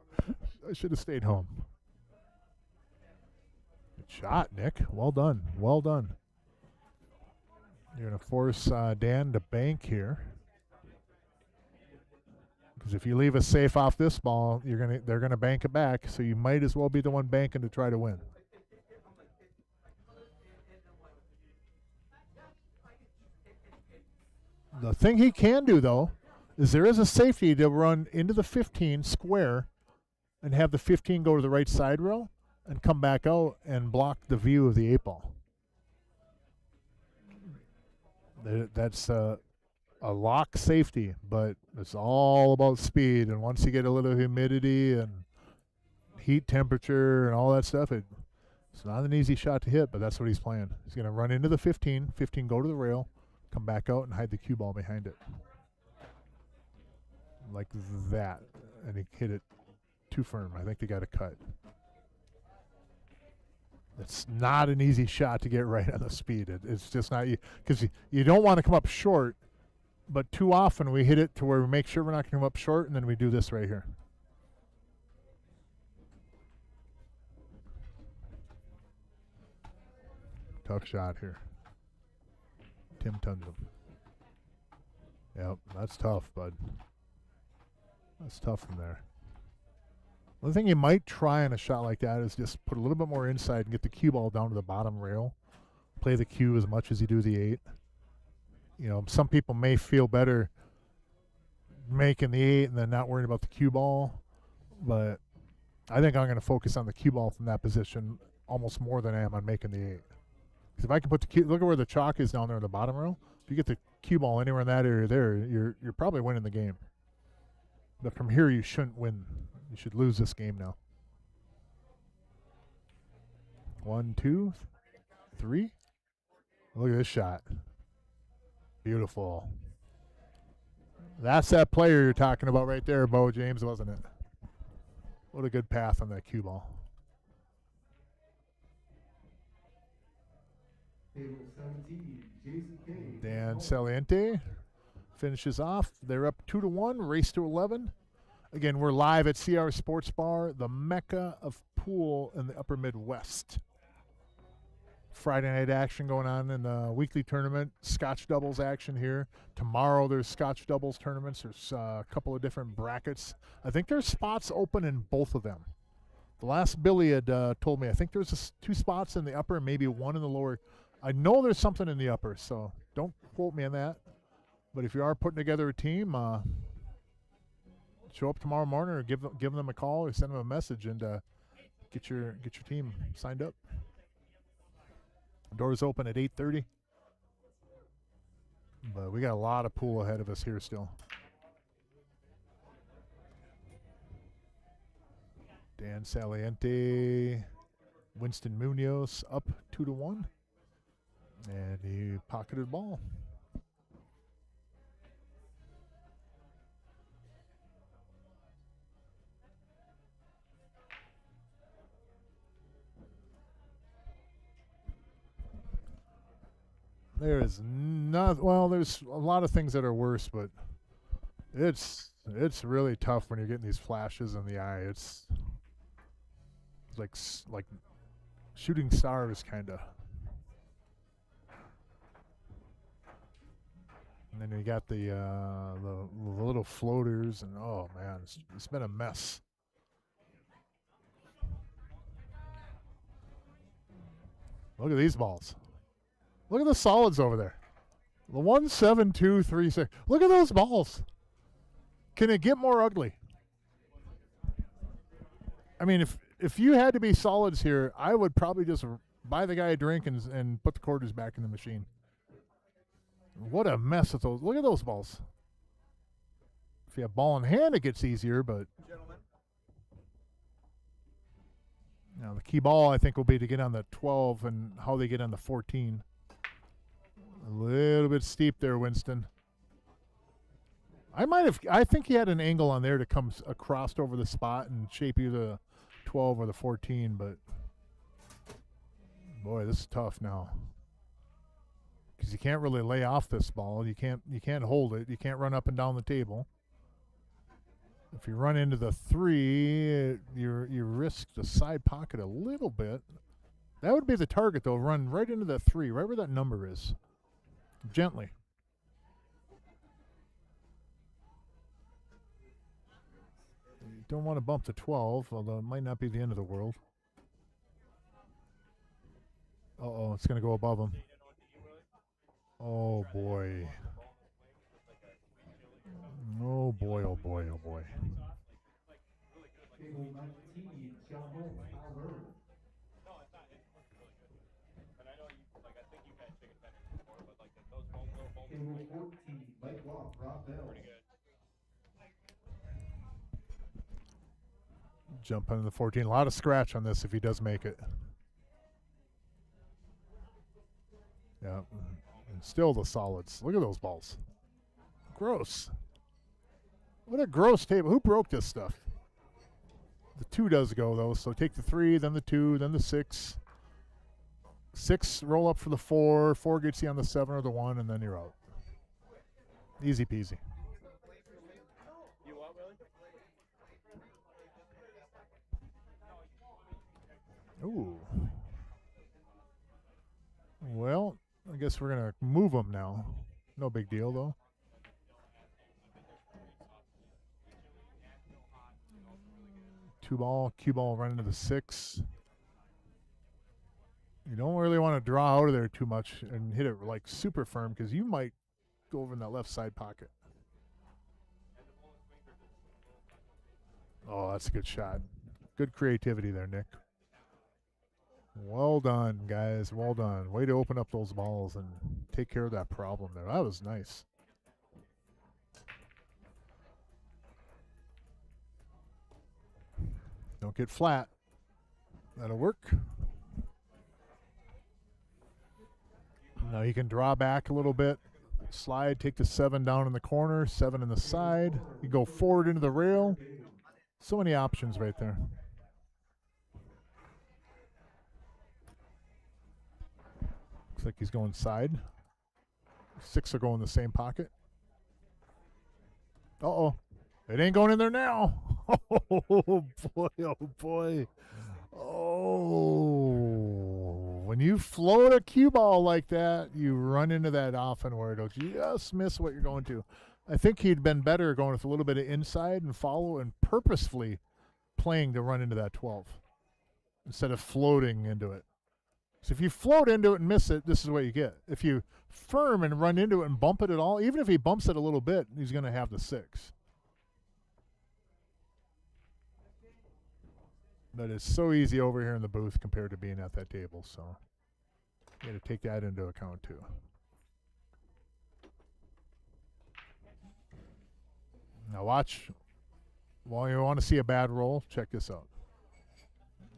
I should have stayed home. Good shot, Nick. Well done. Well done. You're gonna force Dan to bank here, because if you leave a safe off this ball, they're gonna bank it back. So you might as well be the one banking to try to win. The thing he can do, though, is there is a safety to run into the 15 square and have the 15 go to the right side rail and come back out and block the view of the 8 ball. That's a lock safety, but it's all about speed. And once you get a little humidity and heat temperature and all that stuff, it's not an easy shot to hit, but that's what he's playing. He's going to run into the 15, 15 go to the rail, come back out and hide the cue ball behind it. Like that. And he hit it too firm. I think they got a cut. It's not an easy shot to get right on the speed. It's just not, because you don't want to come up short, but too often we hit it to where we make sure we're not going to come up short, and then we do this right here. Tough shot here. Tim Tundrum. Yep, that's tough, bud. That's tough from there. One thing you might try on a shot like that is just put a little bit more inside and get the cue ball down to the bottom rail. Play the cue as much as you do the 8. You know, some people may feel better making the 8 and then not worrying about the cue ball, but I think I'm going to focus on the cue ball from that position almost more than I am on making the 8. Because if I can put the cue, look at where the chalk is down there in the bottom rail. If you get the cue ball anywhere in that area there, you're probably winning the game. But from here, you shouldn't win. You should lose this game now. 1, 2, 3. Look at this shot. Beautiful. That's that player you're talking about right there, Bo James, wasn't it? What a good path on that cue ball. Dan Saliente finishes off. They're up 2-1, race to 11. Again, we're live at CR Sports Bar, the mecca of pool in the upper Midwest. Friday night action going on in the weekly tournament. Scotch doubles action here. Tomorrow there's Scotch doubles tournaments. There's a couple of different brackets. I think there's spots open in both of them. The last Billy had told me, I think there's 2 spots in the upper and maybe 1 in the lower. I know there's something in the upper, so don't quote me on that. But if you are putting together a team, show up tomorrow morning or give them a call or send them a message and get your team signed up. Doors open at 8:30. But we got a lot of pool ahead of us here still. Dan Saliente, Winston Munoz up 2-1. And he pocketed the ball. There is not, well, there's a lot of things that are worse, but it's really tough when you're getting these flashes in the eye. It's like shooting stars, kind of. And then you got the little floaters, and oh man, it's been a mess. Look at these balls. Look at the solids over there. The 1, 7, 2, 3, 6. Look at those balls. Can it get more ugly? I mean, if you had to be solids here, I would probably just buy the guy a drink and put the quarters back in the machine. What a mess with those. Look at those balls. If you have ball in hand, it gets easier, but Gentlemen. now the key ball, I think, will be to get on the 12 and how they get on the 14. A little bit steep there, Winston. I think he had an angle on there to come across over the spot and shape either the 12 or the 14, but boy, this is tough now. Because you can't really lay off this ball. You can't hold it. You can't run up and down the table. If you run into the 3, you risk the side pocket a little bit. That would be the target, though. Run right into that 3, right where that number is. Gently. You don't want to bump to 12, although it might not be the end of the world. Uh-oh, it's going to go above him. Oh, boy. Oh, boy, oh, boy, oh, boy. Table 19, John Holmes, foul early. No, it's not. It's really good. And I know you, like, I think you've had chicken tenders before, but like those little bones. Table 14, Mike Walk, Rob Bell. Pretty good. Jump into the 14. A lot of scratch on this if he does make it. Yeah. And still the solids. Look at those balls. Gross. What a gross table. Who broke this stuff? The 2 does go, though. So take the 3, then the 2, then the 6. 6, roll up for the 4. 4 gets you on the 7 or the 1, and then you're out. Easy peasy. You what, Willie? Ooh. Well, I guess we're going to move them now. No big deal, though. Two ball, cue ball running to the 6. You don't really want to draw out of there too much and hit it like super firm because you might go over in that left side pocket. Oh, that's a good shot. Good creativity there, Nick. Well done, guys. Well done. Way to open up those balls and take care of that problem there. That was nice. Don't get flat. That'll work. Now you can draw back a little bit. Slide, take the 7 down in the corner, 7 in the side. You go forward into the rail. So many options right there. Looks like he's going side. 6 are going in the same pocket. Uh-oh. It ain't going in there now. Oh, boy. Oh, boy. Oh. When you float a cue ball like that, you run into that often where it'll just miss what you're going to. I think he'd been better going with a little bit of inside and follow and purposefully playing to run into that 12 instead of floating into it. So if you float into it and miss it, this is what you get. If you firm and run into it and bump it at all, even if he bumps it a little bit, he's going to have the 6. But it's so easy over here in the booth compared to being at that table, so you got to take that into account too. Now watch. Well, you want to see a bad roll, check this out.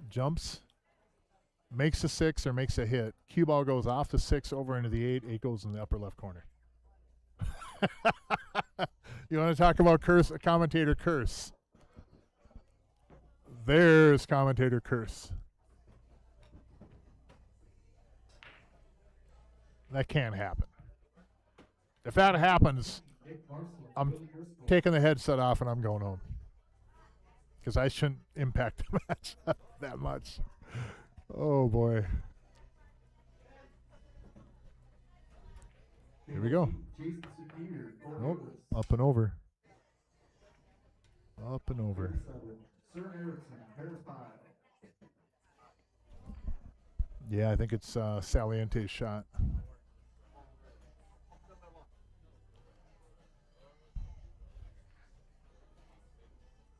Jumps, makes a 6 or makes a hit. Cue ball goes off the 6 over into the 8. 8 goes in the upper left corner. You want to talk about curse? A commentator curse. There's commentator curse. That can't happen. If that happens, I'm taking the headset off and I'm going home. Because I shouldn't impact the match that much. Oh, boy. Here we go. Nope. Up and over. Up and over. Sir Erickson, pair 5. Yeah, I think it's Saliente's shot.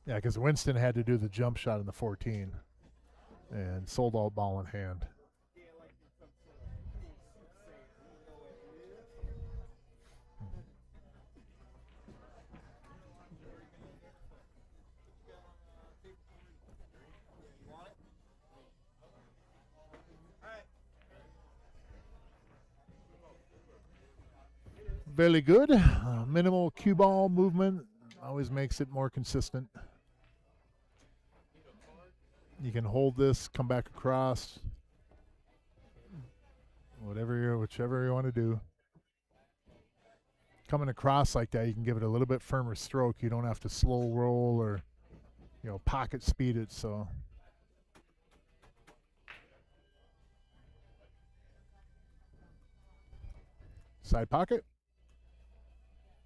Yeah, because Winston had to do the jump shot in the 14 and sold out ball in hand. Very good. Minimal cue ball movement always makes it more consistent. You can hold this, come back across, whichever you want to do. coming across like that, you can give it a little bit firmer stroke. You don't have to slow roll or, pocket speed it. So side pocket.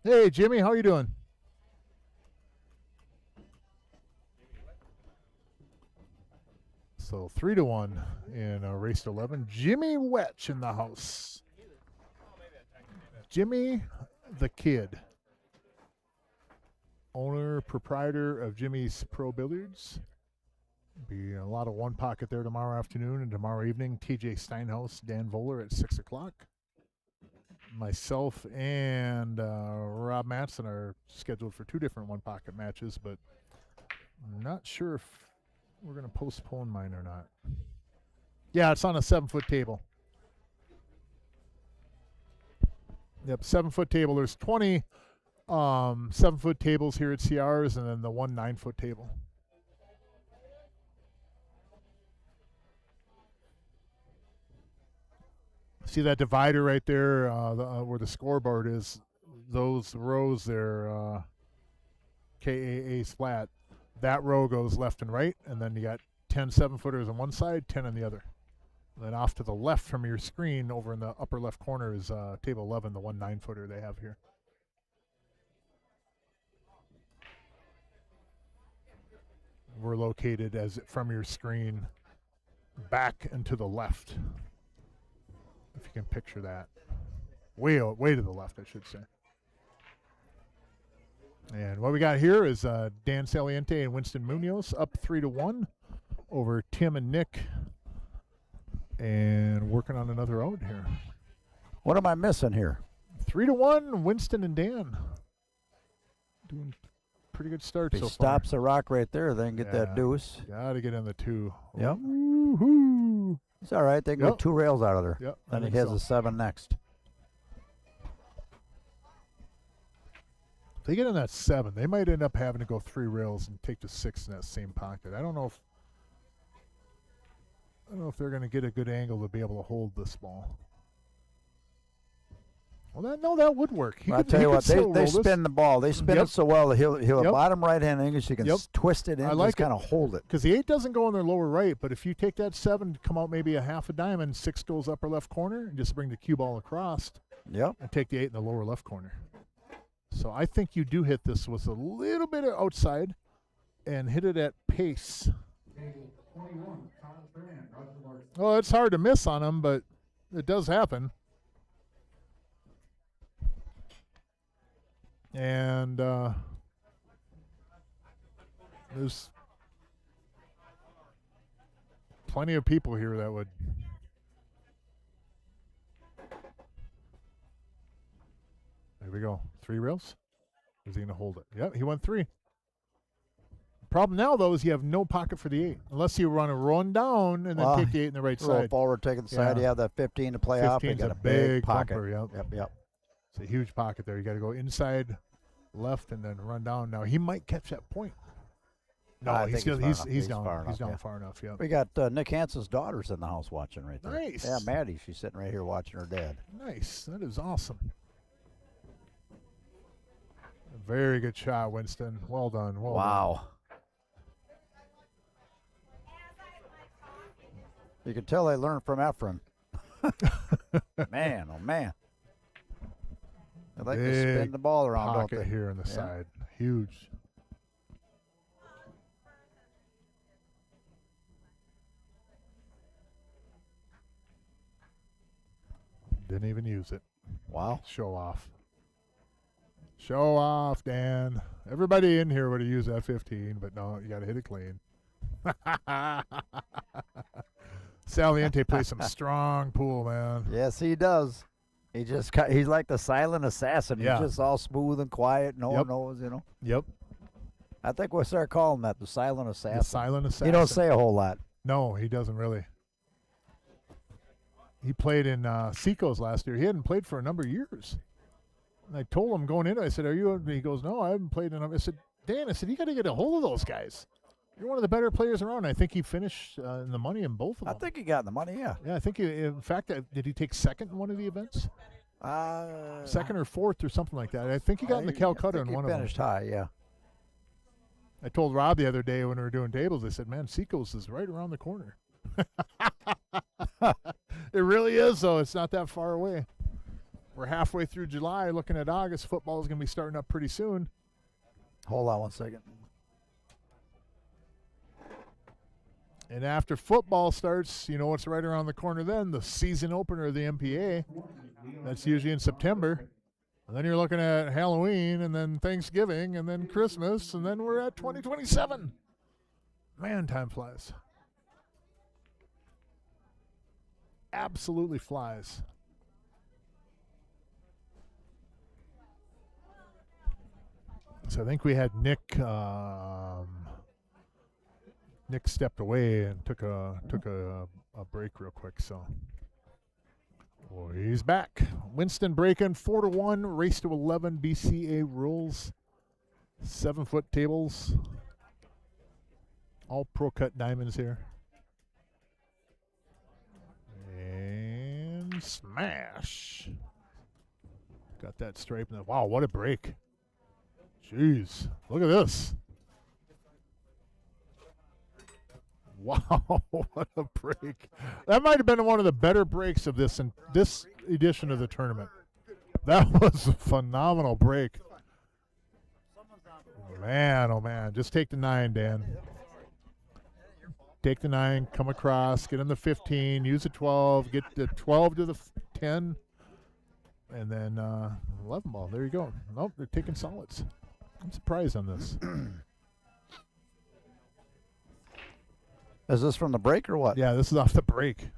Hey, Jimmy, how you doing? So 3-1 in race 11. Jimmy Wetch in the house. Jimmy the Kid. Owner, proprietor of Jimmy's Pro Billiards. Be a lot of one pocket there tomorrow afternoon, and tomorrow evening, TJ Steinhaus, Dan Voller at 6 o'clock. Myself and Rob Matson are scheduled for 2 different one pocket matches, but I'm not sure if we're going to postpone mine or not. Yeah, it's on a 7-foot table. Yep, 7-foot table. There's 20 7-foot tables here at CR's, and then the 1 9-foot table. See that divider right there where the scoreboard is? Those rows there, KAA's flat. That row goes left and right, and then you got 10 7-footers on one side, 10 on the other. And then off to the left from your screen, over in the upper left corner, is table 11, the 1 9-footer they have here. We're located from your screen back and to the left, if you can picture that. Way to the left, I should say. And what we got here is Dan Saliente and Winston Munoz up 3-1 over Tim and Nick, and working on another out here. What am I missing here? 3-1, Winston and Dan. Doing pretty good start He so far. stops the rock right there, then get that deuce. Got to get in the 2. Yep. Woo-hoo. It's all right. They can go 2 rails out of there. Yep. Then I he think has a 7 next. If they get in that 7, they might end up having to go 3 rails and take the 6 in that same pocket. I don't know if they're going to get a good angle to be able to hold this ball. Well, that would work. I'll tell you what, they spin the ball. They spin it so well that he'll bottom right hand English. You can twist it in and just kind of hold it. Because the 8 doesn't go in their lower right, but if you take that 7, come out maybe a half a diamond, 6 goes upper left corner, and just bring the cue ball across. Yep. And take the 8 in the lower left corner. So I think you do hit this with a little bit of outside and hit it at pace. Well, it's hard to miss on them, but it does happen. And there's plenty of people here that would. There we go. 3 rails. Is he going to hold it? Yep, he went 3. Problem now, though, is you have no pocket for the 8. Unless you run a run down and then take the 8 in the right roll side. forward, taking the side. You have that 15 to play off. You got a big pocket. Bumper, Yep. It's a huge pocket there. You got to go inside, left, and then run down. Now, he might catch that point. No, he's down far enough. Yeah. We got Nick Hansen's daughters in the house watching right there. Nice. Yeah, Maddie. She's sitting right here watching her dad. Nice. That is awesome. Very good shot, Winston. Well done. Wow. You can tell they learned from Efren. Man, oh man. They like to spin the ball around, don't pocket they? Here on the side. Huge. Didn't even use it. Wow. Show off. Show off, Dan. Everybody in here would have used that 15, but no, you got to hit it clean. Saliente plays some strong pool, man. Yes, he does. He's like the silent assassin. Yeah. He's just all smooth and quiet. No one knows, Yep. I think we'll start calling that the silent assassin. The silent assassin. He don't say a whole lot. No, he doesn't really. He played in Seacoast last year. He hadn't played for a number of years. And I told him going in, I said, "Are you?" He goes, "No, I haven't played in." I said, "Dan," you got to get a hold of those guys. You're one of the better players around. I think he finished in the money in both of them. I think he got in the money, yeah. Yeah, I think in fact, did he take second in one of the events? Second or fourth or something like that. I think he got in the Calcutta in one of them. Finished high, yeah. I told Rob the other day when we were doing tables, I said, man, Seacoast is right around the corner. It really is, though. It's not that far away. We're halfway through July, looking at August. Football is going to be starting up pretty soon. Hold on one second. And after football starts, you know what's right around the corner then? The season opener of the MPA. That's usually in September. And then you're looking at Halloween, and then Thanksgiving, and then Christmas, and then we're at 2027. Man, time flies. Absolutely flies. So I think we had Nick. Nick stepped away and took a break real quick. So, well, he's back. Winston breaking 4-1, race to 11. BCA rules. 7-foot tables. All pro cut diamonds here. And smash. Got that stripe. Wow, what a break. Jeez, look at this. Wow, what a break. That might have been one of the better breaks of this edition of the tournament. That was a phenomenal break. Man, oh man. Just take the 9, Dan. Take the 9, come across, get in the 15, use the 12, get the 12 to the 10, and then 11 ball. There you go. Nope, they're taking solids. I'm surprised on this. Is this from the break or what? Yeah, this is off the break.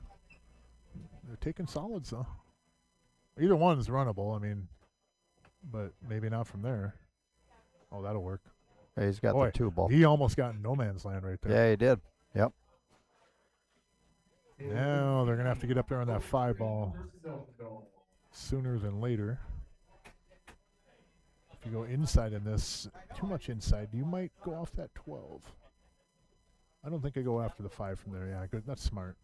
They're taking solids, though. Either one's runnable, I mean, but maybe not from there. Oh, that'll work. Yeah, he's got the 2 ball. He almost got in no man's land right there. Yeah, he did. Yep. Now they're going to have to get up there on that 5 ball sooner than later. If you go inside in this, too much inside, you might go off that 12. I don't think I go after the 5 from there. Yeah, good. That's smart.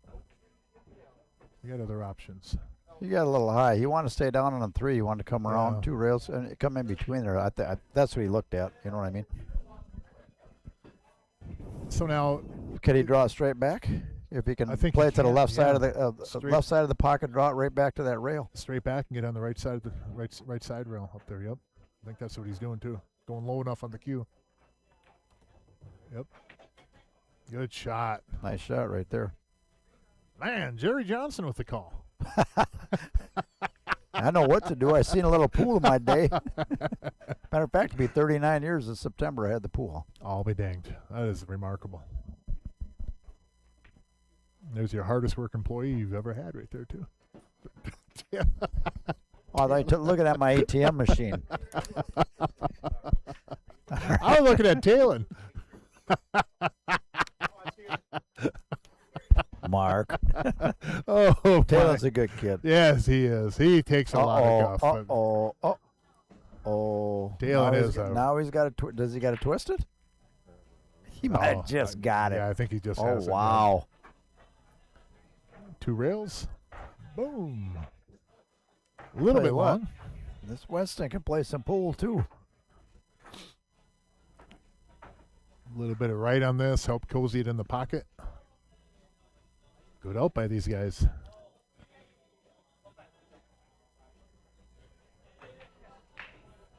You got other options. You got a little high. He wanted to stay down on 3. He wanted to come around 2 rails and come in between there. That's what he looked at. You know what I mean? So now, could he draw it straight back? If he can play it to the left side of the left side of the pocket, draw it right back to that rail. Straight back and get on the right side of the right side rail up there. Yep. I think that's what he's doing too. Going low enough on the cue. Yep. Good shot. Nice shot right there. Man, Jerry Johnson with the call. I know what to do. I seen a little pool in my day. Matter of fact, it'll be 39 years in September I had the pool. I'll be danged. That is remarkable. There's your hardest work employee you've ever had right there, too. Oh, I thought looking at my ATM machine. I was looking at Talon. Mark. Oh, Talon's a good kid. Yes, he is. He takes a lot of guff. Talon is. Now he's got a does he got to twist it? He might have just got it. Yeah, I think he just Oh, has it. wow. 2 rails. Boom. A little bit long. This Winston can play some pool, too. A little bit of right on this. Help cozy it in the pocket. Good out by these guys.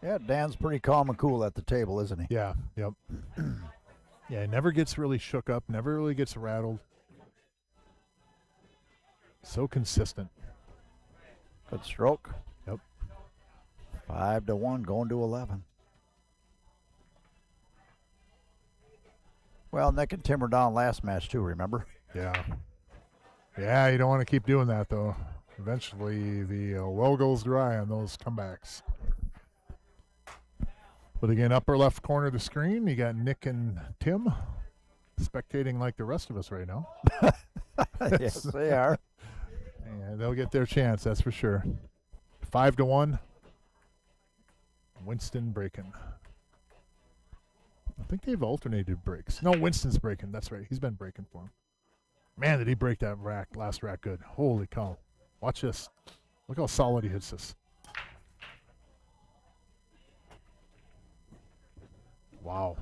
Yeah, Dan's pretty calm and cool at the table, isn't he? Yeah, yep. Yeah, never gets really shook up, never really gets rattled. So consistent. Good stroke. Yep. 5-1, going to 11. Well, Nick and Tim were down last match too, remember? Yeah. Yeah, you don't want to keep doing that, though. Eventually, the well goes dry on those comebacks. But again, upper left corner of the screen, you got Nick and Tim spectating like the rest of us right now. Yes, they are. And they'll get their chance, that's for sure. 5-1. Winston breaking. I think they've alternated breaks. No, Winston's breaking. That's right. He's been breaking for him. Man, did he break that last rack good. Holy cow. Watch this. Look how solid he hits this. Wow.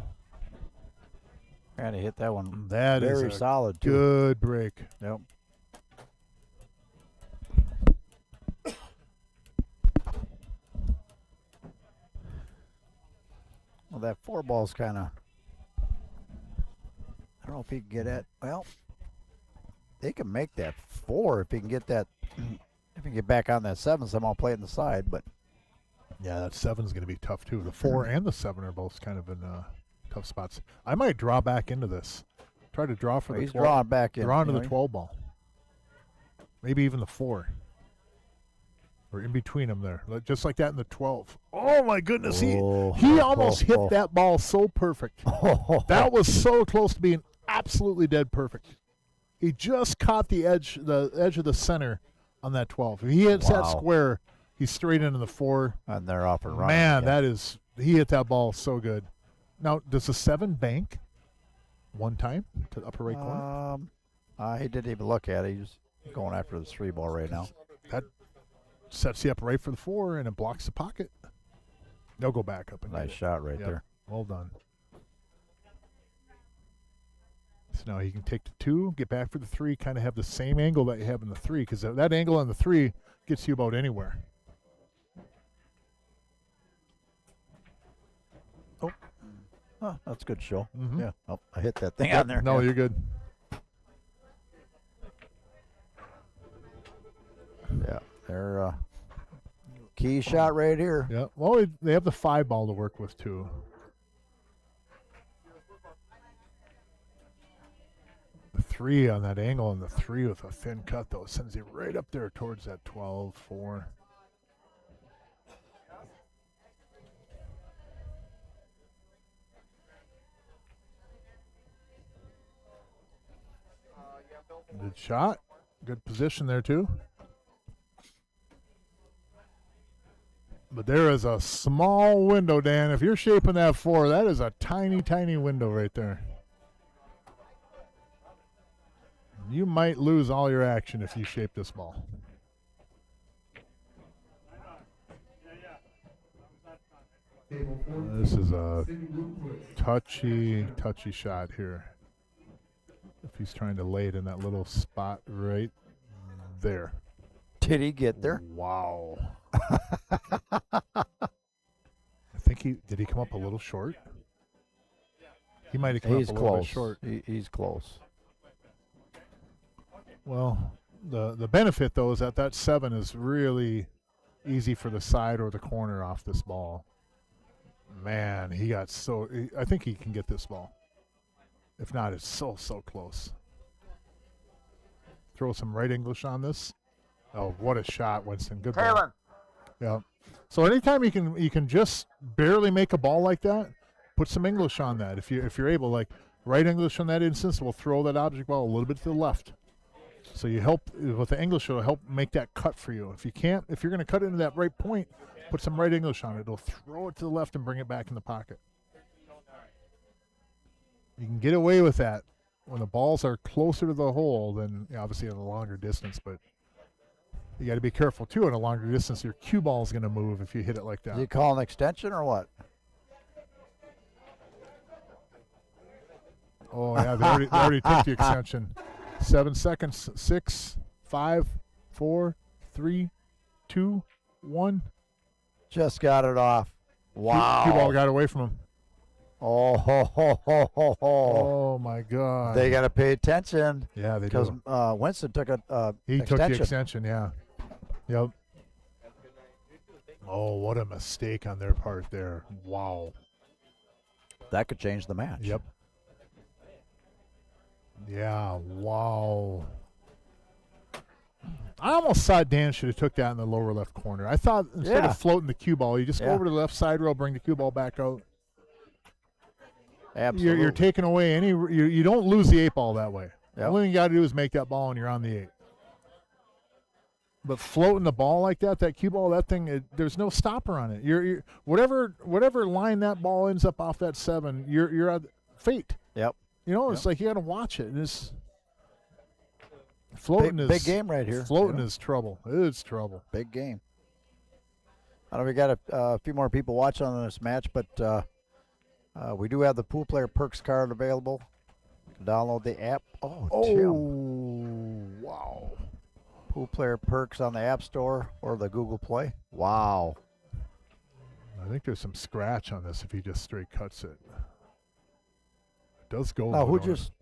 And he hit that one That is very a solid, too. good break. Yep. Well, that 4 ball's kind of. I don't know if he can get at. Well, they can make that 4 if he can get that. If he can get back on that 7, somehow play it in the side. But Yeah, that 7's going to be tough too. The 4 and the 7 are both kind of in tough spots. I might draw back into this. Try to draw for the he's 12. drawing back in. Draw into you the know, 12 ball. Maybe even the 4. Or in between them there. Just like that in the 12. Oh, my goodness. He almost hit that ball so perfect. That was so close to being absolutely dead perfect. He just caught the edge of the center on that 12. If he hits that square, he's straight into the 4. And they're off and running. Man, again. he hit that ball so good. Now, does the 7 bank one time to the upper right corner? He didn't even look at it. He's going after the 3 ball right now. That sets you up right for the 4, and it blocks the pocket. They'll go back up. And Nice get it. shot right Yep. there. Well done. So now he can take the 2, get back for the 3, kind of have the same angle that you have in the 3, because that angle on the 3 gets you about anywhere. Oh, that's a good show. Mhm. Yeah. Oh, I hit that thing Yep, on there. No, Yeah. you're good. Yeah. They're key shot right here. Yeah. Well, they have the 5 ball to work with too. The 3 on that angle and the 3 with a thin cut though sends you right up there towards that 12, 4. Good shot. Good position there too. But there is a small window, Dan. If you're shaping that 4, that is a tiny, tiny window right there. You might lose all your action if you shape this ball. This is a touchy shot here. If he's trying to lay it in that little spot right there. Did he get there? Wow. I think did he come up a little short? He might have come He's up a little bit close. short. He's close. Well, the benefit though is that 7 is really easy for the side or the corner off this ball. Man, I think he can get this ball. If not, it's so close. Throw some right English on this. Oh, what a shot, Winston. Good ball. Yeah. So anytime you can just barely make a ball like that, put some English on that. If you're able, like right English on that instance, will throw that object ball a little bit to the left. So you help with the English, it'll help make that cut for you. If you're going to cut into that right point, put some right English on it. It'll throw it to the left and bring it back in the pocket. You can get away with that when the balls are closer to the hole than obviously at a longer distance, but you got to be careful too. At a longer distance, your cue ball is going to move if you hit it like that. Did you call an extension or what? Oh yeah, they already took the extension. 7 seconds. 6, 5, 4, 3, 2, 1. Just got it off. Wow. Cue ball got away from him. Oh, ho, ho, ho, ho, ho. Oh my God. They got to pay attention. Yeah, they Because do. Winston took a He extension. took the extension. Yeah. Yep. Oh, what a mistake on their part there. Wow. That could change the match. Yep. Yeah, wow. I almost thought Dan should have took that in the lower left corner. I thought instead Yeah. of floating the cue ball, you just go Yeah. over to the left side row, bring the cue ball back out. Absolutely. You're taking away you don't lose the 8 ball that way. The Yep. only thing you got to do is make that ball and you're on the 8. But floating the ball like that cue ball, that thing, there's no stopper on it. You're whatever line that ball ends up off that 7, you're at fate. Yep. You know, it's like you got to watch it. It's floating Big game right here. Floating You know? is trouble. It's trouble. Big game. I know we got a few more people watching on this match, but We do have the Pool Player Perks card available. Download the app. Oh, Tim. Wow. Pool Player Perks on the App Store or the Google Play. Wow. I think there's some scratch on this if he just straight cuts it. It does go. Now, who though, don't it? just...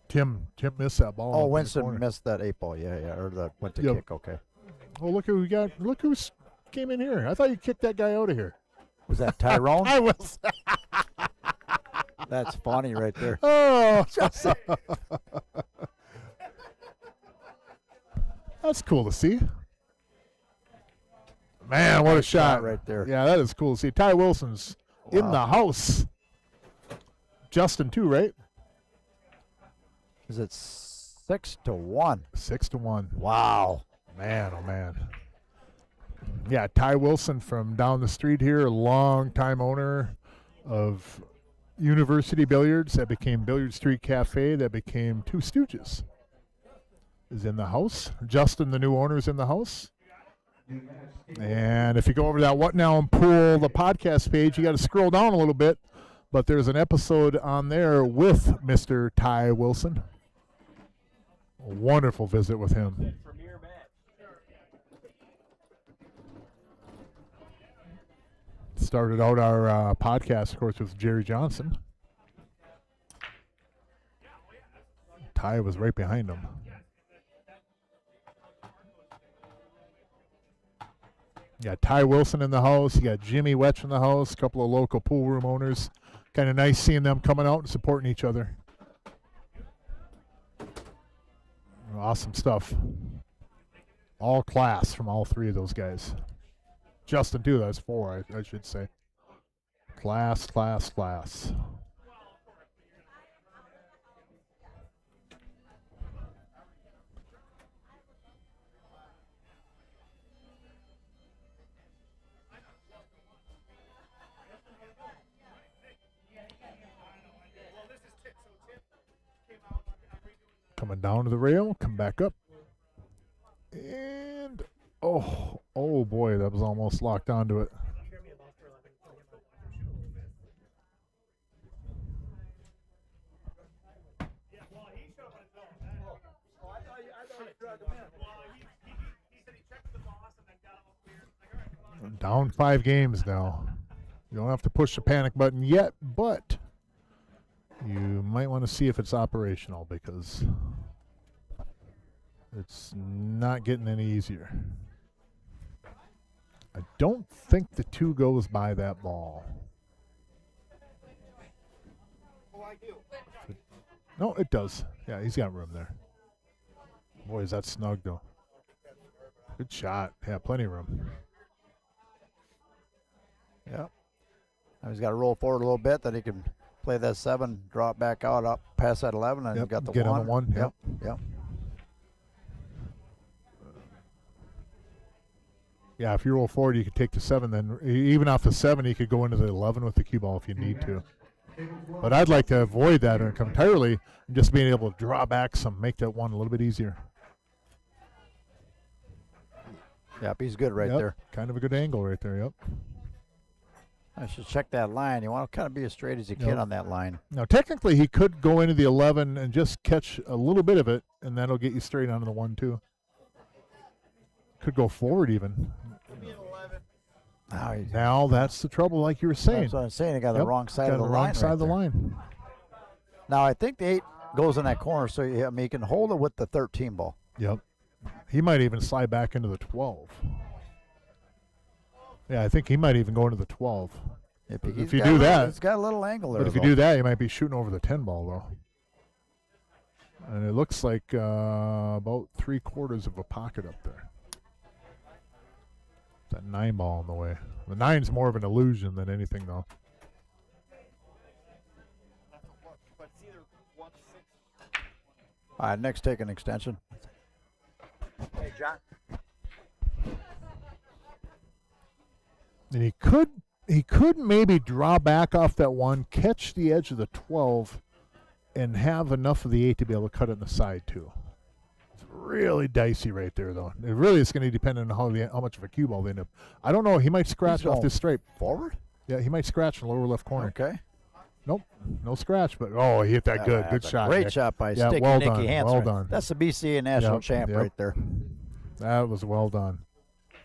Tim missed that ball. Oh, up in the Winston corner. missed that 8-ball. Yeah, or the went to Yep. kick. Okay. Oh, look who we got. Look who came in here. I thought you kicked that guy out of here. Was that Tyrone? I was. That's funny right there. Oh. That's cool to see. Man, what a Nice shot shot. right there. Yeah, that is cool to see. Ty Wilson's in the house. Justin, too, right? Is it 6-1? 6-1. Wow. Man, oh, man. Yeah, Ty Wilson from down the street here, a long-time owner of University Billiards that became Billiard Street Cafe that became Two Stooges, is in the house. Justin, the new owner, is in the house. And if you go over that What Now and Pool, the podcast page, you got to scroll down a little bit, but there's an episode on there with Mr. Ty Wilson. A wonderful visit with him. Premier match. Started out our podcast, of course, with Jerry Johnson. Ty was right behind him. You got Ty Wilson in the house. You got Jimmy Wetch in the house. A couple of local pool room owners. Kind of nice seeing them coming out and supporting each other. Awesome stuff. All class from all three of those guys. Justin, too. That's 4, I should say. Class. Coming down to the rail, come back up. And, oh boy, that was almost locked onto it. Down 5 games now. You don't have to push the panic button yet, but you might want to see if it's operational because it's not getting any easier. I don't think the 2 goes by that ball. No, it does. Yeah, he's got room there. Boy, is that snug, though. Good shot. Yeah, plenty of room. Yep. Now he's got to roll forward a little bit, then he can play that 7, drop back out, up past that 11, and Yep, got the get 1. on the 1. Yep. Yeah, if you roll forward, you could take the 7. Then even off the 7, you could go into the 11 with the cue ball if you need to. But I'd like to avoid that entirely and just being able to draw back some, make that 1 a little bit easier. Yep, he's good right Yep, there. kind of a good angle right there. Yep. I should check that line. You want to kind of be as straight as you can Yep. on that line. Now, technically, he could go into the 11 and just catch a little bit of it, and that'll get you straight onto the 1, too. Could go forward even. Now that's the trouble, like you were saying. That's what I'm saying. He got the Yep, wrong side got of the the line. wrong side right of the there. line. Now, I think the 8 goes in that corner, so he can hold it with the 13 ball. Yep. He might even slide back into the 12. Yeah, I think he might even go into the 12. If you do that, it's got a little angle there. But if you do that, you might be shooting over the 10 ball, though. And it looks like about 3/4 of a pocket up there. That 9 ball in the way. The 9's more of an illusion than anything, though. But it's either 1-6. All right, next take an extension. Hey, John. And he could maybe draw back off that 1, catch the edge of the 12, and have enough of the 8 to be able to cut it in the side, too. It's really dicey right there, though. It really is going to depend on how much of a cue ball they end up. I don't know. He might scratch He's off going this stripe. Forward? Yeah, he might scratch in the lower left corner. Okay. Nope, no scratch, but oh, he hit that good. Good That's a shot. Great Nick. shot by Yeah, Sticky well Nicky done, Hansen. well done. That's the BCA national Yep, champ yep. right there. That was well done.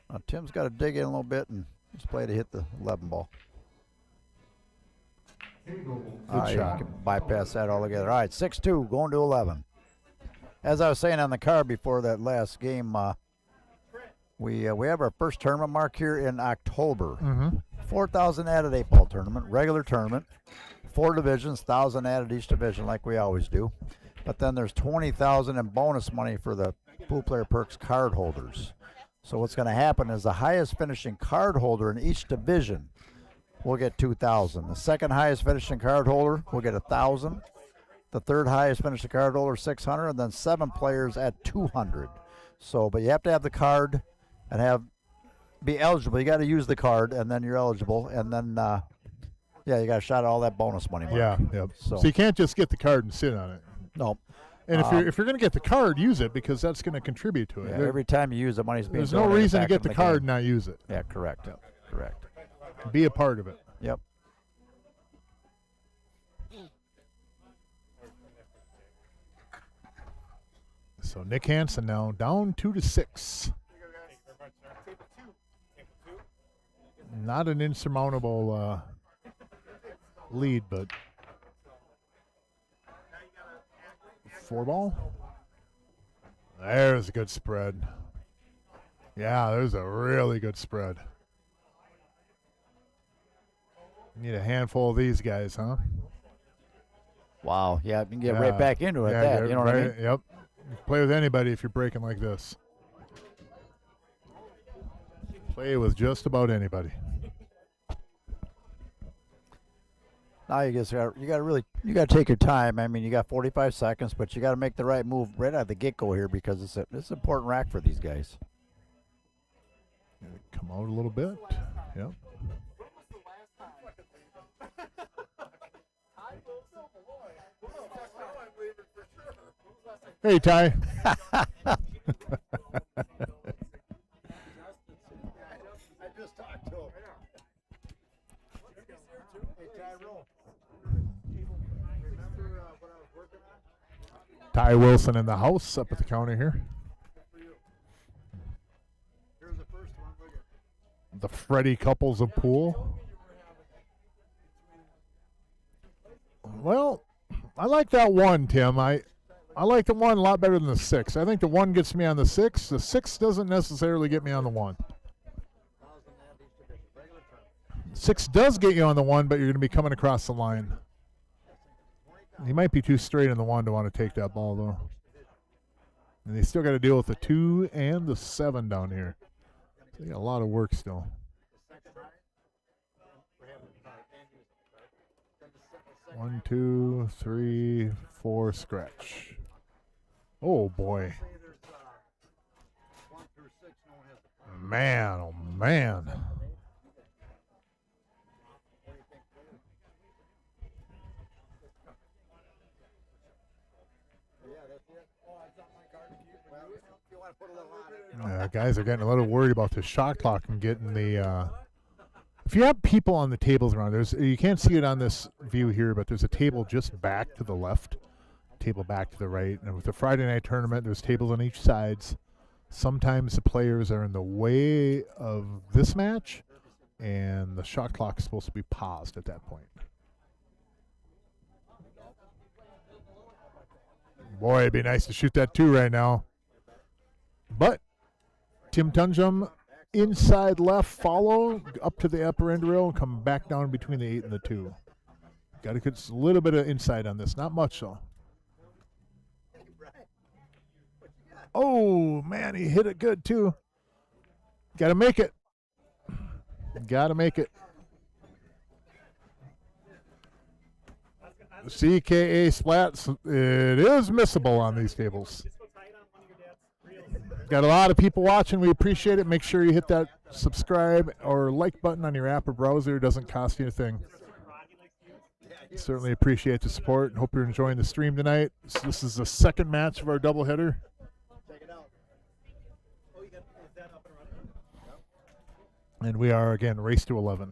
Now, Tim's got to dig in a little bit and just play to hit the 11 ball. Good You shot. can bypass that altogether. All right, 6-2, going to 11. As I was saying on the card before that last game, we have our first tournament mark here in October. Mm-hmm. 4,000 added 8-ball tournament, regular tournament, 4 divisions, 1,000 added each division like we always do. But then there's 20,000 in bonus money for the Pool Player Perks card holders. So what's going to happen is the highest finishing card holder in each division will get 2,000. The second highest finishing card holder will get 1,000. The third highest finishing card holder 600, and then 7 players at 200. So, but you have to have the card and be eligible. You got to use the card, and then you're eligible, and then you got a shot at all that bonus money. Mark. Yeah, yep. So- So you can't just get the card and sit on it. No. And if you're going to get the card, use it because that's going to contribute to it. Yeah, There- every time you use the money's being there's no donated reason to back get the into card and game. not use it. Yeah, correct. Correct. Be a part of it. Yep. So Nick Hansen now down 2-6. Not an insurmountable lead, but 4 ball. There's a good spread. Yeah, there's a really good spread. Need a handful of these guys, huh? Wow. Yeah, you can get right back into it. Yeah, That get you know what I right- mean? Yep. You can play with anybody if you're breaking like this. Play with just about anybody. Now you got to take your time. I mean, you got 45 seconds, but you got to make the right move right out of the get-go here because it's an important rack for these guys. Come out a little bit. Yep. Hey, Ty. I just talked to him. Hey, Tyrone. Remember what I was working on? Ty Wilson in the house up at the counter here. Here's the first one. Look at The Freddie couples of pool. Well, I like that one, Tim. I like the one a lot better than the 6. I think the 1 gets me on the 6. The 6 doesn't necessarily get me on the 1. 6 does get you on the 1, but you're going to be coming across the line. He might be too straight in the 1 to want to take that ball, though. And they still got to deal with the 2 and the 7 down here. So they got a lot of work still. 1, 2, 3, 4, scratch. Oh boy. 1 through 6. No one has the Man, oh man. Yeah, that's it. Oh, I got my card to keep. Well, if you want to put a little on it. Guys are getting a little worried about the shot clock and getting the. If you have people on the tables around, you can't see it on this view here, but there's a table just back to the left, table back to the right. And with the Friday night tournament, there's tables on each sides. Sometimes the players are in the way of this match, and the shot clock is supposed to be paused at that point. Boy, it'd be nice to shoot that 2 right now. But Tim Tunjum, inside left, follow up to the upper end rail, and come back down between the 8 and the 2. Got to get a little bit of inside on this, not much though. Oh man, he hit it good too. Got to make it. Got to make it. CKA splats. It is missable on these tables. Got a lot of people watching. We appreciate it. Make sure you hit that subscribe or like button on your app or browser. It doesn't cost you anything. Certainly appreciate the support and hope you're enjoying the stream tonight. So this is the second match of our doubleheader. Check it out. Oh, you got that up and running? And we are, again, race to 11.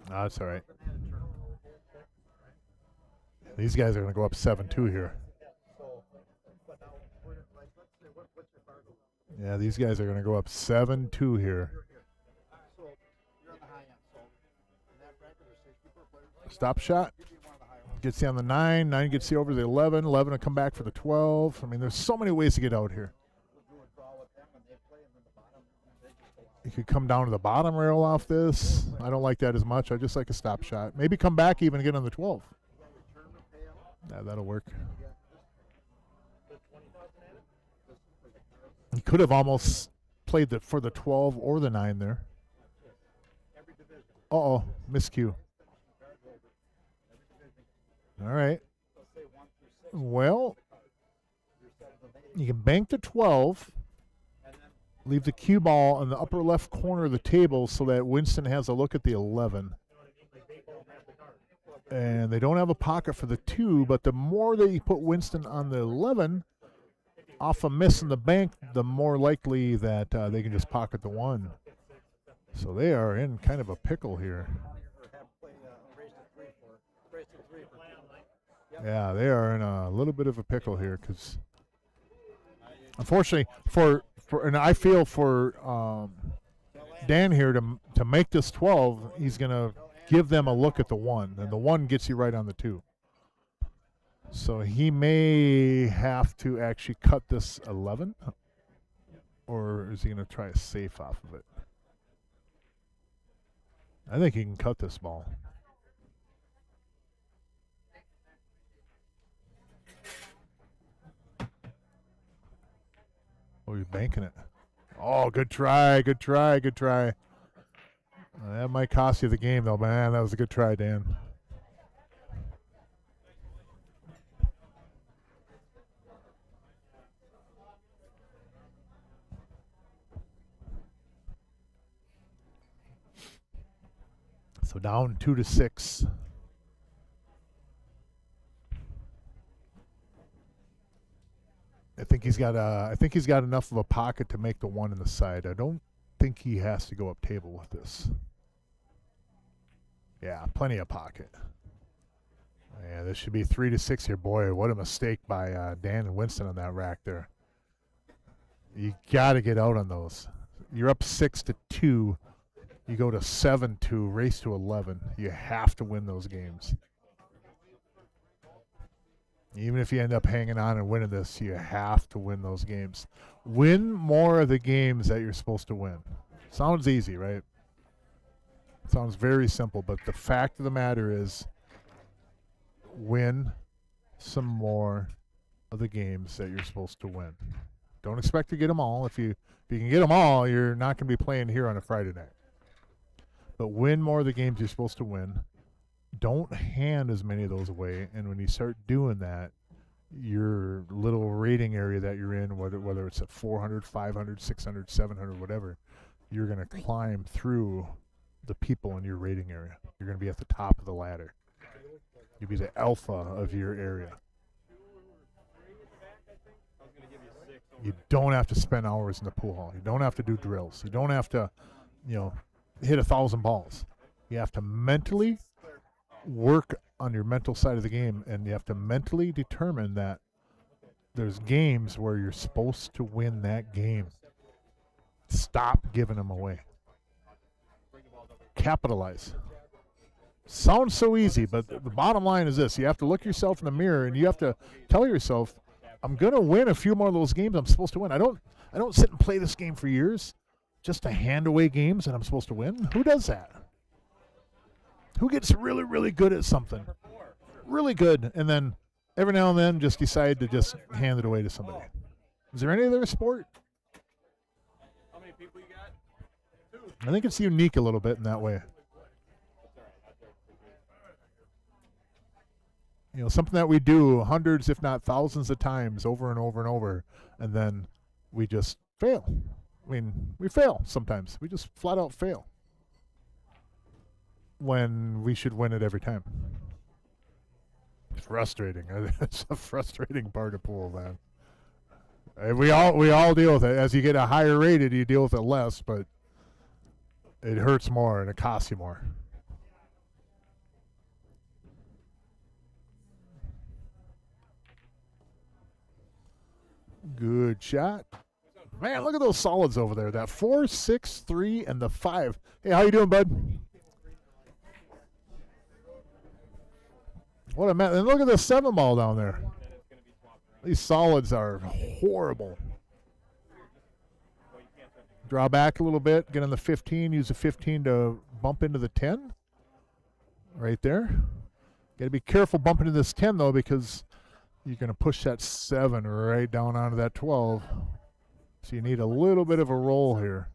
No, that's all right. These guys are going to go up 7-2 here. Yeah, these guys are going to go up 7-2 here. Stop shot. Gets you on the 9. 9 gets you over the 11. 11 will come back for the 12. I mean, there's so many ways to get out here. You could come down to the bottom rail off this. I don't like that as much. I just like a stop shot. Maybe come back even get on the 12. Yeah, that'll work. He could have almost played for the 12 or the 9 there. Uh-oh, miscue. All right. Well, you can bank the 12, leave the cue ball in the upper left corner of the table so that Winston has a look at the 11. And they don't have a pocket for the 2, but the more that you put Winston on the 11 off a miss in the bank, the more likely that they can just pocket the 1. So they are in kind of a pickle here. Yeah, they are in a little bit of a pickle here because, unfortunately, and I feel for Dan here to make this 12, he's going to give them a look at the 1, and the 1 gets you right on the 2. So he may have to actually cut this 11, or is he going to try a safe off of it? I think he can cut this ball. Oh, you're banking it. Oh, good try, good try, good try. That might cost you the game, though, man. That was a good try, Dan. So down 2-6. I think he's got enough of a pocket to make the 1 in the side. I don't think he has to go up table with this. Yeah, plenty of pocket. Yeah, this should be 3-6 here. Boy, what a mistake by Dan and Winston on that rack there. You got to get out on those. You're up 6-2. You go to 7-2, race to 11. You have to win those games. Even if you end up hanging on and winning this, you have to win those games. Win more of the games that you're supposed to win. Sounds easy, right? Sounds very simple, but the fact of the matter is win some more of the games that you're supposed to win. Don't expect to get them all. If you can get them all, you're not going to be playing here on a Friday night. But win more of the games you're supposed to win. Don't hand as many of those away, and when you start doing that, your little rating area that you're in, whether it's at 400, 500, 600, 700, whatever, you're going to climb through the people in your rating area. You're going to be at the top of the ladder. You'll be the alpha of your area. You don't have to spend hours in the pool hall. You don't have to do drills. You don't have to, hit 1,000 balls. You have to mentally work on your mental side of the game, and you have to mentally determine that there's games where you're supposed to win that game. Stop giving them away. Capitalize. Sounds so easy, but the bottom line is this. You have to look yourself in the mirror, and you have to tell yourself, I'm going to win a few more of those games I'm supposed to win. I don't sit and play this game for years just to hand away games that I'm supposed to win. Who does that? Who gets really, really good at something? Really good, and then every now and then just decide to just hand it away to somebody. Is there any other sport? How many people you got? 2. I think it's unique a little bit in that way. Something that we do hundreds, if not thousands of times over and over and over, and then we just fail. I mean, we fail sometimes. We just flat out fail when we should win it every time. It's frustrating. It's a frustrating part of pool, man. We all deal with it. As you get a higher rated, you deal with it less, but it hurts more and it costs you more. Good shot. Man, look at those solids over there. That 4, 6, 3, and the 5. Hey, how you doing, bud? What a man. And look at the 7 ball down there. These solids are horrible. Draw back a little bit. Get on the 15. Use the 15 to bump into the 10. Right there. Got to be careful bumping into this 10, though, because you're going to push that 7 right down onto that 12. So you need a little bit of a roll here.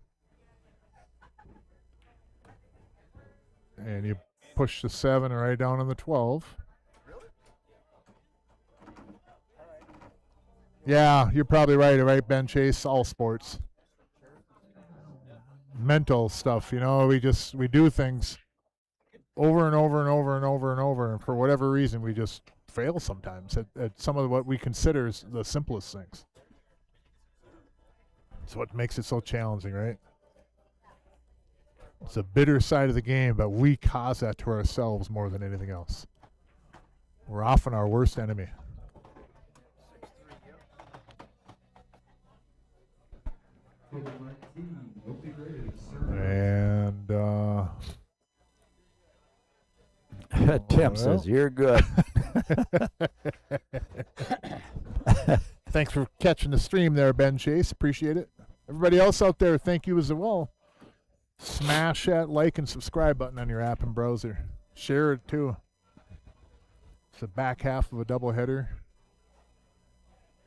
And you push the 7 right down on the 12. Yeah, you're probably right, Ben Chase? All sports. Mental stuff, you know, we do things over and over and over and over and over, and for whatever reason we just fail sometimes at some of what we consider is the simplest things. It's what makes it so challenging, right? It's a bitter side of the game, but we cause that to ourselves more than anything else. We're often our worst enemy. And Tim says, you're good. Thanks for catching the stream there, Ben Chase. Appreciate it. Everybody else out there, thank you as well. Smash that like and subscribe button on your app and browser. Share it too. It's the back half of a doubleheader.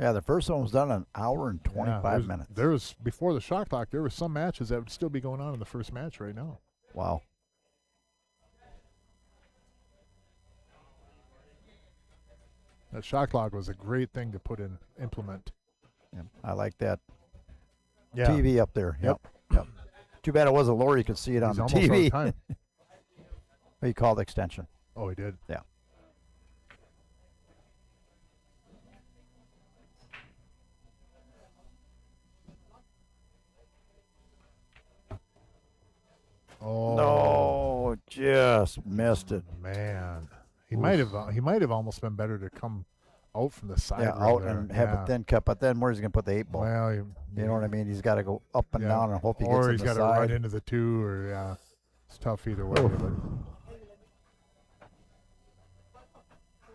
Yeah, the first one was done in an hour and 25 minutes. There was, before the shot clock, there were some matches that would still be going on in the first match right now. Wow. That shot clock was a great thing to implement. Yeah, I like that Yeah. TV up there. Yep. Too bad it wasn't lower. You could see it on He's the almost out of TV. time. He called extension. Oh, he did? Yeah. Oh. No, just missed it. Man. He might have almost been better to come out from the side. Yeah, rim out there. and have a thin cut. But then where's he going to put the 8 ball? Well, you know what I mean? He's got to go up and yeah. down and hope he gets or on he's the got to side. run into the 2, or yeah, it's tough either way. But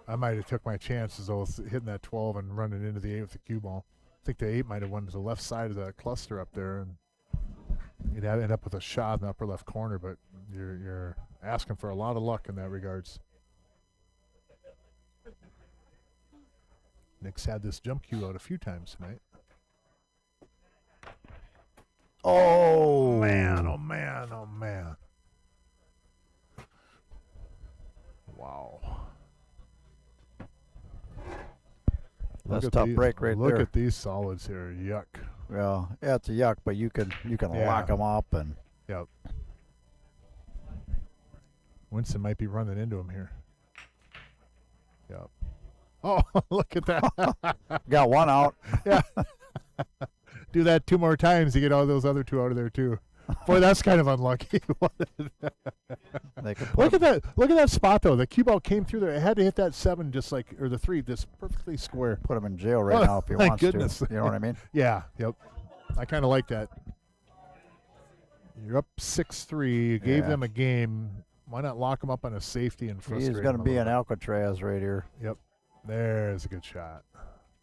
I might have took my chances though hitting that 12 and running into the 8 with the cue ball. I think the 8 might have went to the left side of that cluster up there, and you'd end up with a shot in the upper left corner. But you're asking for a lot of luck in that regards. Nick's had this jump cue out a few times tonight. Oh, Man, oh man, oh man. Wow. that's a Look at tough these- break right Look there. at these solids here. Yuck. Well, yeah, it's a yuck, but you can Yeah. lock them up and Yep. Winston might be running into him here. Yep. Oh, look at that. got one out. Yeah. Do that 2 more times, you get all those other 2 out of there too. Boy, that's kind of unlucky. They could Look put at that! Look at that spot though. The cue ball came through there. It had to hit that 7 just like, or the 3, just perfectly square. put him in jail right Oh, now if he my wants goodness. to. You know what I mean? Yeah. Yep. I kind of like that. You're up 6-3. You gave Yeah. them a game. Why not lock them up on a safety and frustrate He's going to them a be little an Alcatraz right here. bit? Yep. There's a good shot.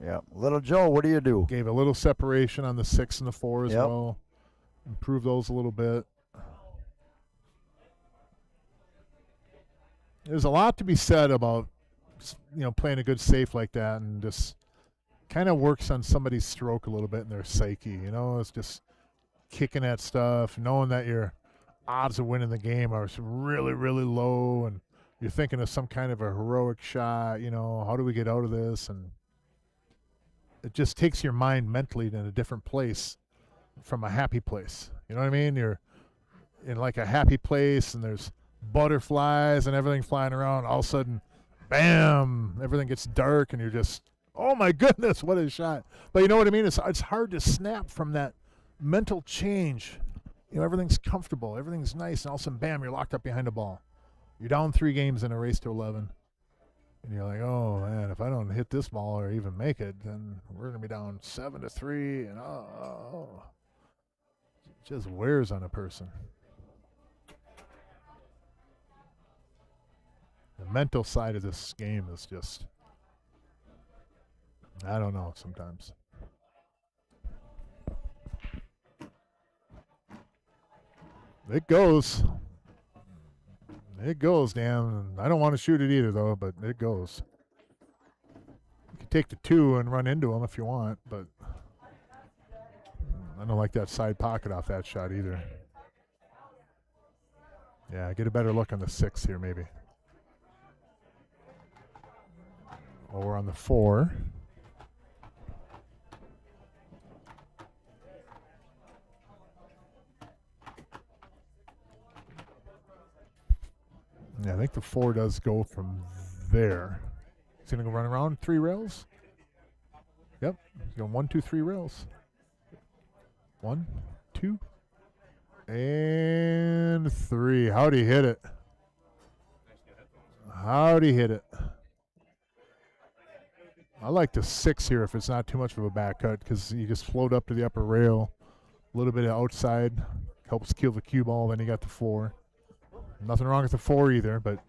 Yeah. Little Joe, what do you do? Gave a little separation on the 6 and the 4 as Yep. well. Improve those a little bit. There's a lot to be said about, playing a good safe like that, and just kind of works on somebody's stroke a little bit in their psyche. It's just kicking at stuff, knowing that your odds of winning the game are really, really low, and you're thinking of some kind of a heroic shot. How do we get out of this? And it just takes your mind mentally in a different place from a happy place. You know what I mean? You're in like a happy place, and there's butterflies and everything flying around. All of a sudden, bam, everything gets dark, and you're just, oh my goodness, what a shot. But you know what I mean? It's hard to snap from that mental change. Everything's comfortable, everything's nice, and all of a sudden, bam, you're locked up behind the ball. You're down 3 games in a race to 11. and you're like, oh man, if I don't hit this ball or even make it, then we're gonna be down 7-3, and it just wears on a person. The mental side of this game is just, I don't know sometimes. It goes. It goes, Dan. I don't want to shoot it either, though, but it goes. You can take the 2 and run into him if you want, but I don't like that side pocket off that shot either. Yeah, get a better look on the 6 here, maybe. Or on the 4. Yeah, I think the 4 does go from there. He's going to go run around 3 rails. Yep. He's going 1, 2, 3 rails. 1, 2, and 3. How'd he hit it? How'd he hit it? I like the 6 here if it's not too much of a back cut because you just float up to the upper rail. A little bit of outside. Helps kill the cue ball. Then you got the 4. Nothing wrong with the 4 either, but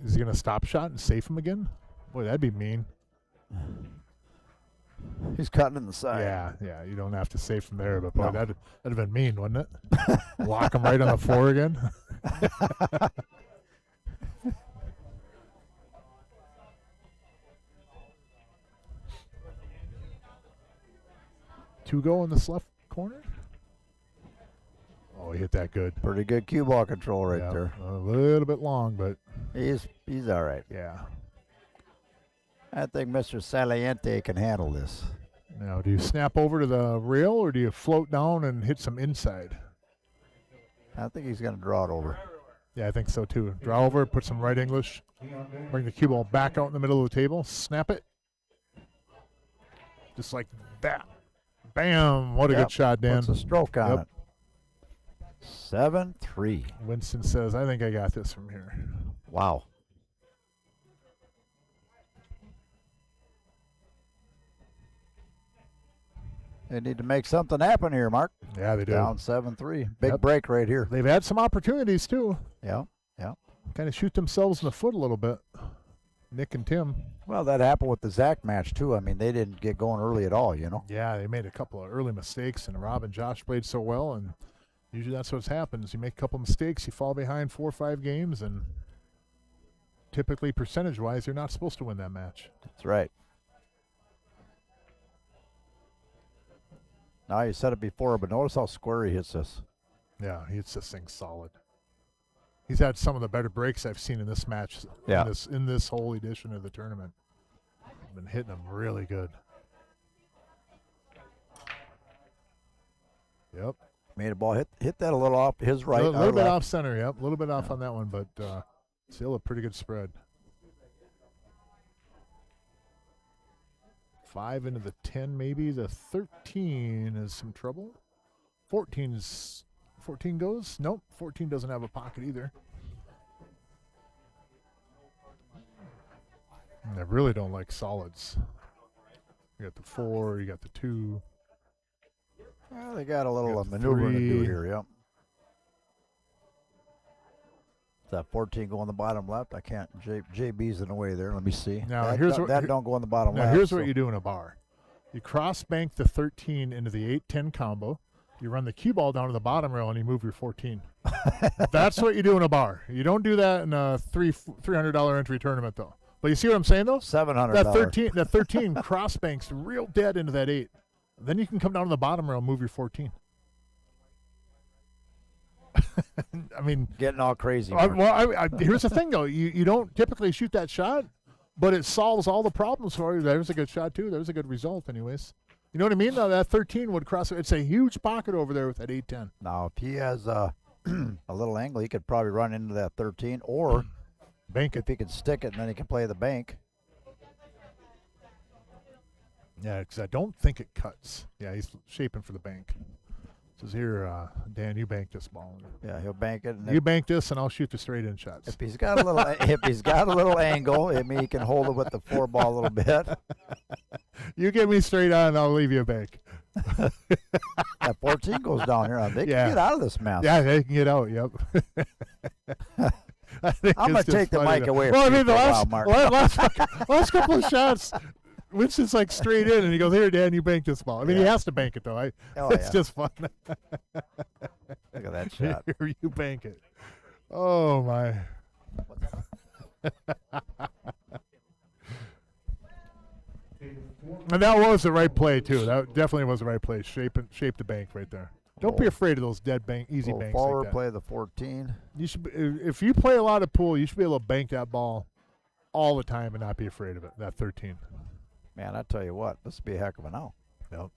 is he going to stop shot and safe him again? Boy, that'd be mean. He's cutting in the side. Yeah, you don't have to safe him there, but boy, that'd have been mean, wouldn't it? Lock him right on the 4 again. Two go in this left corner. Oh, he hit that good. Pretty good cue ball control right there. A little bit long, but He's all right. yeah. I think Mr. Saliente can handle this. Now, do you snap over to the rail or do you float down and hit some inside? I think he's going to draw it over. Yeah, I think so too. Draw over, put some right English, bring the cue ball back out in the middle of the table, snap it. Just like that. Bam! What a good shot, Dan. Puts a stroke on it. 7-3. Winston says, I think I got this from here. Wow. They need to make something happen here, Mark. Yeah, they do. Down 7-3. Big break right here. They've had some opportunities too. Yeah. Kind of shoot themselves in the foot a little bit. Nick and Tim. Well, that happened with the Zach match, too. I mean, they didn't get going early at all, you know. Yeah, they made a couple of early mistakes, and Rob and Josh played so well, and usually that's what happens. You make a couple of mistakes, you fall behind 4 or 5 games, and typically percentage-wise, you're not supposed to win that match. That's right. Now, you said it before, but notice how square he hits this. Yeah, he hits this thing solid. He's had some of the better breaks I've seen in this match, Yeah. in this whole edition of the tournament. I've been hitting them really good. Yep. Made a ball hit that a little off his right. A little bit left. off center, yep. A little bit off on that one, but still a pretty good spread. 5 into the 10, maybe. The 13 is some trouble. 14 goes? Nope, 14 doesn't have a pocket either. And I really don't like solids. You got the 4, you got the 2. Well, they got a little Got the maneuvering to do 3. here, yep. Is that 14 go on the bottom left? I can't. JB's in the way there. Let me see. Now, that here's don't, what- that don't go on the bottom Now, left. here's so- what you do in a bar. You cross bank the 13 into the 8-10 combo. You run the cue ball down to the bottom rail and you move your 14. That's what you do in a bar. You don't do that in a $300 entry tournament, though. But you see what I'm saying, though? $700. That 13 cross banks real dead into that 8. Then you can come down to the bottom rail and move your 14. I mean, Getting all crazy. here's the thing, though. You don't typically shoot that shot, but it solves all the problems for you. There's a good shot, too. There's a good result, anyways. You know what I mean? Now, that 13 would cross. It's a huge pocket over there with that 8-10. Now, if he has a little angle, he could probably run into that 13, or Bank it. if he could stick it, and then he can play the bank. Yeah, Yeah, because I don't think it cuts. Yeah, he's shaping for the bank. Says here, Dan, you bank this ball. Yeah, he'll bank it. And You bank this, and I'll shoot the straight in shots. if he's got a little, if he's got a little angle, I mean, he can hold it with the 4-ball a little bit. You get me straight on, I'll leave you a bank. That 14 goes down here. They Yeah. can get out of this mess. Yeah, they can get out. Yep. I'm gonna take the mic away from Well, I you mean, the for a last, while, Mark. last couple of shots, Winston's like straight in, and he goes, "Here, Dan, you bank this ball." I mean, he Yeah. has to bank it though. Oh, It's yeah. just fun. Look at that shot. Here, you bank it. Oh my. And that was the right play too. That definitely was the right play. Shape the bank right there. Don't be Oh. afraid of those dead bank, easy Little banks forward like that. play the 14. You should, if you play a lot of pool, you should be able to bank that ball all the time and not be afraid of it. That 13. Man, I tell you what, this would be a heck of an out. Nope.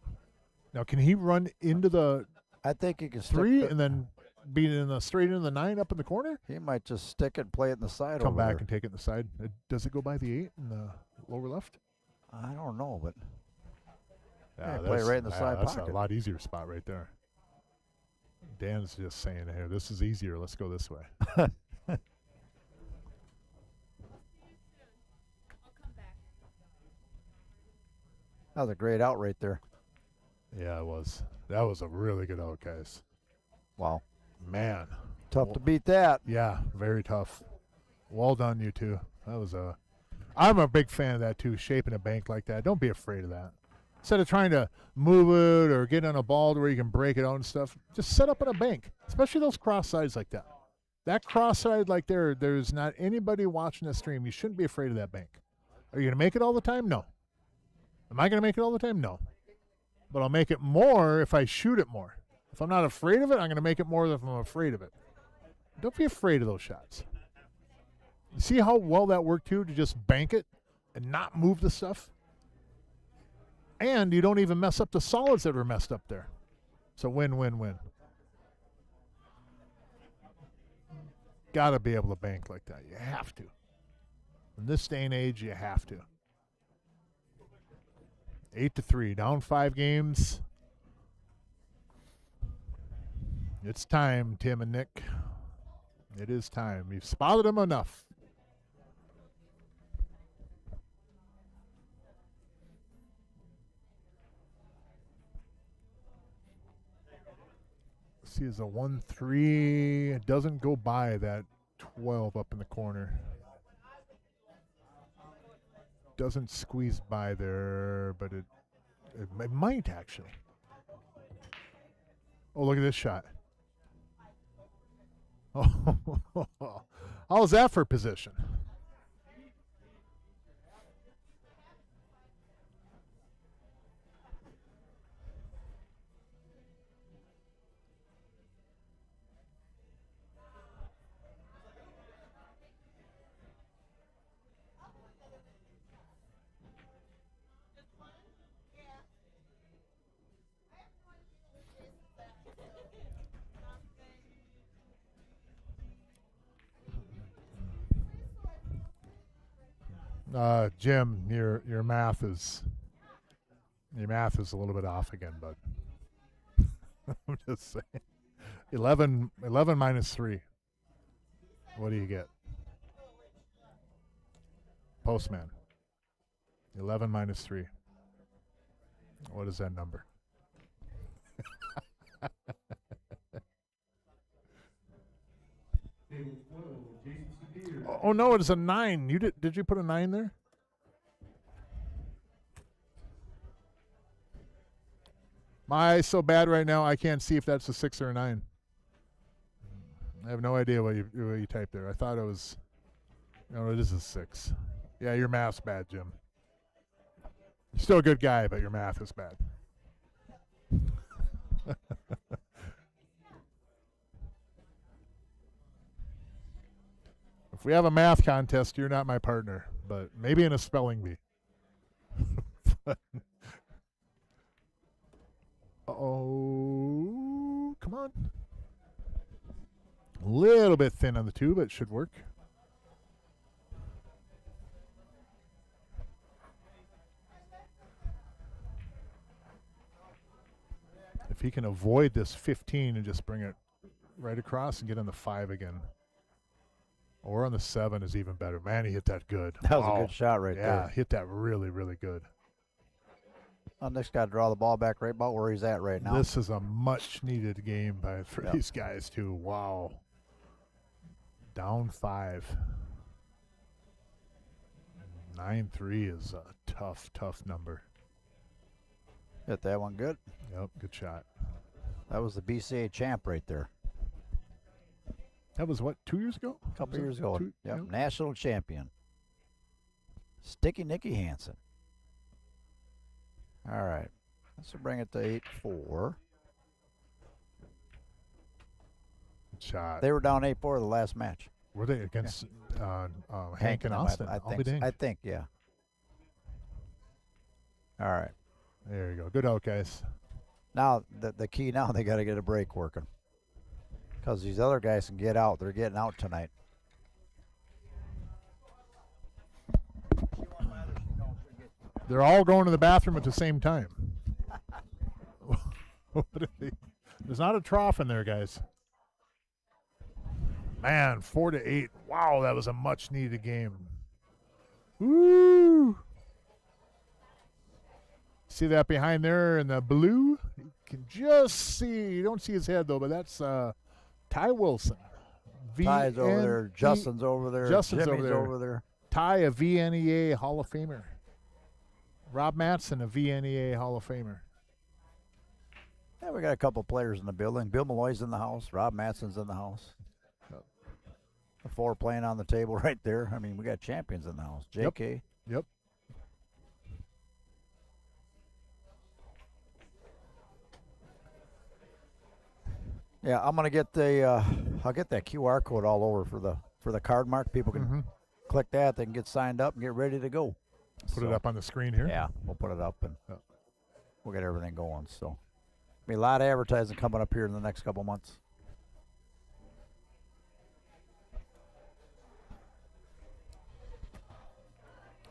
Now, can he run into the I think he can stick 3 the- and then be in the straight into the 9 up in the corner? He might just stick it and play it in the side Come over back there. and take it in the side. Does it go by the 8 in the lower left? I don't know, but Yeah, play right in the side that's pocket. a lot easier spot right there. Dan's just saying, "Here, this is easier. Let's go this way." that was a great out right there. Yeah, it was. That was a really good out, guys. Wow. Man. Tough to beat that. Yeah, very tough. Well done, you two. That was a. I'm a big fan of that too. Shaping a bank like that. Don't be afraid of that. Instead of trying to move it or get on a ball to where you can break it out and stuff, just set up in a bank. Especially those cross sides like that. That cross side like there's not anybody watching the stream. You shouldn't be afraid of that bank. Are you gonna make it all the time? No. Am I gonna make it all the time? No. But I'll make it more if I shoot it more. If I'm not afraid of it, I'm gonna make it more if I'm afraid of it. Don't be afraid of those shots. You see how well that worked too, to just bank it and not move the stuff? And you don't even mess up the solids that are messed up there. So win, win, win. Got to be able to bank like that. You have to. In this day and age, you have to. 8-3, down 5 games. It's time, Tim and Nick. It is time. You've spotted them enough. See, is a 1-3. It doesn't go by that 12 up in the corner. Doesn't squeeze by there, but it might actually. Oh, look at this shot. Oh, how's that for position? Jim, your math is a little bit off again, bud. I'm just saying. 11 minus 3. What do you get? Postman. 11 minus 3. What is that number? Oh no, it's a 9. You did you put a 9 there? My eye's so bad right now, I can't see if that's a 6 or a 9. I have no idea what you typed there. I thought it was. No, it is a 6. Yeah, your math's bad, Jim. You're still a good guy, but your math is bad. If we have a math contest, you're not my partner, but maybe in a spelling bee. Oh, come on. A little bit thin on the 2, but it should work. If he can avoid this 15 and just bring it right across and get on the 5 again. Or on the 7 is even better. Man, he hit that good. That was Wow. a good shot right Yeah, there. hit that really, really good. Nick's got to draw the ball back right about where he's at right now. This is a much-needed game for Yep. these guys, too. Wow. Down 5. 9-3 is a tough, tough number. Hit that one good. Yep, good shot. That was the BCA champ right there. That was, what, 2 years ago? A couple Was it years ago. two- Yep, yep. national champion. Sticky Nicky Hansen. All right. Let's bring it to 8-4. Good shot. They were down 8-4 the last match. Were they against Hank and them, Austin? I I'll be think. danged. I think, yeah. All right. There you go. Good out, guys. Now the key now they got to get a break working, because these other guys can get out. They're getting out tonight. They're all going to the bathroom at the same time. There's not a trough in there, guys. Man, 4-8. Wow, that was a much-needed game. Woo! See that behind there in the blue? You can just see. You don't see his head, though, but that's Ty Wilson. Ty's over there. Justin's over there. Justin's Jimmy's over there. over there. Ty, a VNEA Hall of Famer. Rob Matson, a VNEA Hall of Famer. Yeah, we got a couple players in the building. Bill Malloy's in the house. Rob Matson's in the house. Yep. The 4 playing on the table right there. I mean, we got champions in the house. Yep. JK. Yep. Yeah, I'm gonna get the. I'll get that QR code all over for the card mark. People can Mhm. click that. They can get signed up and get ready to go. Put it up on the screen here. Yeah, we'll put it up and Yep. we'll get everything going. So, be a lot of advertising coming up here in the next couple months.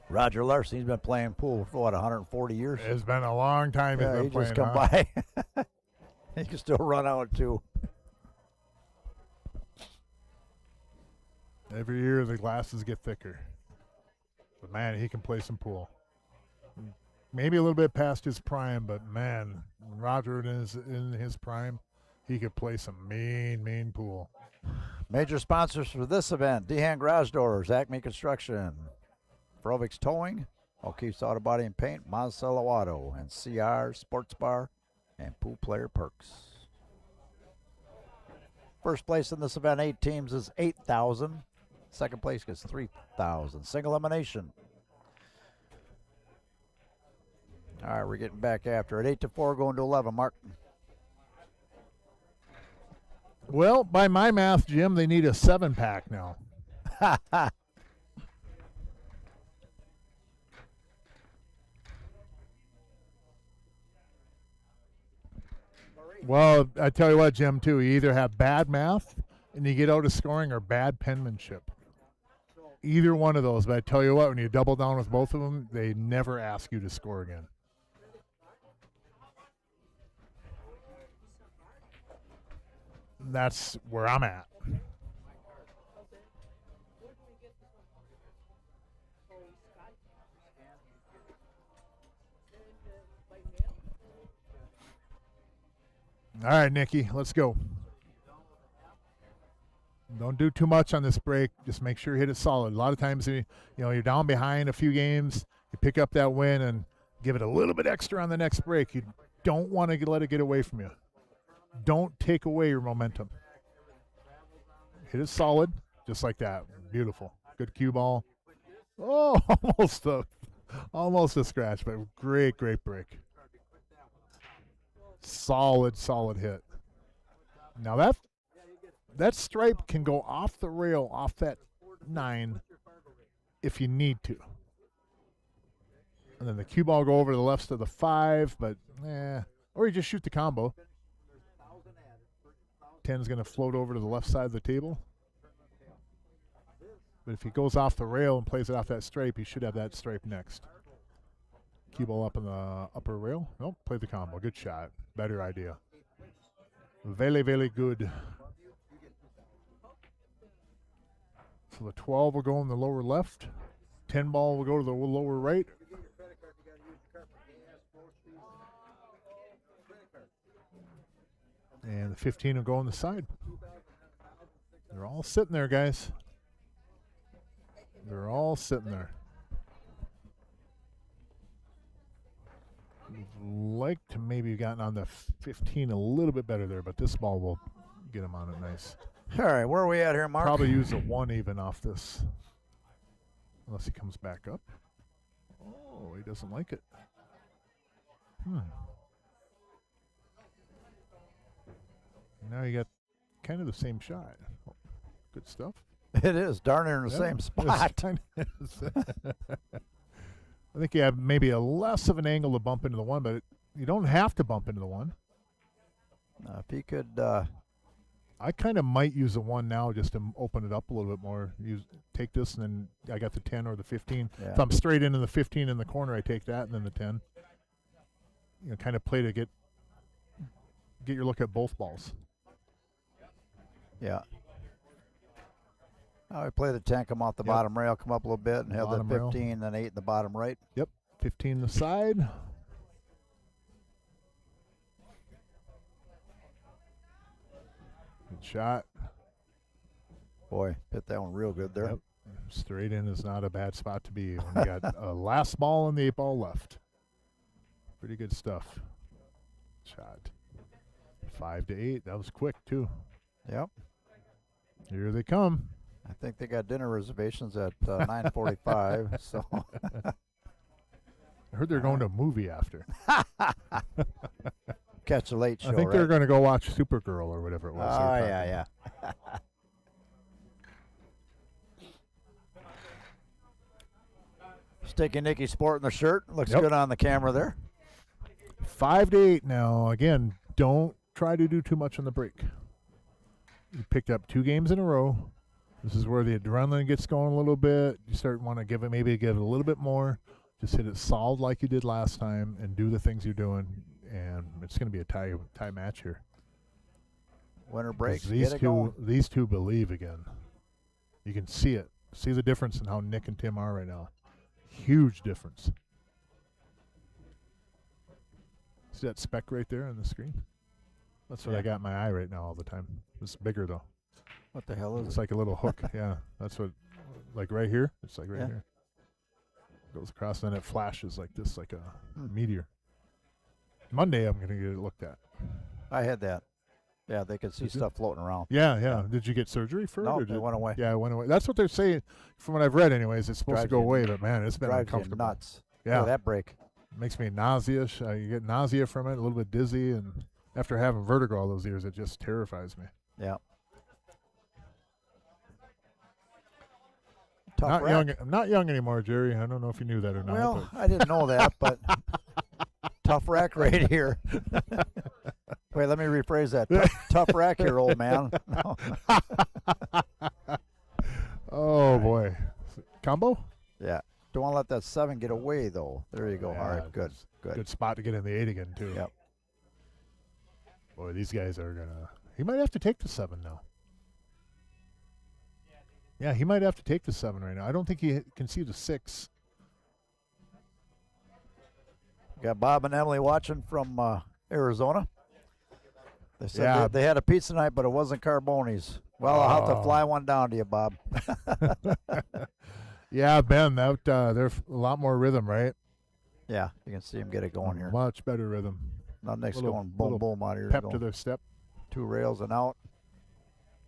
Roger Larson, he's been playing pool for what, 140 years? It's been a long time he's Yeah, been he playing. just come huh? by. He can still run out too. Every year the glasses get thicker. But man, he can play some pool. Maybe a little bit past his prime, but man, when Roger is in his prime, he could play some mean pool. Major sponsors for this event: Dehan Garage Doors, Acme Construction, Frovix Towing, O'Keefe's Auto Body and Paint, Monticello Auto, and CR Sportsbar and Pool Player Perks. First place in this event, 8 teams, is $8,000. Second place gets $3,000. Single elimination. All right, we're getting back after it. 8-4, going to 11. Mark. Well, by my math, Jim, they need a 7-pack now. Well, I tell you what, Jim, too, you either have bad math and you get out of scoring or bad penmanship. Either one of those. But I tell you what, when you double down with both of them, they never ask you to score again. That's where I'm at. All right, Nikki, let's go. Don't do too much on this break. Just make sure you hit it solid. A lot of times, you're down behind a few games. You pick up that win and give it a little bit extra on the next break. You don't want to let it get away from you. Don't take away your momentum. Hit it solid, just like that. Beautiful. Good cue ball. Oh, almost a scratch, but great break. Solid hit. Now that stripe can go off the rail, off that 9, if you need to. And then the cue ball go over to the left of the 5, but or you just shoot the combo. 10 is going to float over to the left side of the table. But if he goes off the rail and plays it off that stripe, he should have that stripe next. Cue ball up in the upper rail. Nope, play the combo. Good shot. Better idea. Very, very good. So the 12 will go in the lower left. 10 ball will go to the lower right. If you get your credit card, you gotta use your card for gas, groceries, credit card. And the 15 will go on the side. They're all sitting there, guys. They're all sitting there. Like to maybe gotten on the 15 a little bit better there, but this ball will get him on it nice. All right, where are we at here, Mark? Probably use a 1 even off this. Unless he comes back up. Oh, he doesn't like it. Now you got kind of the same shot. Good stuff. It is darn near in the Yeah, same it's spot. kind of I think you have maybe a less of an angle to bump into the 1, but you don't have to bump into the 1. If he could, I kind of might use a 1 now just to open it up a little bit more. Take this, and then I got the 10 or the 15. Yeah. If I'm straight into the 15 in the corner, I take that, and then the 10. You know, kind of play to get your look at both balls. yeah. Now we play the 10, come off the Yep. bottom rail, come up a little bit, and have the Bottom rail. 15, then 8 in the bottom right. Yep, 15 the side. Good shot. Boy, hit that one real good there. Yep. Straight in is not a bad spot to be when you got a last ball and the 8 ball left. Pretty good stuff. Shot. 5 to 8. That was quick too. Yep. Here they come. I think they got dinner reservations at 9:45. So I heard they're going to a movie after. catch a late show. I think right? they're going to go watch Supergirl or whatever it was. they Oh were yeah, talking yeah. Sticky Nicky sporting the shirt. Looks Yep. good on the camera there. 5 to 8 now. Again, don't try to do too much on the break. You picked up 2 games in a row. This is where the adrenaline gets going a little bit. You start want to give it a little bit more. Just hit it solid like you did last time and do the things you're doing. And it's going to be a tie match here. Winner 'Cause breaks. These Get it two, going. these two believe again. You can see it. See the difference in how Nick and Tim are right now. Huge difference. See that speck right there on the screen? That's what Yeah. I got in my eye right now all the time. It's bigger though. What the hell is It's it? like a little hook. Yeah, that's what. Like right here. It's like right Yeah. here. Goes across and then it flashes like this, like a Hmm. meteor. Monday I'm gonna get it looked at. I had that. Yeah, they could see Did you? stuff floating around. Yeah. Did you get surgery for it? No, or it did, went away. Yeah, it went away. That's what they're saying. From what I've read, anyways, it's supposed to Drives go you- away. But man, it's been Drives you uncomfortable. nuts. Yeah, Look at that break. makes me nauseous. You get nausea from it, a little bit dizzy, and after having vertigo all those years, it just terrifies me. Yeah. Tough Not rack. young. I'm not young anymore, Jerry. I don't know if you knew that or not. Well, I didn't know that, but tough rack right here. Wait, let me rephrase that. Tough rack here, old man. Oh boy, combo. Yeah. Don't want to let that 7 get away, though. There you go. All Yeah, right, good, it's good. Good spot to get in the 8 again too. Yep. Boy, these guys are gonna. He might have to take the 7 now. Yeah, he might have to take the 7 right now. I don't think he can see the 6. Got Bob and Emily watching from Arizona. They said Yeah. they had a pizza night, but it wasn't Carboni's. Well, I'll have to Oh. fly one down to you, Bob. Yeah, Ben, that they're a lot more rhythm, right? Yeah, you can see him get it going here. Much better rhythm. Now next little- going boom, little boom out here. Pep Going to their step. 2 rails and out.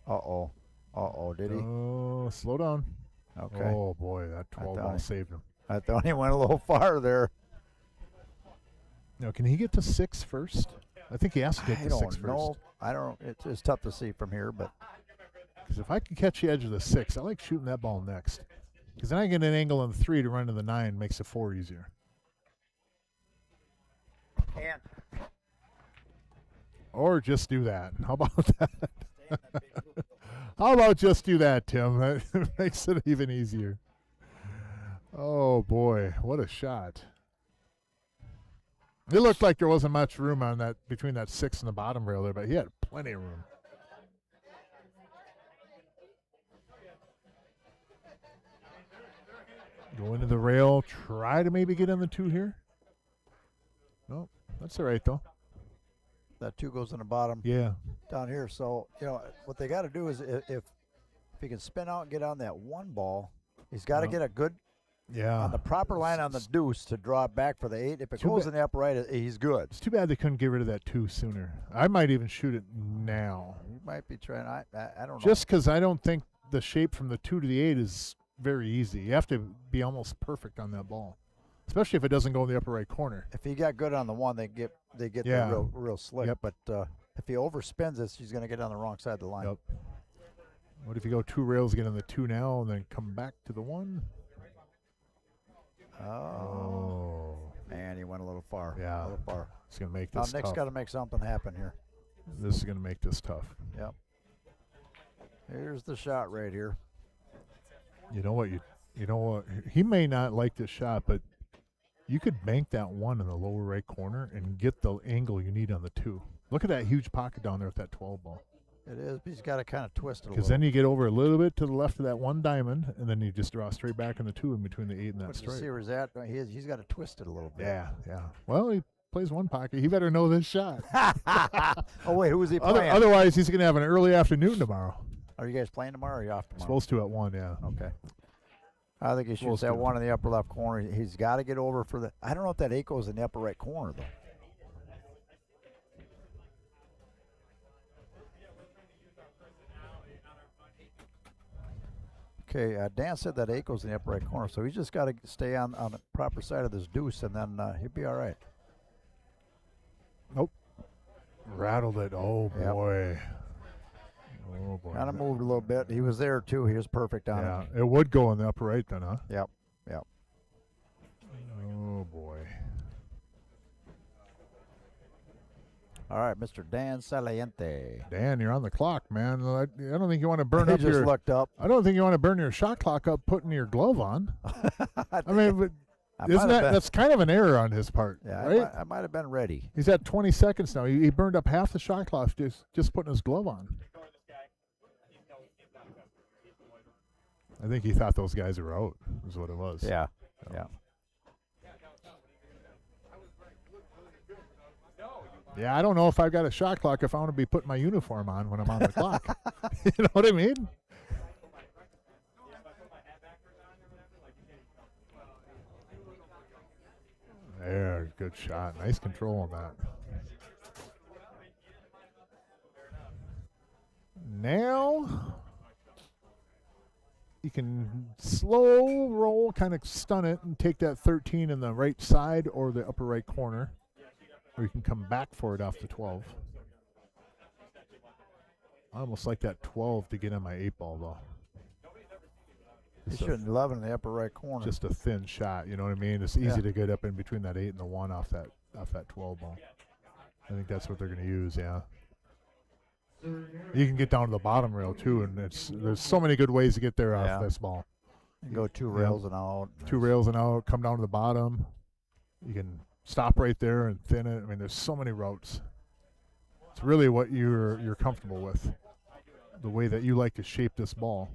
Uh-oh. Uh-oh, did he? Oh, slow down. Okay. Oh boy, that 12 thought ball he- saved him. I thought he went a little far there. Now, can he get to 6 first? I think he has to take I the 6 don't know. first. I don't. It's tough to see from here, but Because if I can catch the edge of the 6, I like shooting that ball next. Because then I get an angle on the 3 to run to the 9, makes the 4 easier. and Or just do that. How about that? How about just do that, Tim? That makes it even easier. Oh boy, what a shot! It looked like there wasn't much room on that between that 6 and the bottom rail there, but he had Plenty of room. Go into the rail. Try to maybe get on the 2 here. Nope. That's all right, though. That 2 goes in the bottom Yeah. down here. So, what they got to do is if he can spin out and get on that 1 ball, he's got to get a good Yeah. on the proper line on the deuce to draw it back for the 8. If it Too goes bad- in the upright, he's good. It's too bad they couldn't get rid of that 2 sooner. I might even shoot it now. He might be trying. I don't know. Just because I don't think the shape from the 2 to the 8 is very easy. You have to be almost perfect on that ball, especially if it doesn't go in the upper right corner. If he got good on the 1, they get Yeah. there real slick. Yep. But if he overspins this, he's going to get on the wrong side of the line. Yep. What if you go 2 rails, get on the 2 now, and then come back to the 1? Oh, man, he went a little far. Yeah. A little far. It's going to make Now this Nick's tough. got to make something happen here. This is going to make this tough. Yep. Here's the shot right here. You know what? He may not like this shot, but you could bank that 1 in the lower right corner and get the angle you need on the 2. Look at that huge pocket down there with that 12 ball. It is, but he's got to kind of twist it a Because little. then you get over a little bit to the left of that 1 diamond, and then you just draw straight back on the 2 in between the 8 and that But you straight. see where he's at? He's got to twist it a little bit. Yeah. Well, he plays 1 pocket. He better know this shot. Oh, wait, who is he playing? Otherwise, he's going to have an early afternoon tomorrow. Are you guys playing tomorrow or are you off tomorrow? Supposed to at 1, yeah. Okay. I think he shoots Supposed that to. 1 in the upper left corner. He's got to get over for the. I don't know if that 8 goes in the upper right corner, though. Okay, Dan said that 8 goes in the upper right corner, so he's just got to stay on the proper side of this deuce, and then he'll be all right. Nope. Rattled it. Oh, Yep. boy. Oh, boy. Kind of moved a little bit. He was there, too. He was perfect on Yeah, it. it would go in the upper right then, huh? Yep. Oh, boy. All right, Mr. Dan Saliente. Dan, you're on the clock, man. I don't think you want to burn He up just your. looked up. I don't think you want to burn your shot clock up putting your glove on. I mean, but I might isn't have been- that's kind of an error on his part, Yeah, right? I might have been ready. He's at 20 seconds now. He burned up half the shot clock just putting his glove on. I think he thought those guys were out, is what it was. Yeah. Yeah, I don't know if I've got a shot clock if I want to be putting my uniform on when I'm on the clock. You know what I mean? There, good shot. Nice control on that. Now you can slow roll, kind of stun it, and take that 13 in the right side or the upper right corner. Or you can come back for it off the 12. I almost like that 12 to get on my 8 ball, though. He Just a- shouldn't 11 in the upper right corner. Just a thin shot, you know what I mean? It's easy Yeah. to get up in between that 8 and the 1 off that 12 ball. I think that's what they're going to use, yeah. You can get down to the bottom rail, too, and there's so many good ways to get there Yeah. off this ball. You go 2 rails and out. 2 rails and out, come down to the bottom. You can stop right there and thin it. I mean, there's so many routes. It's really what you're comfortable with, the way that you like to shape this ball.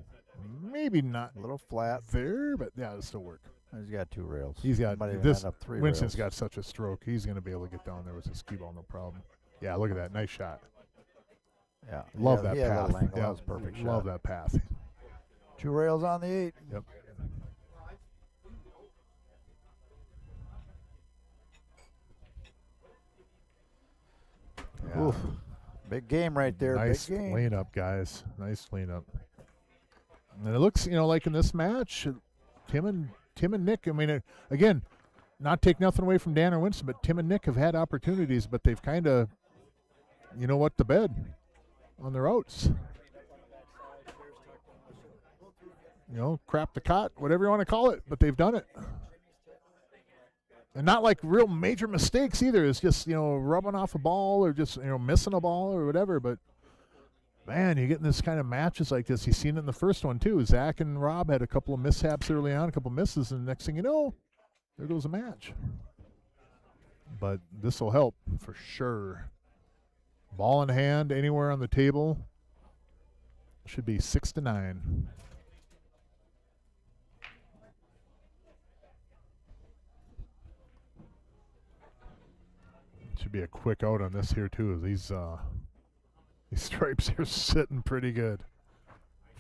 Maybe not A little flat. there, but yeah, it'll still work. He's got 2 rails. He's got Might even this. end up 3 Winston's rails. got such a stroke. He's going to be able to get down there with his skee ball, no problem. Yeah, look at that. Nice shot. Yeah. Love He that had a path. little angle. Yeah, That was a perfect shot. love that path. 2 rails on the 8. Yep. Yeah. Oof. Big game right there. Nice Big game. cleanup, guys. Nice cleanup. And it looks, like in this match, Tim and Nick. I mean, again, not take nothing away from Dan or Winston, but Tim and Nick have had opportunities, but they've kind of, the bed on their outs. Crap the cot, whatever you want to call it, but they've done it. And not like real major mistakes either. It's just, rubbing off a ball or just, missing a ball or whatever. But, man, you get in this kind of matches like this. You've seen it in the first one, too. Zach and Rob had a couple of mishaps early on, a couple of misses, and the next thing you know, there goes a match. But this will help for sure. Ball in hand, anywhere on the table. Should be 6-9. Should be a quick out on this here too. These stripes are sitting pretty good.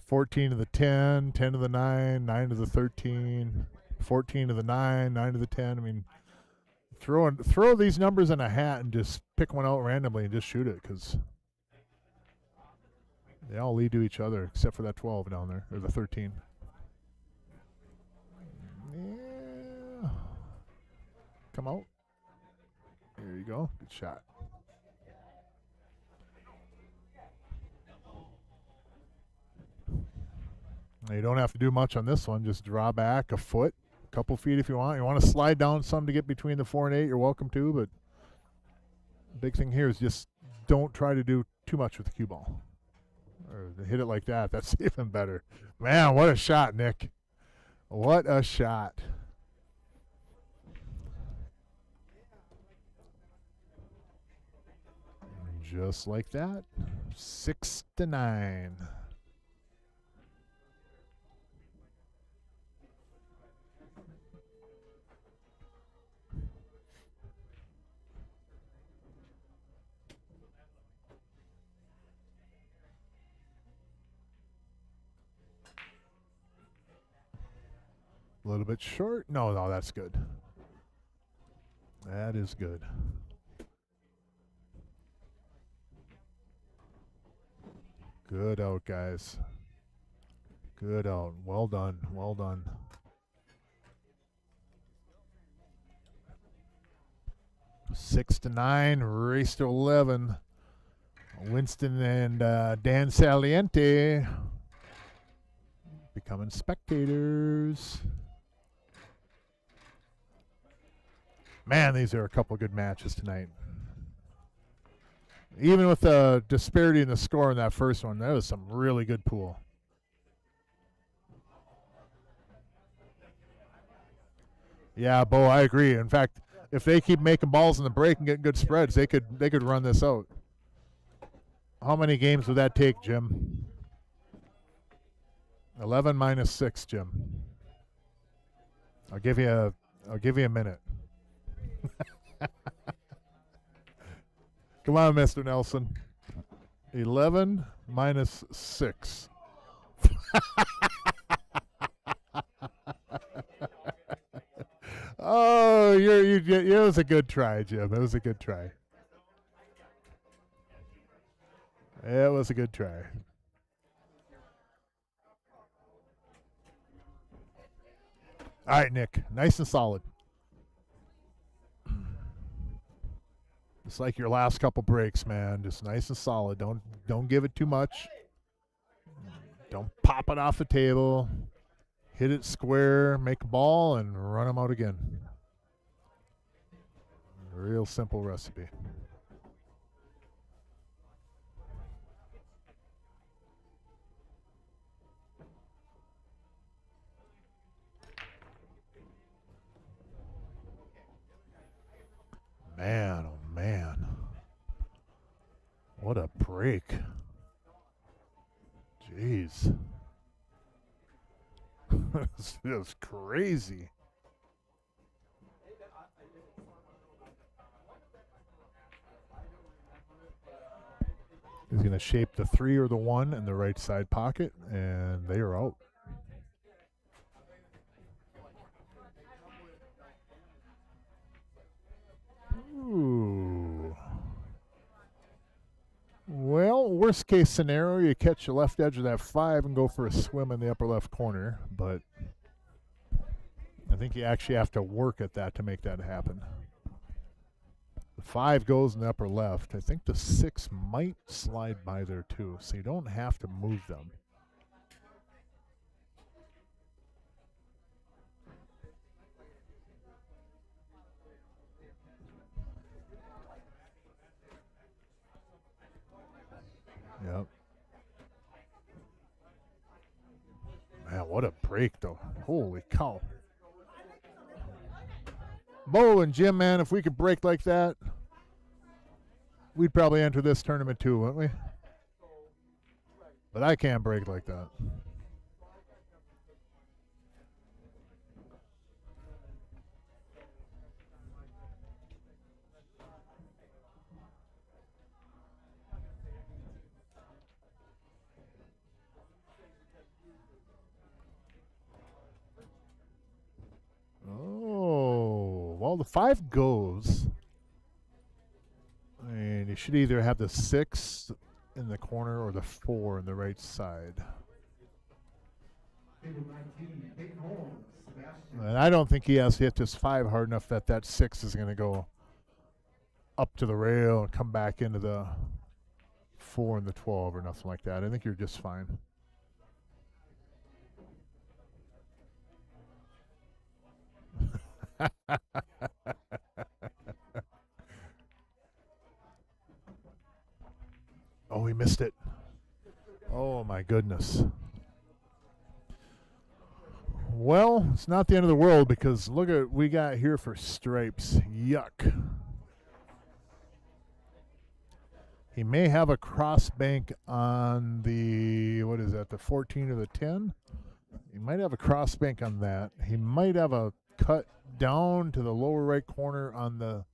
14 to the 10, 10 to the 9, 9 to the 13, 14 to the 9, 9 to the 10. I mean, throw these numbers in a hat and just pick one out randomly and just shoot it, because they all lead to each other except for that 12 down there, or the 13. Yeah. Come out. There you go. Good shot. Now you don't have to do much on this one. Just draw back a foot, a couple feet if you want. You want to slide down some to get between the 4 and 8, you're welcome to, but the big thing here is just don't try to do too much with the cue ball. Or hit it like that. That's even better. Man, what a shot, Nick. What a shot. Just like that. 6-9. A little bit short. No, that's good. That is good. Good out, guys. Good out. Well done. Well done. Six to 9. Race to 11. Winston and Dan Saliente becoming spectators. Man, these are a couple good matches tonight. Even with the disparity in the score in that first one, that was some really good pool. Yeah, Bo, I agree. In fact, if they keep making balls in the break and getting good spreads, they could run this out. How many games would that take, Jim? 11 minus 6, Jim. I'll give you a minute. Come on, Mr. Nelson. 11 minus 6. Oh, it was a good try, Jim. It was a good try. It was a good try. All right, Nick. Nice and solid. It's like your last couple breaks, man. Just nice and solid. Don't give it too much. Don't pop it off the table. Hit it square, make a ball, and run them out again. Real simple recipe. Man, oh man. What a break. Jeez. This is crazy. He's going to shape the 3 or the 1 in the right side pocket, and they are out. Ooh. Well, worst case scenario, you catch the left edge of that 5 and go for a swim in the upper left corner, but I think you actually have to work at that to make that happen. The 5 goes in the upper left. I think the 6 might slide by there too, so you don't have to move them. Yep. Man, what a break, though. Holy cow. Bo and Jim, man, if we could break like that. we'd probably enter this tournament too, wouldn't we? But I can't break like that. Oh, well, the 5 goes. And you should either have the 6 in the corner or the 4 in the right side. And I don't think he has hit this 5 hard enough that that 6 is going to go up to the rail and come back into the 4 and the 12 or nothing like that. I think you're just fine. Oh, he missed it. Oh, my goodness. Well, it's not the end of the world because look at what we got here for stripes. Yuck. He may have a cross bank on the, what is that, the 14 or the 10? He might have a cross bank on that. He might have a cut down to the lower right corner on the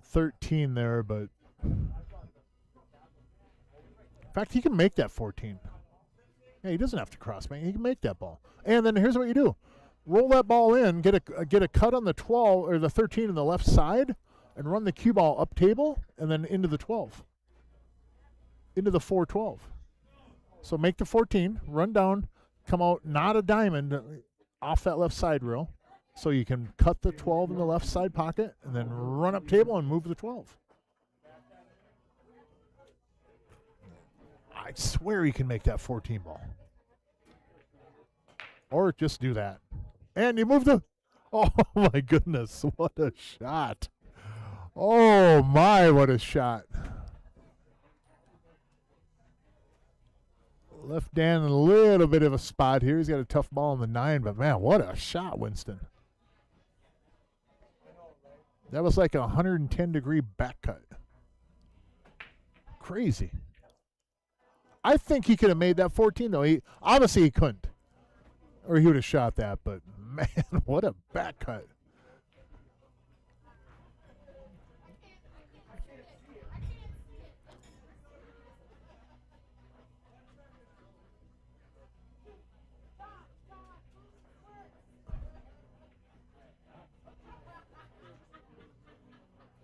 13 there, but in fact, he can make that 14. Yeah, he doesn't have to cross bank. He can make that ball. And then here's what you do. Roll that ball in, get a cut on the 12 or the 13 on the left side, and run the cue ball up table and then into the 12. Into the 4-12. So make the 14, run down, come out not a diamond off that left side rail. So you can cut the 12 in the left side pocket and then run up table and move the 12. I swear you can make that 14 ball. Or just do that. And you move the... Oh, my goodness. What a shot. Oh, my, what a shot. Left Dan in a little bit of a spot here. He's got a tough ball on the 9, but, man, what a shot, Winston. That was like a 110-degree back cut. Crazy. I think he could have made that 14, though. Obviously, he couldn't. Or he would have shot that, but, man, what a back cut.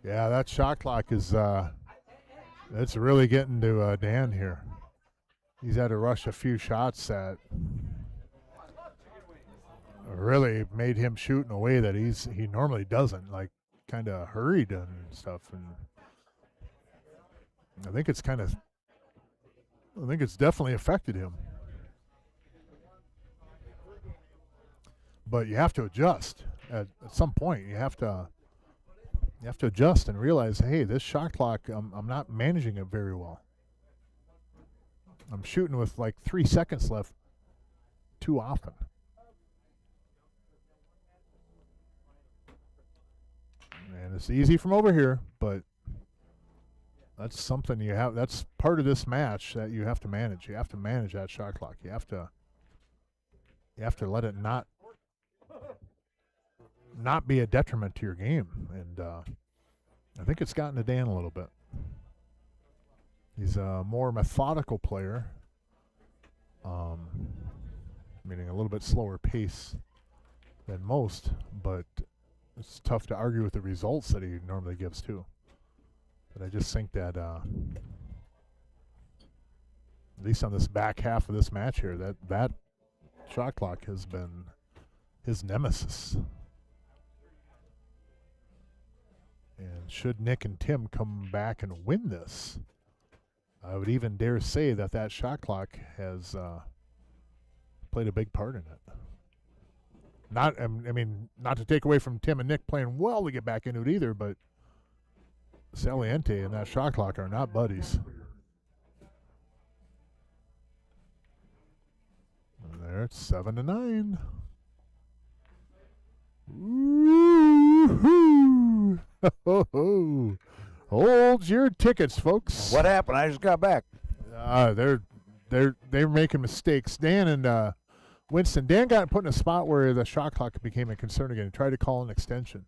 Yeah, that shot clock is, it's really getting to Dan here. He's had to rush a few shots that really made him shoot in a way that he normally doesn't, like kind of hurried and stuff. And I think it's definitely affected him. But you have to adjust at some point. You have to adjust and realize, hey, this shot clock, I'm not managing it very well. I'm shooting with like 3 seconds left too often. And it's easy from over here, but that's something that's part of this match that you have to manage. You have to manage that shot clock. You have to let it not be a detriment to your game. And I think it's gotten to Dan a little bit. He's a more methodical player, meaning a little bit slower pace than most, but it's tough to argue with the results that he normally gives too. But I just think that at least on this back half of this match here, that shot clock has been his nemesis. And should Nick and Tim come back and win this, I would even dare say that shot clock has played a big part in it. Not to take away from Tim and Nick playing well to get back into it either, but Saliente and that shot clock are not buddies. And there it's 7-9. Woo-hoo. Hold your tickets, folks. What happened? I just got back. They're making mistakes. Dan and Winston. Dan got put in a spot where the shot clock became a concern again. He tried to call an extension,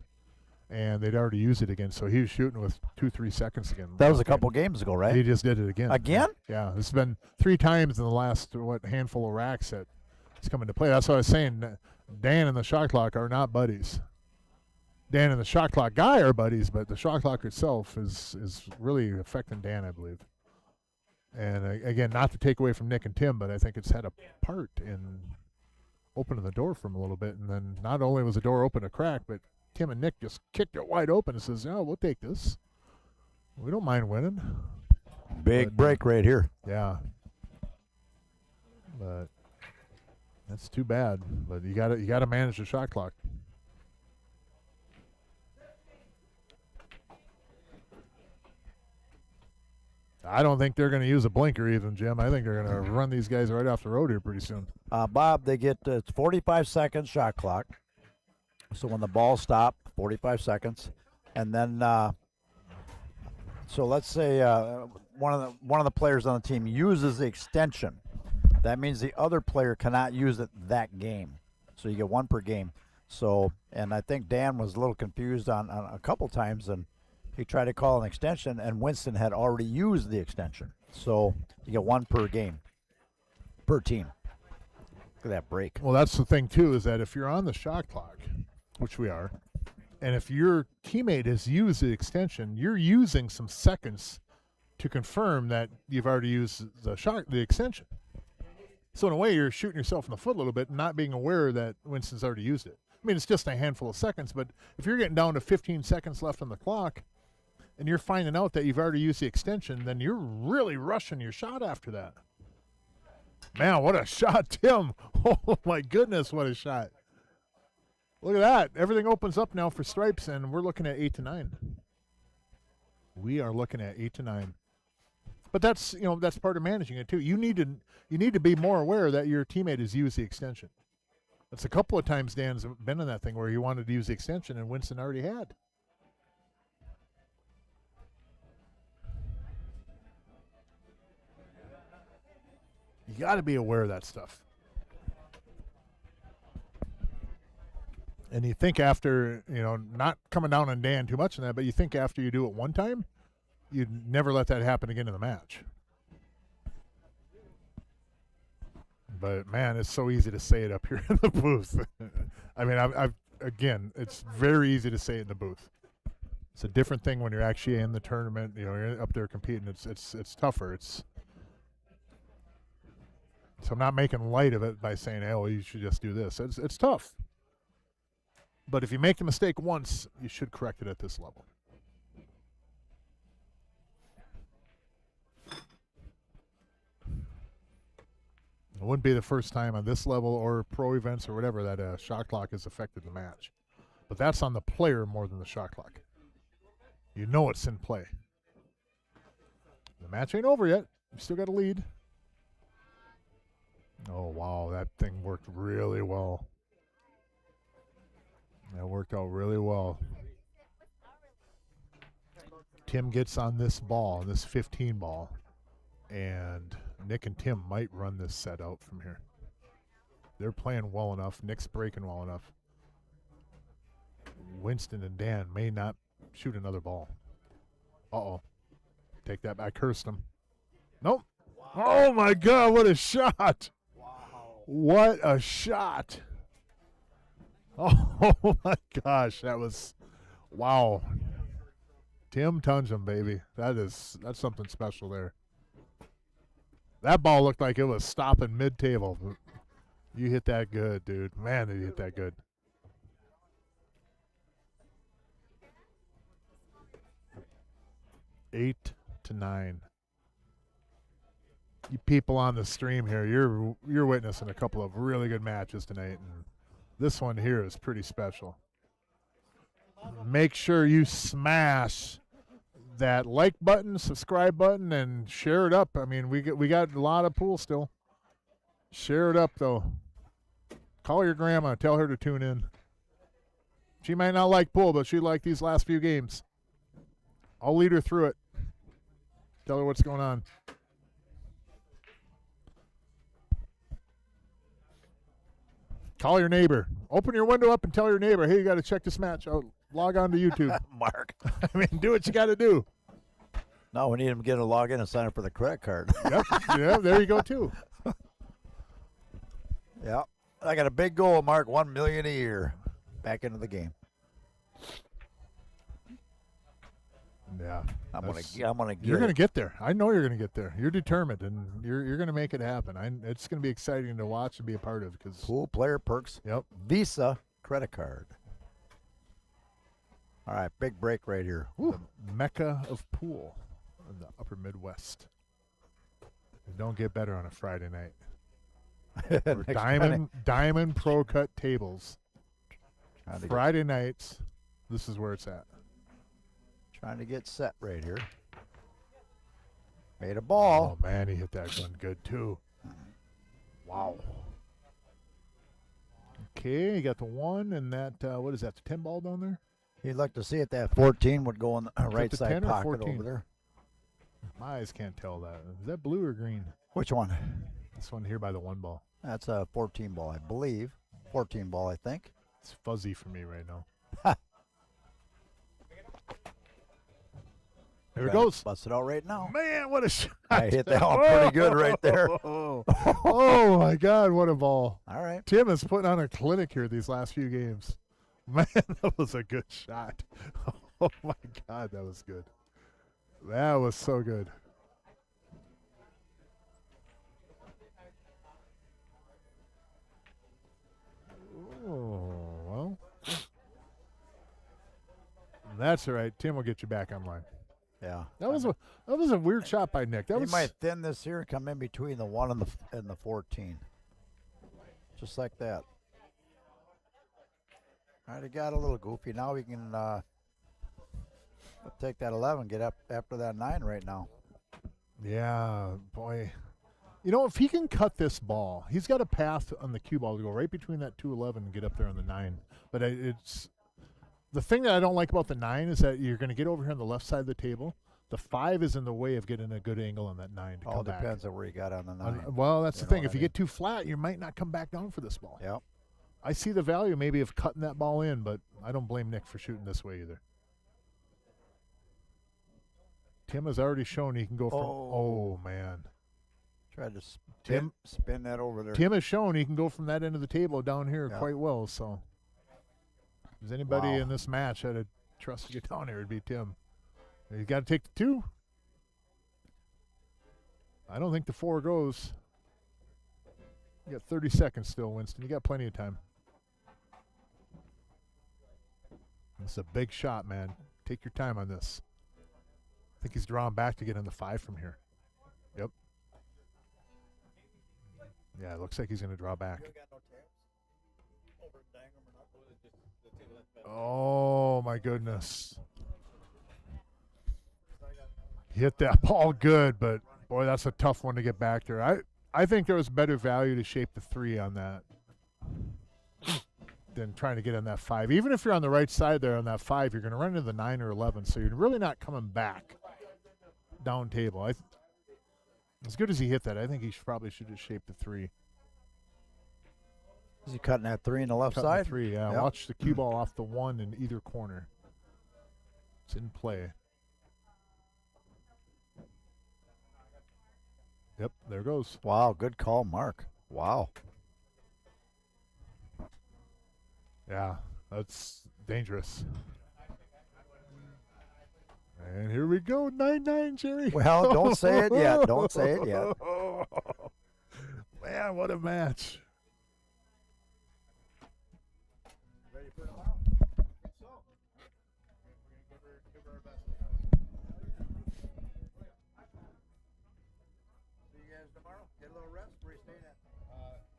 and they'd already used it again. So he was shooting with 2-3 seconds again. That was a couple games ago, right? He just did it again. Again? Yeah, this has been 3 times in the last handful of racks that it's come into play. That's what I was saying. Dan and the shot clock are not buddies. Dan and the shot clock guy are buddies, but the shot clock itself is really affecting Dan, I believe. And again, not to take away from Nick and Tim, but I think it's had a part in opening the door for him a little bit. And then not only was the door open a crack, but Tim and Nick just kicked it wide open and says, "Oh, we'll take this. We don't mind winning." Big break right here. Yeah. But that's too bad. But you gotta manage the shot clock. I don't think they're going to use a blinker even, Jim. I think they're going to run these guys right off the road here pretty soon. Bob, they get 45 seconds shot clock. So when the ball stops, 45 seconds, and then so let's say one of the players on the team uses the extension. That means the other player cannot use it that game. So you get 1 per game. So, and I think Dan was a little confused on a couple times, and he tried to call an extension, and Winston had already used the extension. So you get 1 per game, per team. Look at that break. Well, that's the thing, too, is that if you're on the shot clock, which we are, and if your teammate has used the extension, you're using some seconds to confirm that you've already used the extension. So in a way, you're shooting yourself in the foot a little bit, not being aware that Winston's already used it. I mean, it's just a handful of seconds, but if you're getting down to 15 seconds left on the clock, and you're finding out that you've already used the extension, then you're really rushing your shot after that. Man, what a shot, Tim. Oh, my goodness, what a shot. Look at that. Everything opens up now for stripes, and we're looking at 8 to 9. We are looking at 8 to 9. But that's part of managing it, too. You need to be more aware that your teammate has used the extension. That's a couple of times Dan's been in that thing where he wanted to use the extension, and Winston already had. You got to be aware of that stuff. And you think after, not coming down on Dan too much on that, but you think after you do it one time, you'd never let that happen again in the match. But, man, it's so easy to say it up here in the booth. I mean, again, it's very easy to say it in the booth. It's a different thing when you're actually in the tournament, you're up there competing. It's tougher. So I'm not making light of it by saying, "Oh, you should just do this." It's tough. But if you make the mistake once, you should correct it at this level. It wouldn't be the first time on this level or pro events or whatever that a shot clock has affected the match. But that's on the player more than the shot clock. You know it's in play. The match ain't over yet. You still got a lead. Oh, wow, that thing worked really well. That worked out really well. Tim gets on this ball, this 15 ball, and Nick and Tim might run this set out from here. They're playing well enough. Nick's breaking well enough. Winston and Dan may not shoot another ball. Uh-oh. Take that back. Cursed him. Nope. Wow. Oh, my God, what a shot. What a shot. Oh, my gosh. That was, wow. Tim Tungeon, baby. That's something special there. That ball looked like it was stopping mid-table. You hit that good, dude. Man, did you hit that good. Eight to 9. You people on the stream here, you're witnessing a couple of really good matches tonight, and this one here is pretty special. Make sure you smash that like button, subscribe button, and share it up. I mean, we got a lot of pool still. Share it up though. Call your grandma, tell her to tune in. She might not like pool, but she liked these last few games. I'll lead her through it. Tell her what's going on. Call your neighbor. Open your window up and tell your neighbor, hey, you got to check this match out. Log on to YouTube. Mark. I mean, do what you got to do. No, we need him to get a login and sign up for the credit card. Yep. Yeah, there you go, too. Yeah. I got a big goal, Mark. $1 million a year. Back into the game. Yeah. I'm that's- gonna get You're going to it. get there. I know you're going to get there. You're determined, and you're going to make it happen. It's going to be exciting to watch and be a part of. Cause, Pool Player Perks Yep. Visa credit card. All right, big break right here. The mecca of pool in the upper Midwest. It don't get better on a Friday night. Or Next diamond Pro Cut tables. Trying to, Friday nights, this is where it's at. trying to get set right here. Made a ball. Oh, man, he hit that one good, too. Wow. Okay, you got the 1 and that, what is that, the 10 ball down there? He'd like to see it. That 14 would go in the right the side 10 or pocket 14? over there. My eyes can't tell that. Is that blue or green? Which one? This one here by the 1 ball. That's a 14 ball, I believe. 14 ball, I think. It's fuzzy for me right now. There it goes. Bust it out right now. Man, what a shot. I hit that one pretty good right there. Oh, my God, what a ball. All right. Tim is putting on a clinic here these last few games. Man, that was a good shot. Oh, my God, that was good. That was so good. Oh, well. That's all right. Tim will get you back online. Yeah. That was a weird shot by Nick. That He was might thin this here and come in between the 1 and the 14. Just like that. All right, he got a little goofy. Now we can take that 11, get up after that 9 right now. Yeah, boy. You know, if he can cut this ball, he's got a path on the cue ball to go right between that 2-11 and get up there on the 9. But it's the thing that I don't like about the 9 is that you're going to get over here on the left side of the table. The 5 is in the way of getting a good angle on that 9 to All come back. depends on where you got on the 9. Well, that's You the know thing. what If I you mean? get too flat, you might not come back down for this ball. Yep. I see the value maybe of cutting that ball in, but I don't blame Nick for shooting this way either. Tim has already shown he can go from. Oh man. Tried to Tim- spin that over there. Tim has shown he can go from that end of the table down here Yeah. quite well. So, if there's anybody Wow. in this match that I'd trust to get down here, it'd be Tim. He's got to take the 2. I don't think the 4 goes. You got 30 seconds still, Winston. You got plenty of time. It's a big shot, man. Take your time on this. I think he's drawing back to get in the 5 from here. Yep. Yeah, it looks like he's going to draw back. Oh, my goodness. Hit that ball good, but, boy, that's a tough one to get back there. I think there was better value to shape the 3 on that than trying to get on that 5. Even if you're on the right side there on that 5, you're going to run into the 9 or 11, so you're really not coming back down table. As good as he hit that, I think he probably should have shaped the 3. Is he cutting that 3 in the left Cutting the side? 3, yeah. Yep. Watch the cue ball off the 1 in either corner. It's in play. Yep, there it goes. Wow, good call, Mark. Wow. Yeah, that's dangerous. And here we go, 9-9, Jerry. Well, don't say it yet. Don't say it yet. Man, what a match. Ready for tomorrow? See you guys tomorrow. Get a little rest. Where are you staying at?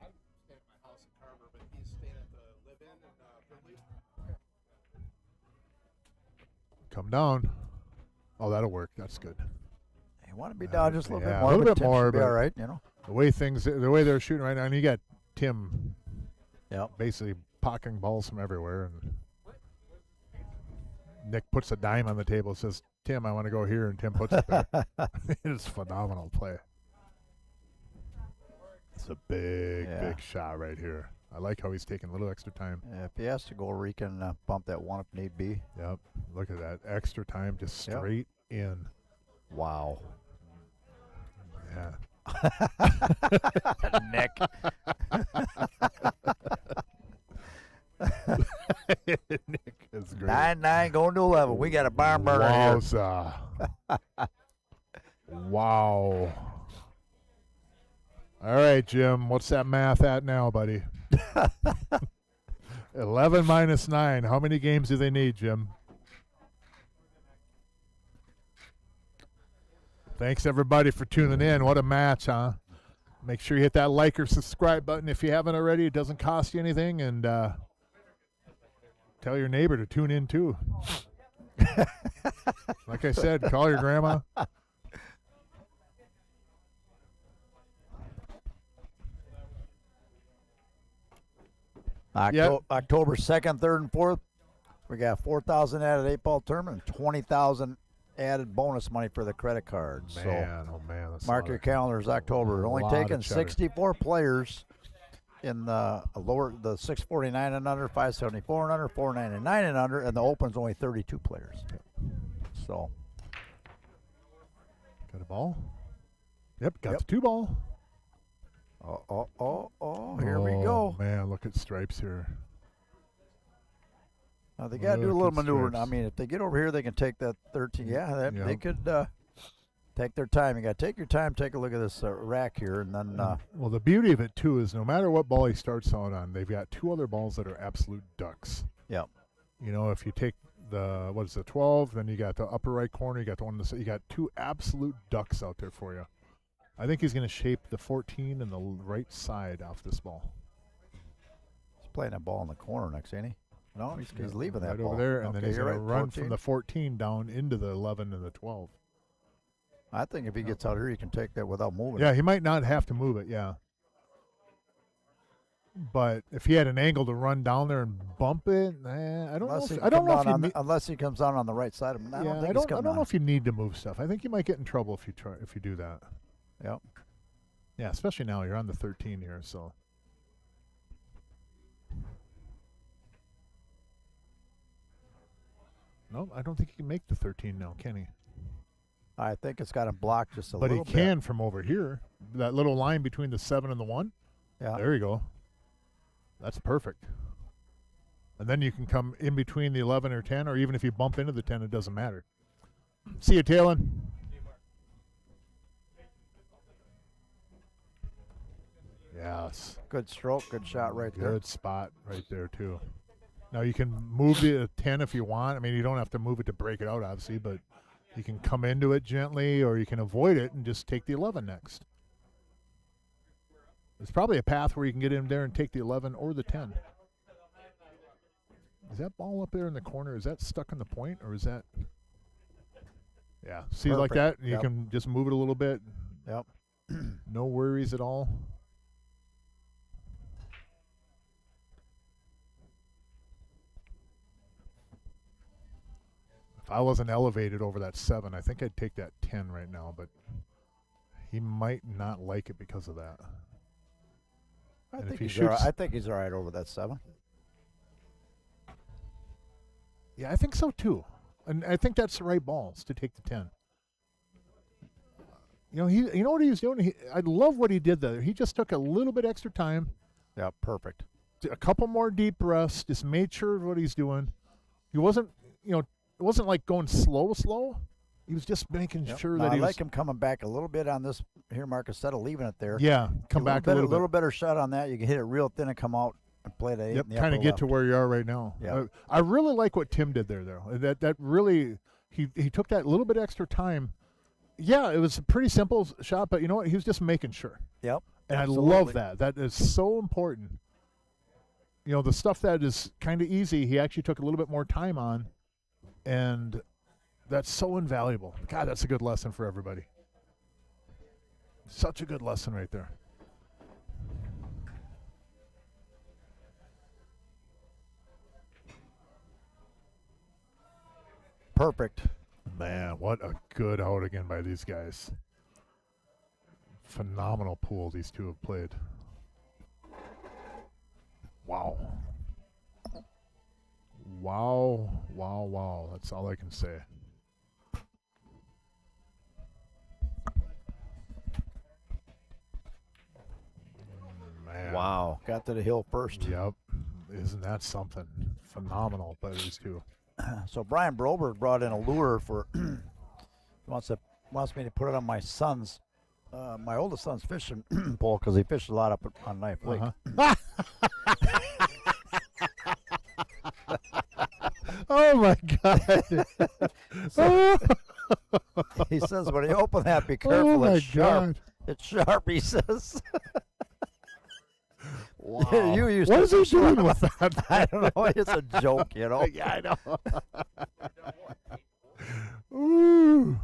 I'm staying at my house in Carver, but he's staying at the live-in in Findlay. Come down. Oh, that'll work. That's good. You want to be down just a little Yeah, bit a more. little but bit Tim more, should be but- all right, you know. The way they're shooting right now, and you got Tim Yep. basically pocketing balls from everywhere. And Nick puts a dime on the table, says, Tim, I want to go here, and Tim puts it there. It's phenomenal play. It's a big, Yeah. big shot right here. I like how he's taking a little extra time. If he has to go, he can bump that one if need be. Yep. Look at that extra time, just Yep. straight in. Wow. Yeah. Nick. Nick is great. 9-9 going to 11. We got a barn burner here. Wowza. Wow. All right, Jim. What's that math at now, buddy? 11 minus 9. How many games do they need, Jim? Thanks, everybody, for tuning in. What a match, huh? Make sure you hit that like or subscribe button if you haven't already. It doesn't cost you anything. And tell your neighbor to tune in, too. Like I said, call your grandma. October 2nd, 3rd, and 4th, we got 4,000 added 8-ball tournament and 20,000 added bonus money for the credit cards. Man, oh man. That's Mark your calendars, October. Only lot of taking cheddar. 64 players in the 649 and under, 574 and under, 499 and under, and the Open's only 32 players. So. Got a ball? Yep, got Yep. the 2 ball. Here we go. Man, look at stripes here. Now they got to do a Look little at maneuver. stripes. I mean, if they get over here, they can take that 13. Yeah, they Yep. could take their time. You got to take your time. Take a look at this rack here, and then Well, the beauty of it, too, is no matter what ball he starts out on, they've got 2 other balls that are absolute ducks. yeah. You know, if you take the, 12, then you got the upper right corner, you got the one, you got 2 absolute ducks out there for you. I think he's going to shape the 14 and the right side off this ball. He's playing that ball in the corner next, ain't he? No, he's leaving that right ball over there, and then Okay, he's you're going to right, run from the 14 down into the 11 and the 12. I think if he gets out here, he can take that without moving. Yeah, he might not have to move it, yeah. But if he had an angle to run down there and bump it, I don't know. I don't know if you unless he comes down on the right side of him. I don't know if you need to move stuff. I think you might get in trouble if you do that. Yep. Yeah, especially now you're on the 13 here, so. No, I don't think he can make the 13 now, can he? I think it's got him blocked just a But little he bit. can from over here. That little line between the 7 and the 1. Yeah. There you go. That's perfect. And then you can come in between the 11 or 10, or even if you bump into the 10, it doesn't matter. See you, Talon. Yes. Good stroke, good shot right there. Good spot right there, too. Now, you can move the 10 if you want. I mean, you don't have to move it to break it out, obviously, but you can come into it gently, or you can avoid it and just take the 11 next. There's probably a path where you can get in there and take the 11 or the 10. Is that ball up there in the corner, is that stuck in the point, or is that? Yeah, see, like that? Perfect. You Yep. can just move it a little bit. Yep. No worries at all. If I wasn't elevated over that 7, I think I'd take that 10 right now, but he might not like it because of that. I And think if he he's all right. shoots- I think he's all right over that 7. Yeah, I think so too. And I think that's the right balls to take the 10. You know what he was doing? I love what he did there. He just took a little bit extra time, Yeah, perfect. a couple more deep breaths, just made sure of what he's doing. He wasn't, it wasn't like going slow. He was just making Yep. sure Now, that I he like was. him coming back a little bit on this here, Mark, instead of leaving it there. Yeah, come back a little bit. better shot on that. You can hit it real thin and come out and play the 8 Yep, in the kind of upper get left. to where you are right now. Yeah. I really like what Tim did there, though. That really, he took that little bit extra time. Yeah, it was a pretty simple shot, but you know what? He was just making sure. Yep. And absolutely. I love that. That is so important. The stuff that is kind of easy, he actually took a little bit more time on, and that's so invaluable. God, that's a good lesson for everybody. Such a good lesson right there. Perfect. Man, what a good out again by these guys. Phenomenal pool these two have played. Wow. Wow, wow, wow. That's all I can say. Man. Wow. Got to the hill first. Yep. Isn't that something? Phenomenal by these two. So Brian Broberg brought in a lure for wants me to put it on my son's my oldest son's fishing pole because he fished a lot up on Knife Lake. Oh my God. So, he says when you open that, be careful. Oh my It's sharp. God. It's sharp, he says. Wow. You used What to is he fish doing one. with that? I don't know. It's a joke, you know. Yeah, I know. Ooh.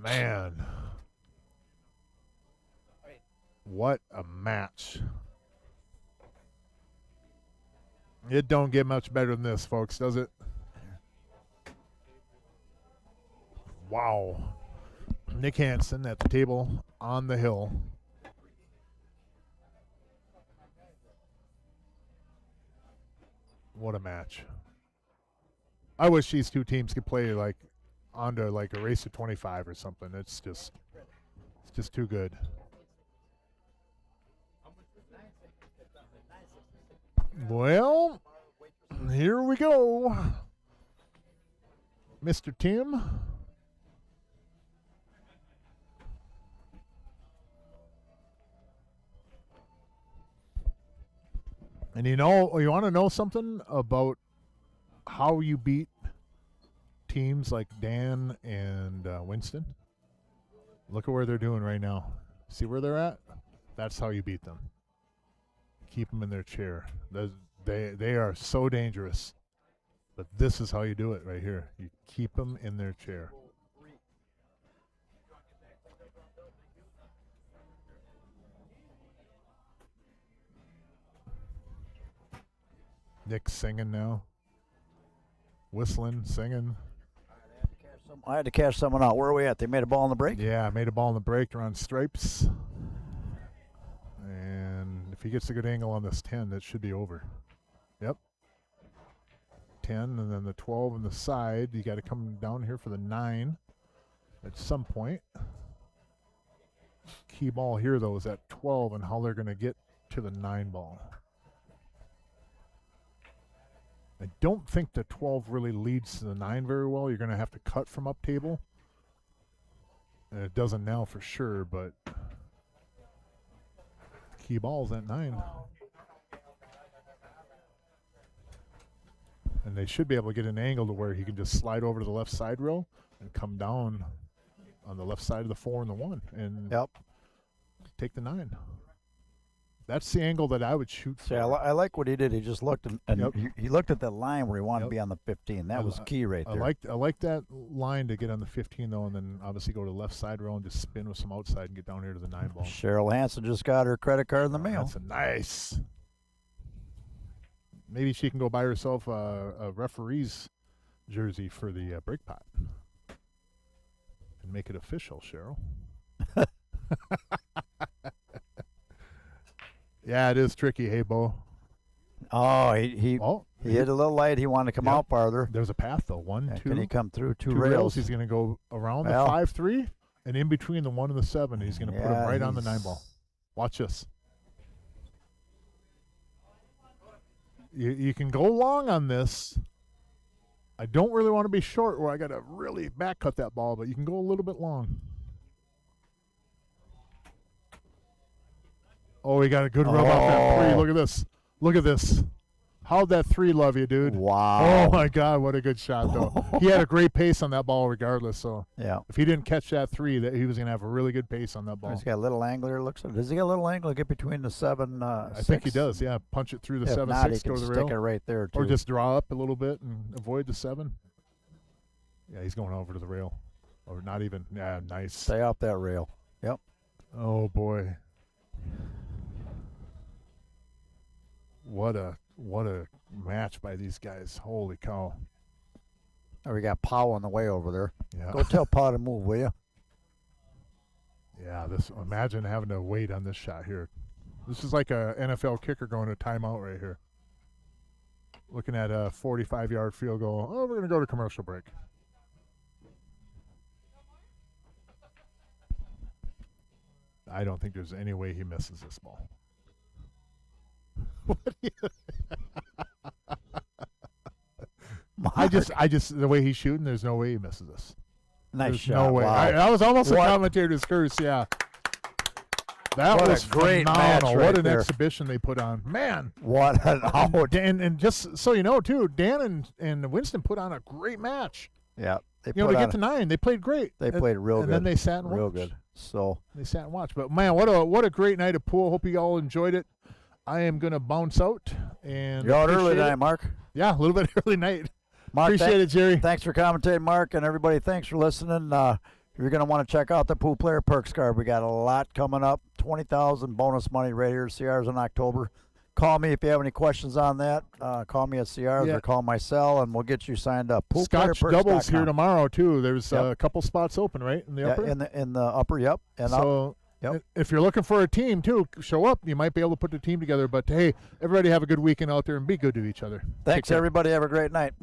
Man. What a match. It don't get much better than this, folks, does it? Wow. Nick Hansen at the table on the hill. What a match. I wish these two teams could play like onto like a race of 25 or something. It's just too good. Well, here we go. Mr. Tim. And you want to know something about how you beat teams like Dan and Winston? Look at where they're doing right now. See where they're at? That's how you beat them. Keep them in their chair. They are so dangerous. But this is how you do it right here. You keep them in their chair. Nick's singing now. Whistling, singing. I had to catch someone out. Where are we at? They made a ball in the break? Yeah, I made a ball in the break. They're on stripes. And if he gets a good angle on this 10, that should be over. Yep. 10, and then the 12 on the side. You got to come down here for the 9 at some point. Key ball here, though, is at 12 and how they're going to get to the 9 ball. I don't think the 12 really leads to the 9 very well. You're going to have to cut from up table. And it doesn't now for sure, but key ball's at 9. And they should be able to get an angle to where he can just slide over to the left side rail and come down on the left side of the 4 and the 1 and take the 9. That's the angle that I would shoot for. See, I like what he did. He just looked and he looked at the line where he wanted to be on the 15. That was key right there. I like that line to get on the 15 though, and then obviously go to the left side row and just spin with some outside and get down here to the 9 ball. Cheryl Hansen just got her credit card in the mail. That's a nice. Maybe she can go buy herself a referee's jersey for the break pot and make it official, Cheryl. Yeah, it is tricky. Hey, Bo. Oh, he hit a little light. He wanted to come out farther. There's a path, though. 1, 2. Can he come through two rails? rails? He's going to go around the 5-3 and in between the 1 and the 7. He's going to put him right on the 9 ball. Watch this. You can go long on this. I don't really want to be short where I got to really back cut that ball, but you can go a little bit long. Oh, he got a good rub off that 3. Look at this. Look at this. How'd that 3 love you, dude? Wow. Oh, my God. What a good shot, though. He had a great pace on that ball regardless. So if he didn't catch that 3, that he was going to have a really good pace on that ball. He's got a little angle here. Does he got a little angle to get between the 7, 6? I think he does, yeah. Punch it through the 7-6, go to the rail. Stick it right there, too. Or just draw up a little bit and avoid the 7. Yeah, he's going over to the rail. Or not even. Yeah, nice. Stay off that rail. Yep. Oh, boy. What a match by these guys. Holy cow. Oh, we got Powell on the way over there. Yeah. Go tell Powell to move, will you? Yeah, imagine having to wait on this shot here. This is like a NFL kicker going to timeout right here. Looking at a 45-yard field goal. Oh, we're going to go to commercial break. I don't think there's any way he misses this ball. What do you I just the way he's shooting, there's no way he misses this. Nice There's shot. no way. Wow. That was almost What? a commentator's curse, yeah. That What a was great match phenomenal. right What an there. exhibition they put on. Man. What an out. And just so you know, too, Dan and Winston put on a great match. Yeah. They You know, put to on get to 9, they played great. They played real and good. then they sat and watched. real good. So They sat and watched. But, man, what a great night of pool. Hope you all enjoyed it. I am going to bounce out. And you're out early appreciate tonight, it. Mark. Yeah, a little bit early night. Mark, Appreciate it, Jerry. Thanks for commentating, Mark, and everybody. Thanks for listening. You're going to want to check out the Pool Player Perks card. We got a lot coming up. 20,000 bonus money right here. CR's in October. Call me if you have any questions on that. Call me at CR's Yeah. or call my cell, and we'll get you signed up. Scotch PoolPlayerPerks.com. doubles here tomorrow, too. There's Yep. a couple spots open, right, in the Yeah, upper? in the upper, yep. And up. So Yep. if you're looking for a team, too, show up. You might be able to put the team together. But, hey, everybody have a good weekend out there and be good to each other. Take Thanks, care. everybody. Have a great night.